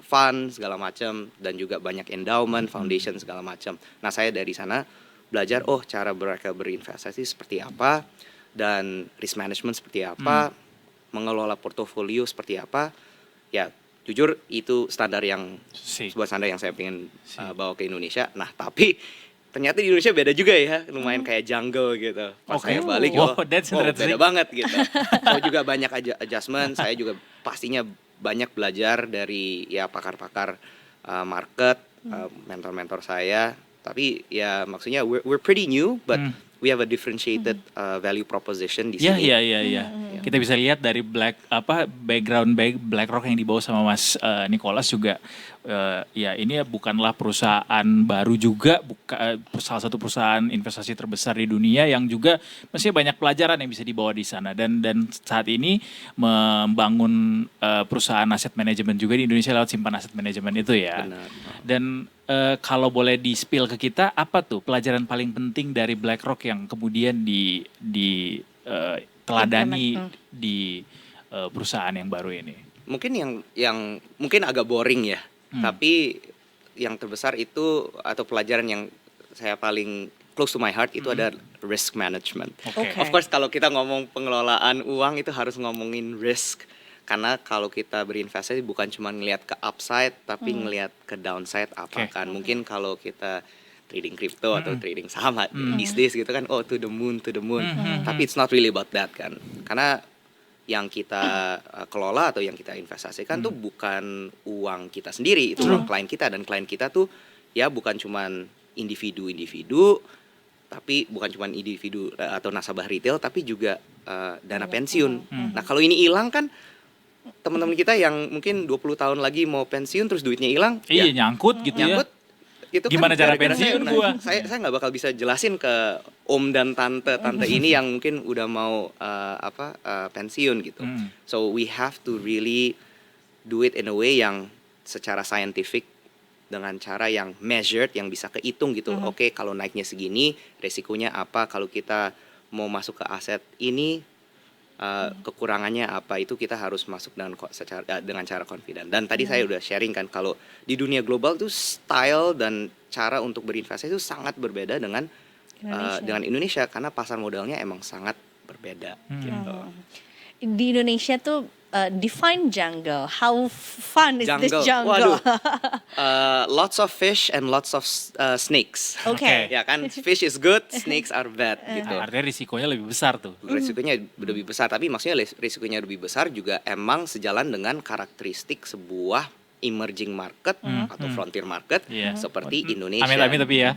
Fund segala macam, dan juga banyak endowment, foundation segala macam. Nah, saya dari sana belajar cara mereka berinvestasi seperti apa, dan risk management seperti apa, mengelola portofolio seperti apa. Ya, jujur itu sebuah standar yang saya pengen bawa ke Indonesia. Nah, tapi ternyata di Indonesia beda juga ya, lumayan kayak jungle gitu. Pas saya balik, that's beda interesting. banget gitu. Saya juga banyak adjustment, saya juga pastinya banyak belajar dari pakar-pakar market, mentor-mentor saya. Tapi ya maksudnya we're pretty new, but we have a differentiated value proposition di sini. Iya. Kita bisa lihat dari background BlackRock yang dibawa sama Mas Nicholas juga. Ya ini bukanlah perusahaan baru juga, salah satu perusahaan investasi terbesar di dunia yang juga mestinya banyak pelajaran yang bisa dibawa di sana, dan saat ini membangun perusahaan aset manajemen juga di Indonesia lewat simpan aset manajemen itu ya. Benar. Dan kalau boleh di-spill ke kita, apa tuh pelajaran paling penting dari BlackRock yang kemudian teladani di perusahaan yang baru ini? Mungkin yang mungkin agak boring ya, tapi yang terbesar itu atau pelajaran yang saya paling close to my heart itu ada risk management. Okay. Of course kalau kita ngomong pengelolaan uang itu harus ngomongin risk. Karena kalau kita berinvestasi bukan cuma ngelihat ke upside, tapi ngelihat ke downside apa kan. Mungkin kalau kita trading crypto atau trading saham these days gitu kan, to the moon. Tapi it's not really about that kan. Karena yang kita kelola atau yang kita investasikan tuh bukan uang kita sendiri, itu uang klien kita, dan klien kita tuh ya bukan cuman individu, tapi bukan cuman individu atau nasabah retail, tapi juga dana pensiun. Nah, kalau ini hilang kan teman-teman kita yang mungkin 20 tahun lagi mau pensiun terus duitnya hilang, nyangkut gitu ya. Itu Gimana kan cara gara-gara pensiun gua? Saya nggak bakal bisa jelasin ke om dan tante ini yang mungkin udah mau pensiun gitu. So we have to really do it in a way yang secara scientific, dengan cara yang measured, yang bisa kehitung gitu. Oke, kalau naiknya segini, resikonya apa? Kalau kita mau masuk ke aset ini, kekurangannya apa, itu kita harus masuk dengan cara confident. Dan tadi saya udah sharing kan, kalau di dunia global tuh style dan cara untuk berinvestasi itu sangat berbeda dengan Indonesia karena pasar modalnya emang sangat berbeda gitu. Di Indonesia tuh define jungle. How fun is this jungle? Waduh. Lots of fish and lots of snakes. Okay. Ya kan, fish is good, snakes are bad gitu. Artinya risikonya lebih besar tuh. Risikonya lebih besar, tapi maksudnya risikonya lebih besar juga emang sejalan dengan karakteristik sebuah emerging market atau frontier market seperti Indonesia. Amit-amit tapi ya.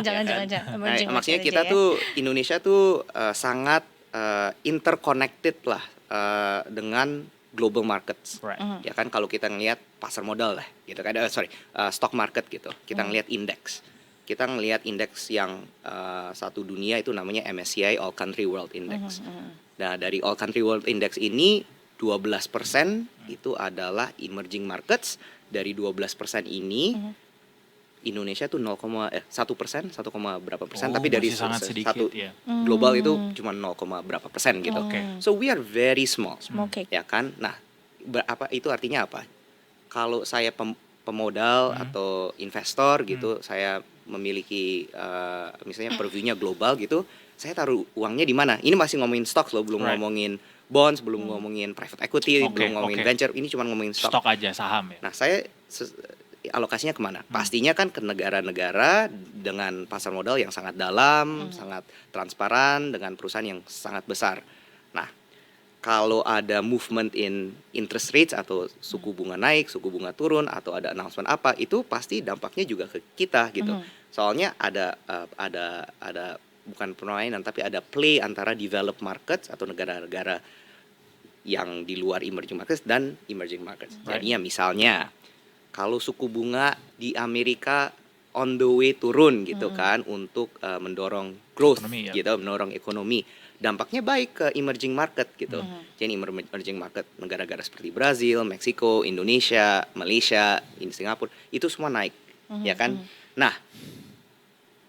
Jangan. Maksudnya kita tuh Indonesia tuh sangat interconnected lah dengan global markets. Ya kan, kalau kita ngelihat pasar modal lah gitu kan, stock market gitu. Kita ngelihat indeks. Kita ngelihat indeks yang satu dunia itu namanya MSCI All Country World Index. Nah, dari All Country World Index ini 12% itu adalah emerging markets. Dari 12% ini Indonesia tuh 1%, 1, berapa persen, tapi dari sangat sedikit, satu ya. global itu cuma 0, berapa persen gitu. So we are very small. Ya kan? Nah, itu artinya apa? Kalau saya pemodal atau investor gitu, saya memiliki misalnya purview-nya global gitu, saya taruh uangnya di mana? Ini masih ngomongin stocks loh, belum ngomongin bonds, belum ngomongin private equity, belum ngomongin venture, ini cuma ngomongin Stok aja, saham ya. Nah, saya alokasinya kemana? Pastinya kan ke negara-negara dengan pasar modal yang sangat dalam, sangat transparan, dengan perusahaan yang sangat besar. Nah, kalau ada movement in interest rates atau suku bunga naik, suku bunga turun, atau ada announcement apa, itu pasti dampaknya juga ke kita gitu. Soalnya ada bukan permainan, tapi ada play antara developed markets atau negara-negara yang di luar emerging markets dan emerging markets. Jadinya misalnya kalau suku bunga di Amerika on the way turun gitu kan, untuk mendorong growth ekonomi, gitu, mendorong ekonomi, dampaknya baik ke emerging market gitu. Jadi emerging market negara-negara seperti Brazil, Meksiko, Indonesia, Malaysia, Singapura itu semua naik, ya kan. Nah,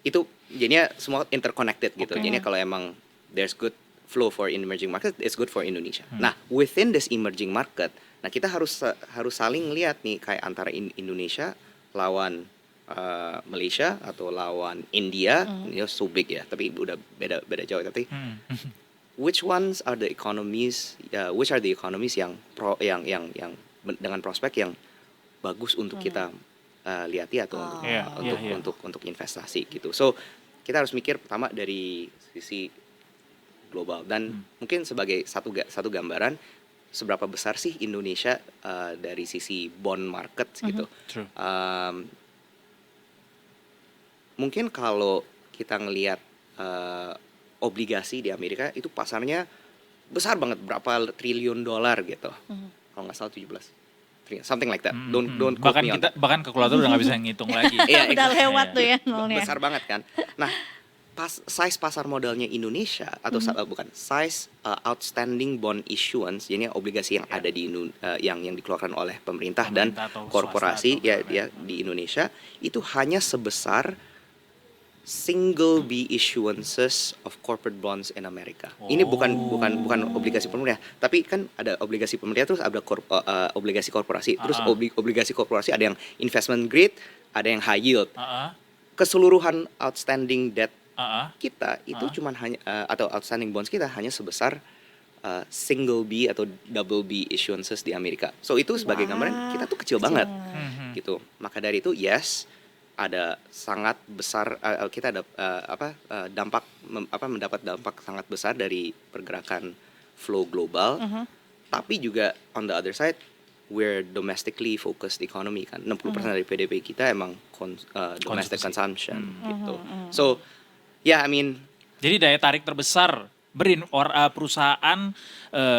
itu jadinya semua interconnected gitu. Jadinya kalau emang there's good flow for emerging market, it's good for Indonesia. Nah, within this emerging market, nah kita harus saling lihat nih kayak antara Indonesia lawan Malaysia atau lawan India, ini so big ya, tapi udah beda jauh. Tapi which ones are the economies, which are the economies yang dengan prospek yang bagus untuk kita lihati atau untuk investasi gitu. So kita harus mikir pertama dari sisi global dan mungkin sebagai satu gambaran seberapa besar sih Indonesia dari sisi bond market gitu. Mungkin kalau kita ngelihat obligasi di Amerika itu pasarnya besar banget, berapa triliun dolar gitu. Kalau nggak salah 17 triliun, something like that. Don't quote me on that. Bahkan kalkulator udah nggak bisa ngitung lagi. Iya, Udah lewat tuh ya nolnya. Besar banget kan. Nah, size pasar modalnya Indonesia atau bukan size outstanding bond issuance, jadi obligasi yang ada di yang dikeluarkan oleh pemerintah dan atau korporasi swasta ya di Indonesia itu hanya sebesar single B issuances of corporate bonds in America. Ini bukan obligasi pemerintah, tapi kan ada obligasi pemerintah terus ada obligasi korporasi, terus obligasi korporasi ada yang investment grade, ada yang high yield. Keseluruhan outstanding debt kita itu cuman hanya atau outstanding bonds kita hanya sebesar single B atau double B issuances di Amerika. So itu sebagai gambaran kita tuh kecil banget gitu. Maka dari itu ada sangat besar kita ada mendapat dampak sangat besar dari pergerakan flow global. Tapi juga on the other side we're domestically focused economy kan. 60% dari PDB kita emang domestic consumption gitu. So I mean, jadi daya tarik terbesar perusahaan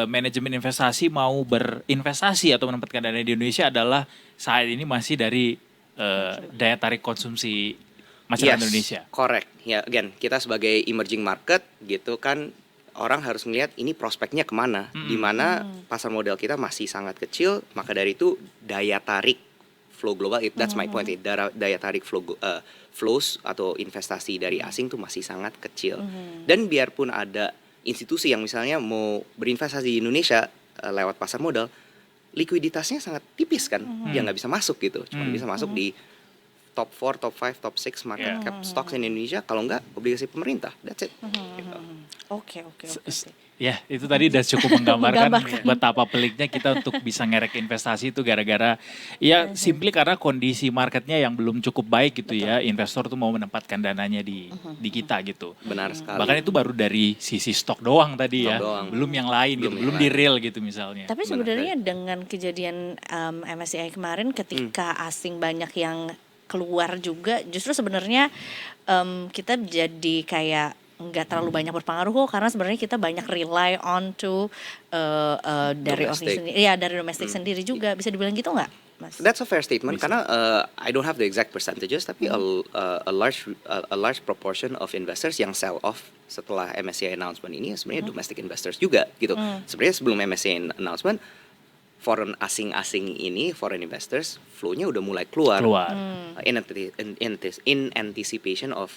manajemen investasi mau berinvestasi atau menempatkan dana di Indonesia adalah saat ini masih dari daya tarik konsumsi masyarakat Indonesia. Correct. Ya, again, kita sebagai emerging market gitu kan orang harus melihat ini prospeknya kemana, di mana pasar modal kita masih sangat kecil, maka dari itu daya tarik flow global, that's my point. Daya tarik flows atau investasi dari asing tuh masih sangat kecil. Dan biarpun ada institusi yang misalnya mau berinvestasi di Indonesia lewat pasar modal, likuiditasnya sangat tipis kan, dia nggak bisa masuk gitu, cuma bisa masuk di top 4, top 5, top 6 market cap stocks in Indonesia, kalau nggak obligasi pemerintah, that's it. Gitu. Oke. Ya, itu tadi udah cukup menggambarkan betapa peliknya kita untuk bisa ngerek investasi itu gara-gara simply karena kondisi marketnya yang belum cukup baik gitu ya. Investor tuh mau menempatkan dananya di kita gitu. Benar sekali. Bahkan itu baru dari sisi stok doang tadi Stok ya. doang. Belum yang lain gitu, belum di real gitu misalnya. Tapi sebenarnya dengan kejadian MSCI kemarin ketika asing banyak yang keluar juga, justru sebenarnya kita jadi kayak nggak terlalu banyak berpengaruh kok, karena sebenarnya kita banyak rely on to dari Domestic. dari domestik sendiri juga, bisa dibilang gitu nggak, Mas? That's a fair statement karena I don't have the exact percentages, tapi a large proportion of investors yang sell off setelah MSCI announcement ini sebenarnya domestic investors juga gitu. Sebenarnya sebelum MSCI announcement foreign asing-asing ini, foreign investors flow-nya udah mulai keluar. In anticipation of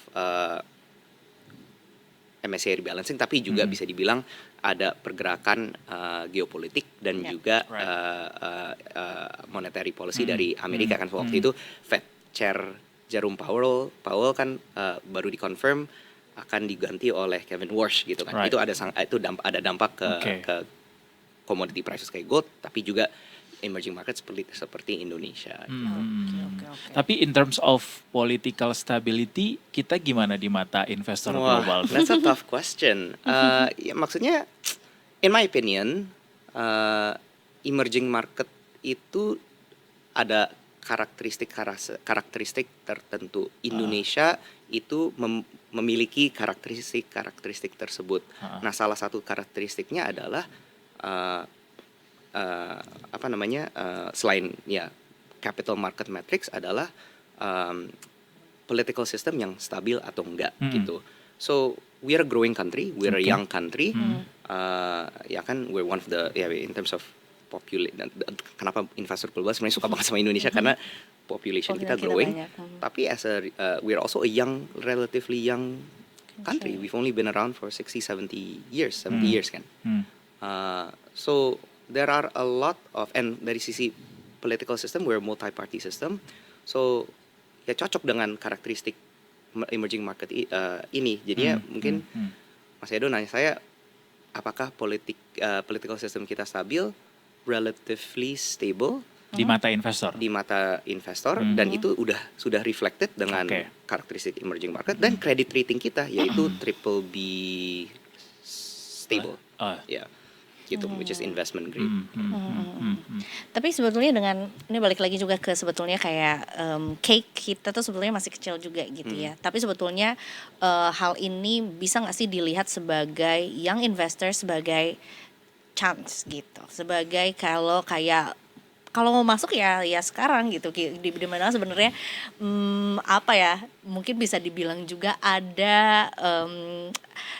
MSCI rebalancing, tapi juga bisa dibilang ada pergerakan geopolitik dan juga monetary policy dari Amerika kan waktu itu Fed Chair Jerome Powell kan baru dikonfirm akan diganti oleh Kevin Warsh gitu kan. Itu ada dampak ke commodity prices kayak gold, tapi juga emerging market seperti Indonesia. Okay. Tapi in terms of political stability, kita gimana di mata investor global? That's a tough question. Ya, maksudnya, in my opinion, emerging market itu ada karakteristik tertentu. Indonesia itu memiliki karakteristik tersebut. Nah, salah satu karakteristiknya adalah selain capital market metrics adalah political system yang stabil atau enggak gitu. So we are a growing country, we are a young country. We're one of the in terms of population. Kenapa investor global sebenarnya suka banget sama Indonesia karena population kita growing. Tapi we are also a relatively young country. We've only been around for 60-70 years, 70 years kan. So there are a lot of, and dari sisi political system, we're a multi-party system. So ya cocok dengan karakteristik emerging market ini. Jadinya mungkin Mas Edo nanya saya, apakah political system kita stabil, relatively stable Di mata investor. di mata investor, dan itu sudah reflected dengan karakteristik emerging market dan credit rating kita yaitu triple B stable. Ya. Gitu, which is investment grade. Tapi sebetulnya dengan ini balik lagi juga ke sebetulnya kayak cake kita tuh sebetulnya masih kecil juga gitu ya. Tapi sebetulnya hal ini bisa nggak sih dilihat sebagai young investor sebagai chance gitu, sebagai kalau mau masuk ya sekarang gitu, di mana sebenarnya apa ya, mungkin bisa dibilang juga ada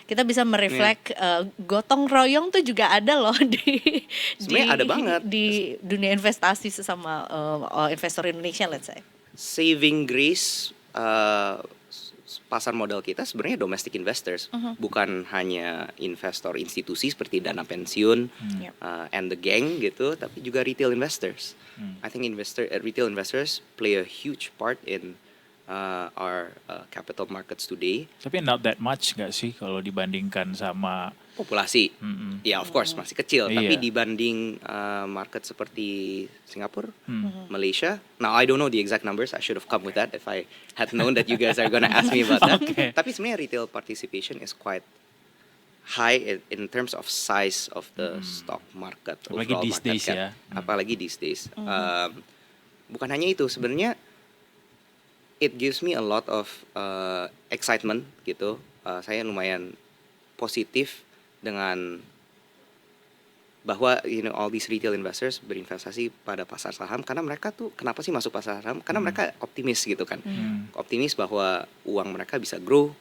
kita bisa mereflek gotong royong tuh juga ada loh Sebenarnya ada banget di dunia investasi sesama investor Indonesia, let's say. Saving grace pasar modal kita sebenarnya domestic investors, bukan hanya investor institusi seperti dana pensiun and the gang gitu, tapi juga retail investors. I think retail investors play a huge part in our capital markets today. Tapi not that much nggak sih kalau dibandingkan sama Populasi, ya of course masih kecil, Iya. tapi dibanding market seperti Singapura, Malaysia. Now I don't know the exact numbers. I should have come with that if I had known that you guys are gonna ask me about that. Tapi sebenarnya retail participation is quite high in terms of size of the stock market. Apalagi overall these market days cap. ya. Apalagi these days. Bukan hanya itu, sebenarnya it gives me a lot of excitement gitu. Saya lumayan positif dengan bahwa all these retail investors berinvestasi pada pasar saham, karena mereka tuh kenapa sih masuk pasar saham? Karena mereka optimis gitu kan. Optimis bahwa uang mereka bisa grow.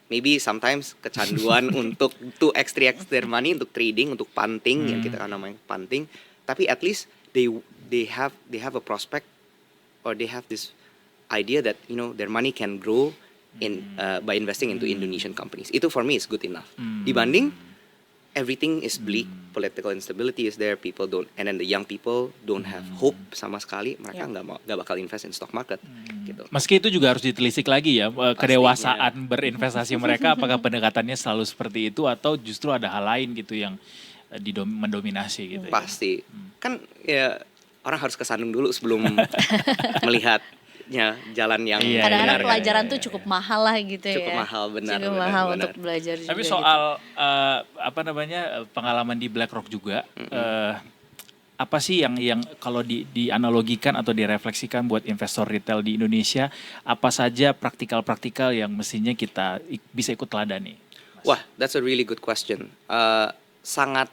Maybe sometimes kecanduan untuk to extract their money, untuk trading, untuk punting yang kita namanya punting. Tapi at least they have a prospect, or they have this idea that their money can grow by investing into Indonesian companies. Itu for me is good enough. Dibanding everything is bleak, political instability is there, people don't, and then the young people don't have hope sama sekali, mereka nggak bakal invest in stock market gitu. Meski itu juga harus ditelisik lagi ya, kedewasaan berinvestasi mereka, apakah pendekatannya selalu seperti itu atau justru ada hal lain gitu yang mendominasi gitu. Pasti. Kan ya orang harus kesandung dulu sebelum melihatnya jalan yang Kadang-kadang benar. pelajaran tuh cukup mahal lah gitu ya. Cukup mahal, benar, Cukup benar, mahal benar. untuk belajar juga. Tapi gitu. soal pengalaman di BlackRock juga, apa sih yang kalau dianalogikan atau direfleksikan buat investor retail di Indonesia, apa saja praktikal-praktikal yang mestinya kita bisa ikut teladani? Wah, that's a really good question. Sangat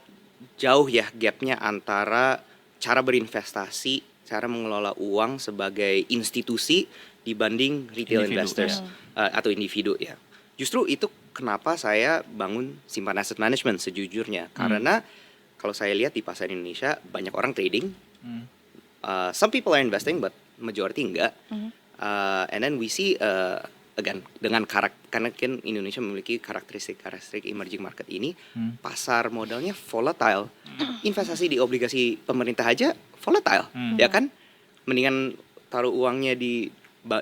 jauh ya gapnya antara cara berinvestasi, cara mengelola uang sebagai institusi dibanding retail Individu, investors atau individu ya. Justru itu kenapa saya bangun Simpan Asset Management sejujurnya. Karena kalau saya lihat di pasar Indonesia banyak orang trading. Some people are investing but majority enggak. And then we see again dengan karena kan Indonesia memiliki karakteristik emerging market ini, pasar modalnya volatile. Investasi di obligasi pemerintah aja volatile, ya kan? Mendingan taruh uangnya di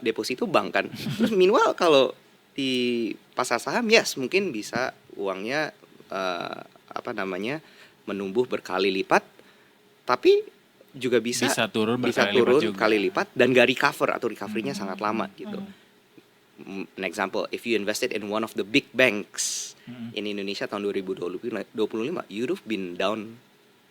deposito bank kan. Terus meanwhile kalau di pasar saham, yes mungkin bisa uangnya menumbuh berkali lipat, tapi juga bisa turun kali lipat dan gak recover atau recovery-nya sangat lama gitu. An example, if you invested in one of the big banks in Indonesia tahun 2025, you'd have been down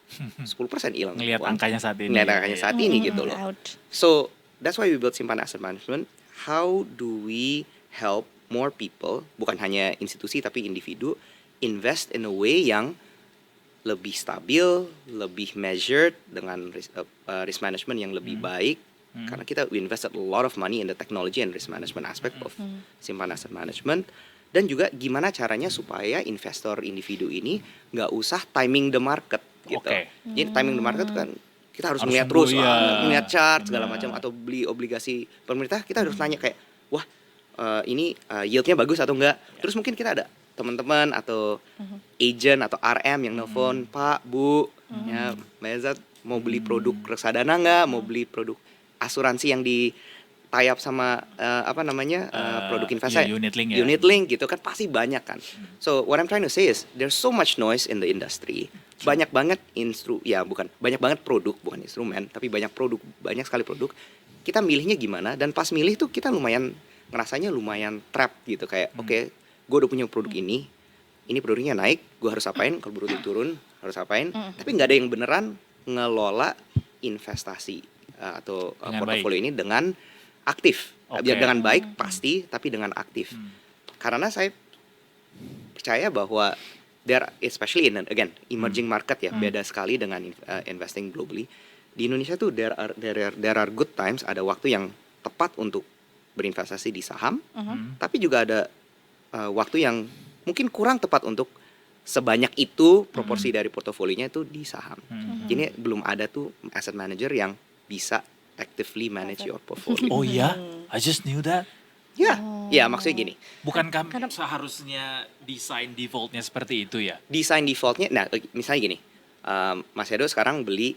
10% hilang. Ngelihat angkanya saat ini. Ngelihat angkanya saat ini gitu loh. So that's why we built Simpan Asset Management. How do we help more people, bukan hanya institusi tapi individu, invest in a way yang lebih stabil, lebih measured dengan risk management yang lebih baik. Karena we invested a lot of money in the technology and risk management aspect of Simpan Asset Management. Dan juga gimana caranya supaya investor individu ini nggak usah timing the market gitu. Jadi timing the market kan kita harus melihat terus, melihat chart segala macam, atau beli obligasi pemerintah kita harus tanya kayak, wah yieldnya bagus atau enggak. Terus mungkin kita ada teman-teman atau agent atau RM yang nelfon, Pak, Bu, ya Mbak Eza mau beli produk reksadana nggak, mau beli produk asuransi yang di tie up sama produk investasi, unit link ya. unit link gitu kan, pasti banyak kan. So what I'm trying to say is there's so much noise in the industry. Banyak banget banyak banget produk, bukan instrumen, tapi banyak sekali produk. Kita milihnya gimana, dan pas milih tuh kita ngerasanya lumayan trap gitu, kayak oke, gue udah punya produk ini produknya naik, gue harus apain, kalau produk turun harus apain, tapi nggak ada yang beneran ngelola investasi atau portofolio ini dengan aktif. Dengan baik pasti, tapi dengan aktif. Karena saya percaya bahwa especially in emerging market ya, beda sekali dengan investing globally. Di Indonesia tuh there are good times, ada waktu yang tepat untuk berinvestasi di saham, tapi juga ada waktu yang mungkin kurang tepat untuk sebanyak itu proporsi dari portofolionya itu di saham. Jadi belum ada tuh asset manager yang bisa actively manage your portfolio. Oh ya, I just knew that. Ya maksudnya gini. Bukankah seharusnya desain defaultnya seperti itu ya? Desain defaultnya, nah misalnya gini, Mas Edo sekarang beli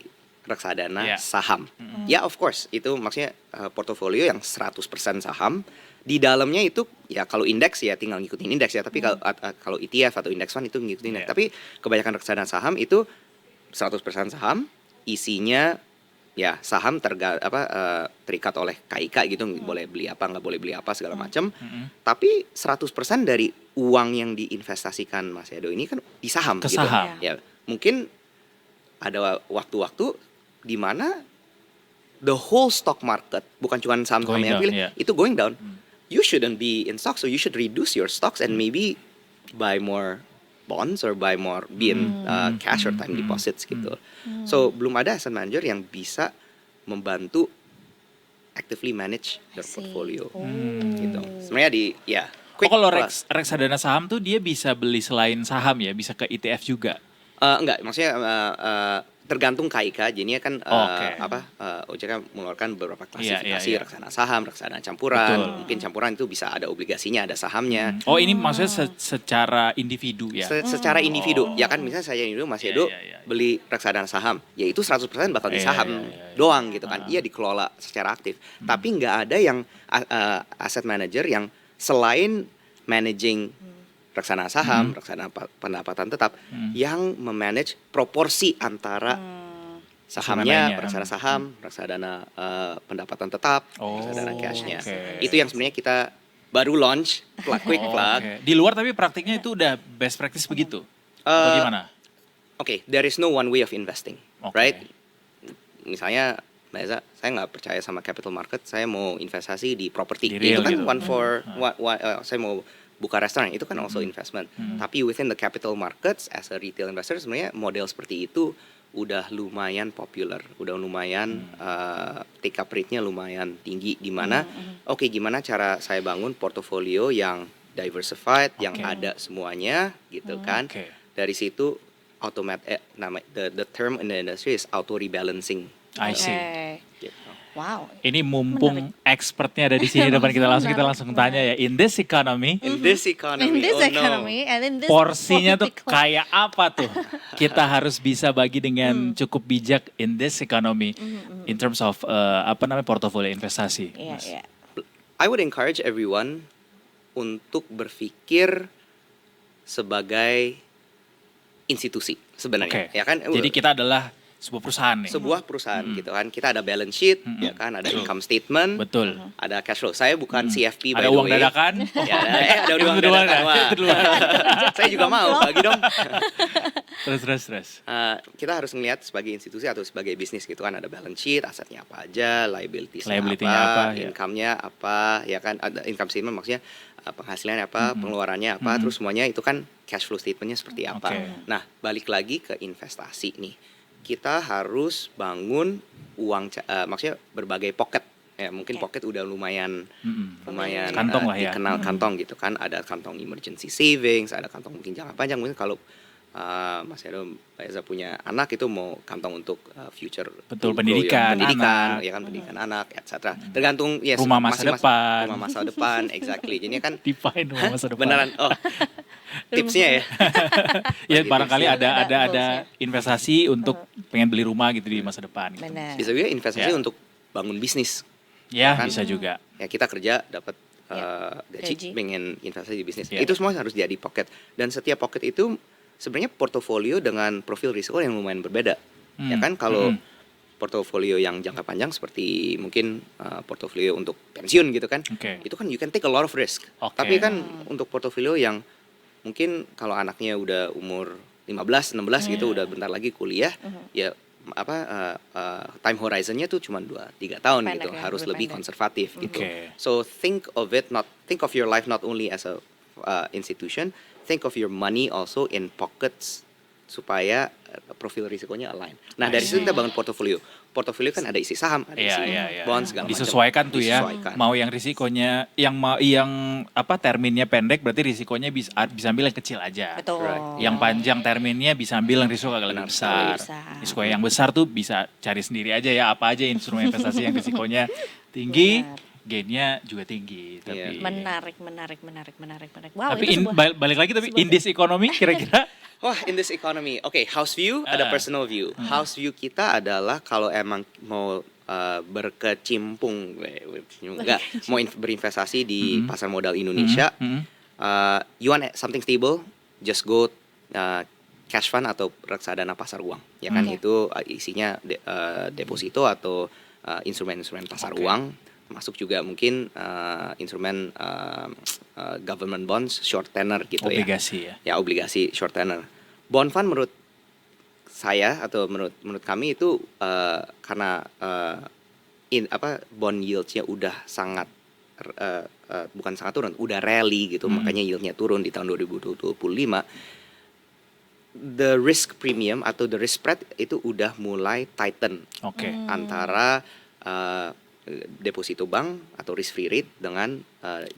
reksadana saham. Ya of course, itu maksudnya portofolio yang 100% saham. Di dalamnya itu ya kalau indeks ya tinggal ngikutin indeks ya, tapi kalau ETF atau index fund itu ngikutin indeks. Tapi kebanyakan reksadana saham itu 100% saham, isinya ya saham terikat oleh KIK gitu, boleh beli apa, nggak boleh beli apa segala macam. Tapi 100% dari uang yang diinvestasikan Mas Edo ini kan di saham Ke gitu. saham. Ya, mungkin ada waktu-waktu di mana the whole stock market, bukan cuma saham-saham yang pilih, itu going down. You shouldn't be in stocks, so you should reduce your stocks and maybe buy more bonds or be in cash or time deposits gitu. So belum ada asset manager yang bisa membantu actively manage their portfolio gitu. Sebenarnya Kalau reksadana saham tuh dia bisa beli selain saham ya, bisa ke ETF juga. Enggak, maksudnya tergantung KIK. Jadinya kan OJK mengeluarkan beberapa klasifikasi reksadana saham, reksadana campuran. Mungkin campuran itu bisa ada obligasinya, ada sahamnya. Oh, ini maksudnya secara individu ya? Secara individu. Ya kan misalnya saya individu, Mas Edo beli reksadana saham, ya itu 100% bakal di saham doang gitu kan. Iya dikelola secara aktif. Tapi nggak ada yang asset manager yang selain managing reksadana saham, reksadana pendapatan tetap, yang memanage proporsi antara sahamnya, reksadana saham, reksadana pendapatan tetap, reksadana cashnya. Itu yang sebenarnya kita baru launch, quick plug. Di luar tapi praktiknya itu udah best practice begitu? Atau gimana? There is no one way of investing, right? Misalnya, Mbak Eza, saya nggak percaya sama capital market, saya mau investasi di properti. Itu kan gitu. Saya mau buka restoran, itu kan also investment. Tapi within the capital markets as a retail investor, sebenarnya model seperti itu udah lumayan popular, udah lumayan take up rate-nya lumayan tinggi. Di mana gimana cara saya bangun portofolio yang diversified, yang ada semuanya gitu kan. Dari situ the term in the industry is auto rebalancing. I see. Gitu. Wow. Ini mumpung expertnya ada di sini depan kita langsung tanya ya. In this economy, and in this porsinya tuh kayak apa tuh? Kita harus bisa bagi dengan cukup bijak in this economy in terms of portofolio investasi. I would encourage everyone untuk berpikir sebagai institusi sebenarnya. Ya kan? Jadi kita adalah sebuah perusahaan nih. Sebuah perusahaan gitu kan. Kita ada balance sheet, ya kan, ada income statement, ada cash flow. Saya bukan CFP by the way. Ada uang dadakan. Ada uang dadakan. Saya juga mau bagi dong. Terus. Kita harus melihat sebagai institusi atau sebagai bisnis gitu kan, ada balance sheet, asetnya apa aja, liabilitiesnya apa, income-nya apa, ya kan, ada income statement maksudnya penghasilannya apa, pengeluarannya apa, terus semuanya itu kan cash flow statement-nya seperti apa. Nah, balik lagi ke investasi nih. Kita harus bangun uang, maksudnya berbagai pocket. Ya, mungkin pocket udah lumayan kantong lah ya. Dikenal kantong gitu kan. Ada kantong emergency savings, ada kantong mungkin jangka panjang. Mungkin kalau Mas Edo, Mbak Eza punya anak itu mau kantong untuk future Betul, grow pendidikan pendidikan, anak. ya kan, pendidikan anak, etc. Tergantung yes, Rumah masa depan. rumah masa depan, exactly. Jadi kan Define rumah masa depan. beneran. Oh, tipsnya ya. Ya Bagi barangkali tipsnya. ada investasi untuk pengen beli rumah gitu di masa depan. Gitu. Benar. Bisa juga investasi Ya. untuk bangun bisnis. Ya, Kan? bisa juga. Ya kita kerja dapat gaji. gaji, pengen investasi di bisnis. Ya. Itu semua harus jadi pocket. Dan setiap pocket itu sebenarnya portofolio dengan profil risiko yang lumayan berbeda. Ya kan, kalau portofolio yang jangka panjang seperti mungkin portofolio untuk pensiun gitu kan, Oke. itu kan you can take a lot of risk. Oke. Tapi kan untuk portofolio yang mungkin kalau anaknya udah umur 15, 16 gitu, udah bentar lagi kuliah, ya time horizonnya tuh cuma 2-3 tahun Pendek gitu, ya, harus lebih lebih pendek. konservatif gitu. Oke. So think of your life not only as a institution, think of your money also in pockets supaya profil risikonya align. Nah, dari situ kita bangun portofolio. Portofolio kan ada isi saham, ada isi Iya. bonds segala macam. Disesuaikan tuh ya. Disesuaikan. Mau yang risikonya yang terminnya pendek berarti risikonya bisa ambil yang kecil aja. Betul. Right. Yang panjang terminnya bisa ambil yang risiko agak lebih Benar besar. sekali. Risiko yang besar tuh bisa cari sendiri aja ya, apa aja instrumen investasi yang risikonya tinggi, gainnya juga tinggi. Tapi Menarik. Wow, tapi itu sebuah balik lagi tapi in this economy kira-kira Wah, in this economy. Oke, house view ada personal view. House view kita adalah kalau emang mau berkecimpung, mau berinvestasi di pasar modal Indonesia, you want something stable, just go cash fund atau reksadana pasar uang. Ya kan, itu isinya deposito atau instrumen-instrumen pasar uang. Termasuk juga mungkin instrumen government bonds, short tenor gitu obligasi ya. ya obligasi short tenor. Bond fund menurut saya atau menurut kami itu karena bond yieldsnya udah sangat bukan sangat turun, udah rally gitu, makanya yieldnya turun di tahun 2025. The risk premium atau the risk spread itu udah mulai tighten Oke. antara deposito bank atau risk free rate dengan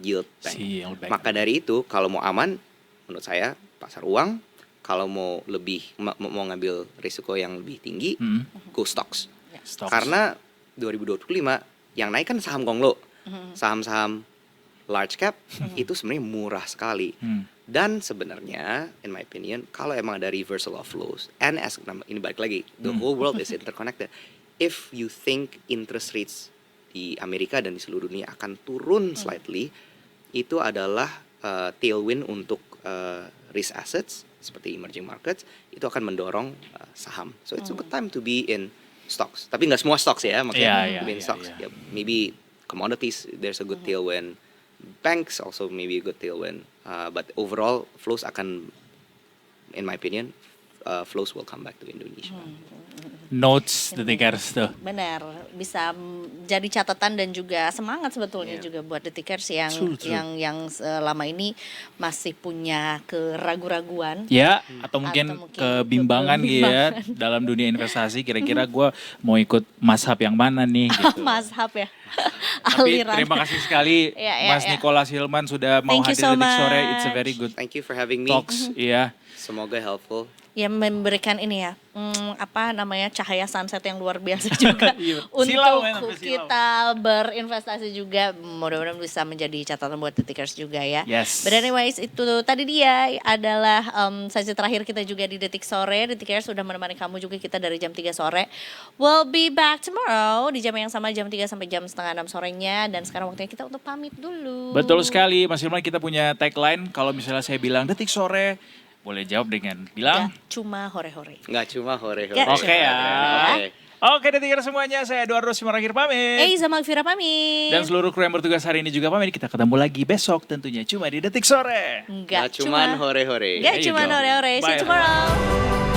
yield bank. Si yield bank. Maka dari itu kalau mau aman menurut saya pasar uang, kalau mau lebih mau ngambil risiko yang lebih tinggi, go stocks. Stocks. Karena 2025 yang naik kan saham konglo. Saham-saham large cap itu sebenarnya murah sekali. Dan sebenarnya in my opinion kalau emang ada reversal of flows and as ini balik lagi, the whole world is interconnected. If you think interest rates di Amerika dan di seluruh dunia akan turun slightly, itu adalah tailwind untuk risk assets seperti emerging markets, itu akan mendorong saham. So it's a good time to be in stocks. Tapi nggak semua stocks ya, maksudnya to be in stocks. Yeah, maybe commodities there's a good tailwind. Banks also maybe a good tailwind. But overall flows akan, in my opinion, flows will come back to Indonesia. Notes detikers tuh. Benar, bisa jadi catatan dan juga semangat sebetulnya juga buat detikers yang yang selama ini masih punya keraguan-raguan. Ya, atau mungkin kebimbangan gitu ya dalam dunia investasi. Kira-kira gue mau ikut mazhab yang mana nih gitu. Mazhab ya. Tapi Aliran. terima kasih sekali Mas Nicholas Hilman sudah mau Thank you hadir so Detik Sore. much. It's a very good Thank you for having me. talks. Iya. Semoga helpful. Ya memberikan ini ya, cahaya sunset yang luar biasa juga untuk Silau, men, kita berinvestasi juga. Mudah-mudahan bisa menjadi catatan buat detikers juga ya. Yes. But anyways, itu tadi dia adalah sesi terakhir kita juga di Detik Sore. Detikers sudah menemani kamu juga kita dari jam 3 sore. We'll be back tomorrow di jam yang sama, jam 3 sampai jam setengah 6 sorenya. Dan sekarang waktunya kita untuk pamit dulu. Betul sekali, Mas Hilman, kita punya tagline. Kalau misalnya saya bilang Detik Sore, boleh jawab dengan bilang cuma hore-hore. Nggak cuma hore-hore. Nggak oke cuma ya. hore-hore. Oke detikers semuanya, saya Eduardo Simaragir pamit. Eiza Magfira pamit. Dan seluruh kru yang bertugas hari ini juga pamit. Kita ketemu lagi besok tentunya cuma di Detik Sore. Nggak Nggak cuman hore-hore. Nggak There you cuma go. hore-hore. See Bye. you tomorrow.